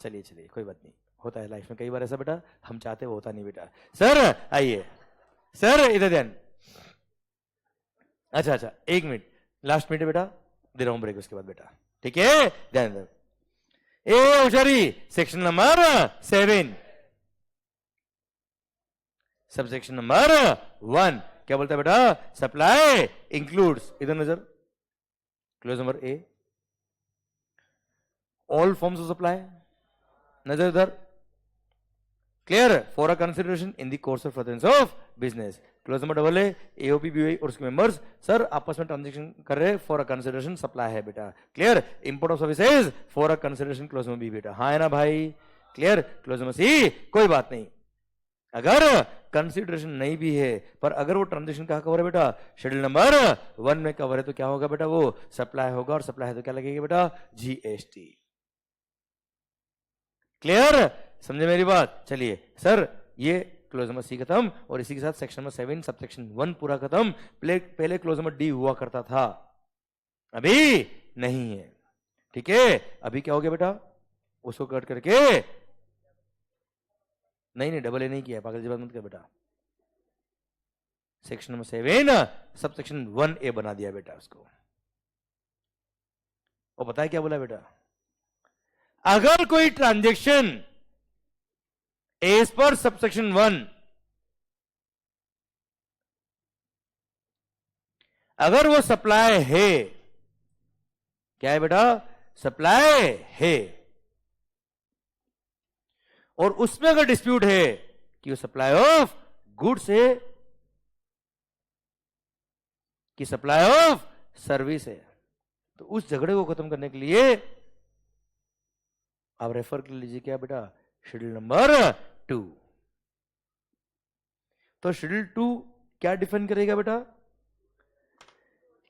चलिए चलिए कोई बात नहीं, होता है लाइफ में कई बार ऐसा बेटा, हम चाहते वो होता नहीं बेटा। सर आइए, सर इधर ध्यान। अच्छा अच्छा 1 मिनट, लास्ट मिनट बेटा, दे रहा हूं ब्रेक उसके बाद बेटा, ठीक है? ध्यान दो। ए होशियारी, section number 7 sub section number 1 क्या बोलता है बेटा? सप्लाई इंक्लूड्स, इधर नजर, close number A, all forms of supply, नजर इधर, clear? For a consideration in the course of furtherance of business, close number double A, AOP BOI और उसके मेंबर्स सर आपस में ट्रांजेक्शन कर रहे फॉर अ कंसिडरेशन सप्लाई है बेटा। Clear? Import of services for a consideration, clause number B बेटा। हाँ है ना भाई? क्लियर? क्लोज नंबर सी कोई बात नहीं, अगर कंसिडरेशन नहीं भी है पर अगर वो ट्रांजेक्शन कहां कवर है बेटा? शेड्यूल नंबर 1 में कवर है तो क्या होगा बेटा? वो सप्लाई होगा, और सप्लाई है तो क्या लगेगा बेटा? जीएसटी। क्लियर? समझे मेरी बात? चलिए सर ये क्लोज नंबर सी खत्म, और इसी के साथ सेक्शन नंबर 7 सबसेक्शन 1 पूरा खत्म। पहले क्लोज नंबर डी हुआ करता था, अभी नहीं है, ठीक है? अभी क्या हो गया बेटा? उसको कट करके, नहीं डबल ए नहीं किया, पागल जी बात मत कर बेटा। Section number 7 sub section 1A बना दिया बेटा उसको। और पता है क्या बोला बेटा? अगर कोई ट्रांजेक्शन एज पर सबसेक्शन 1, अगर वो सप्लाई है, क्या है बेटा, सप्लाई है, और उसमें अगर डिस्प्यूट है कि वो सप्लाई ऑफ गुड्स है कि सप्लाई ऑफ सर्विस है, तो उस झगड़े को खत्म करने के लिए आप रेफर कर लीजिए क्या बेटा, शेड्यूल नंबर 2। तो शेड्यूल 2 क्या डिफाइन करेगा बेटा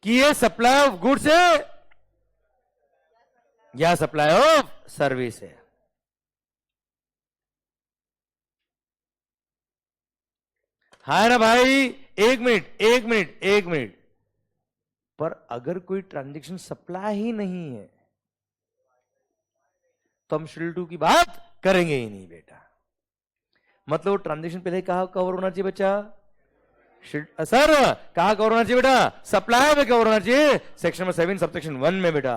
कि ये सप्लाई ऑफ गुड्स है या सप्लाई ऑफ सर्विस है। हाँ ना भाई, एक मिनट, पर अगर कोई ट्रांजैक्शन सप्लाई ही नहीं है तो हम शेड्यूल 2 की बात करेंगे ही नहीं बेटा। मतलब ट्रांजैक्शन पहले कहां कवर होना चाहिए बच्चा, सर कहां कवर होना चाहिए बेटा, सप्लाई में कवर होना चाहिए, सेक्शन नंबर 7 सबसेक्शन 1 में बेटा,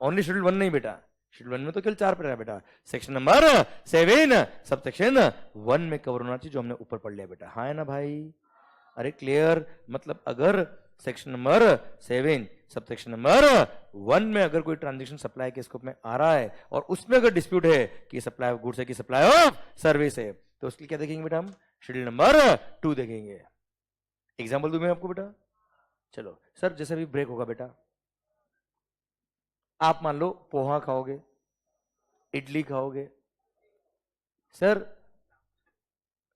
ओनली शेड्यूल 1 नहीं बेटा, शेड्यूल 1 में तो केवल 4 पर है बेटा, सेक्शन नंबर 7 सबसेक्शन 1 में कवर होना चाहिए, जो हमने ऊपर पढ़ लिया बेटा। हाँ है ना भाई, अरे क्लियर। मतलब अगर सेक्शन नंबर 7 सबसेक्शन नंबर 1 में अगर कोई ट्रांजैक्शन सप्लाई के स्कोप में आ रहा है और उसमें अगर डिस्प्यूट है कि सप्लाई ऑफ गुड्स है कि सप्लाई ऑफ सर्विस है, तो उसके लिए क्या देखेंगे बेटा, हम शेड्यूल नंबर 2 देखेंगे। एग्जांपल दूं मैं आपको बेटा, चलो सर जैसे भी ब्रेक होगा बेटा, आप मान लो पोहा खाओगे, इडली खाओगे, सर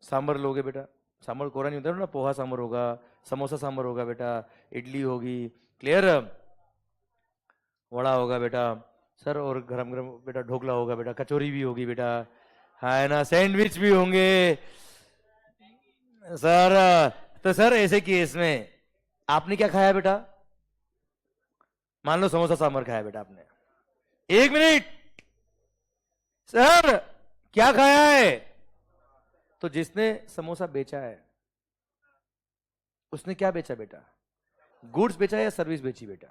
सांबर लोगे बेटा, सांबर कोरा नहीं होता ना, पोहा सांबर होगा, समोसा सांबर होगा बेटा, इडली होगी, क्लियर, वड़ा होगा बेटा, सर और गरम गरम बेटा ढोकला होगा बेटा, कचौरी भी होगी बेटा, है ना, सैंडविच भी होंगे सर। तो सर ऐसे केस में आपने क्या खाया बेटा, मान लो समोसा सांबर खाया बेटा आपने, एक मिनट सर क्या खाया है, तो जिसने समोसा बेचा है उसने क्या बेचा बेटा, गुड्स बेचा या सर्विस बेची बेटा,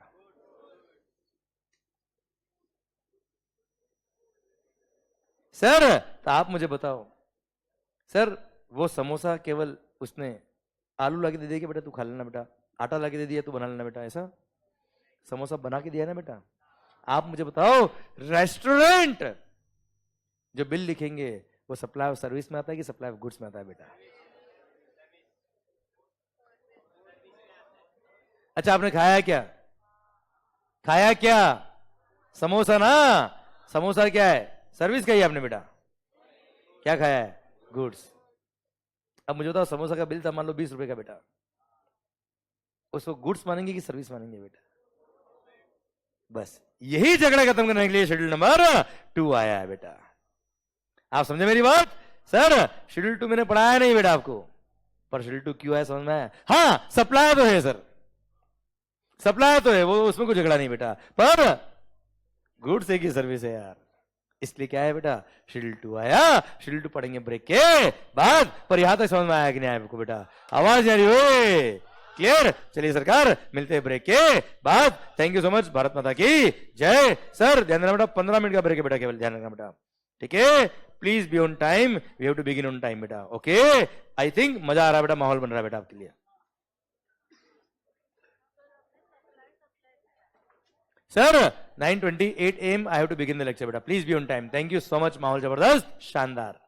सर तो आप मुझे बताओ, सर वो समोसा केवल उसने आलू लाके दे दिया कि बेटा तू खा लेना बेटा, आटा लाके दे दिया तू बना लेना बेटा, ऐसा समोसा बना के दिया ना बेटा। आप मुझे बताओ रेस्टोरेंट जो बिल लिखेंगे वो सप्लाई ऑफ सर्विस में आता है कि सप्लाई ऑफ गुड्स में आता है बेटा। अच्छा आपने खाया क्या, खाया क्या, समोसा ना, समोसा क्या है, सर्विस खाई आपने बेटा, क्या खाया है, गुड्स। अब मुझे बताओ समोसा का बिल था मान लो 20 रुपए का बेटा, उसको गुड्स मानेंगे कि सर्विस मानेंगे बेटा। बस यही झगड़ा खत्म करने के लिए शेड्यूल नंबर 2 आया है बेटा। आप समझे मेरी बात, सर शेड्यूल 2 मैंने पढ़ाया नहीं बेटा आपको, पर शेड्यूल 2 क्यों आया समझ में आया। हाँ सप्लाई तो है सर, सप्लाई तो है, वो उसमें कोई झगड़ा नहीं बेटा, पर गुड्स है कि सर्विस है यार, इसलिए क्या है बेटा शेड्यूल 2 आया। शेड्यूल 2 पढ़ेंगे ब्रेक के बाद, पर यहां तक समझ में आया कि नहीं आया आपको बेटा, आवाज नहीं आ रही हो, क्लियर। चलिए सरकार मिलते हैं ब्रेक के बाद, thank you so much, Bharat Mata की जय। सर ध्यान रखना बेटा 15 मिनट का ब्रेक है बेटा, केवल ध्यान रखना बेटा, ठीक है, please be on time, we have to begin on time बेटा, ओके। आई थिंक मजा आ रहा है बेटा, माहौल बन रहा है बेटा आपके लिए। Sir 9:28 AM I have to begin the lecture बेटा, please be on time, thank you so much, माहौल जबरदस्त शानदार।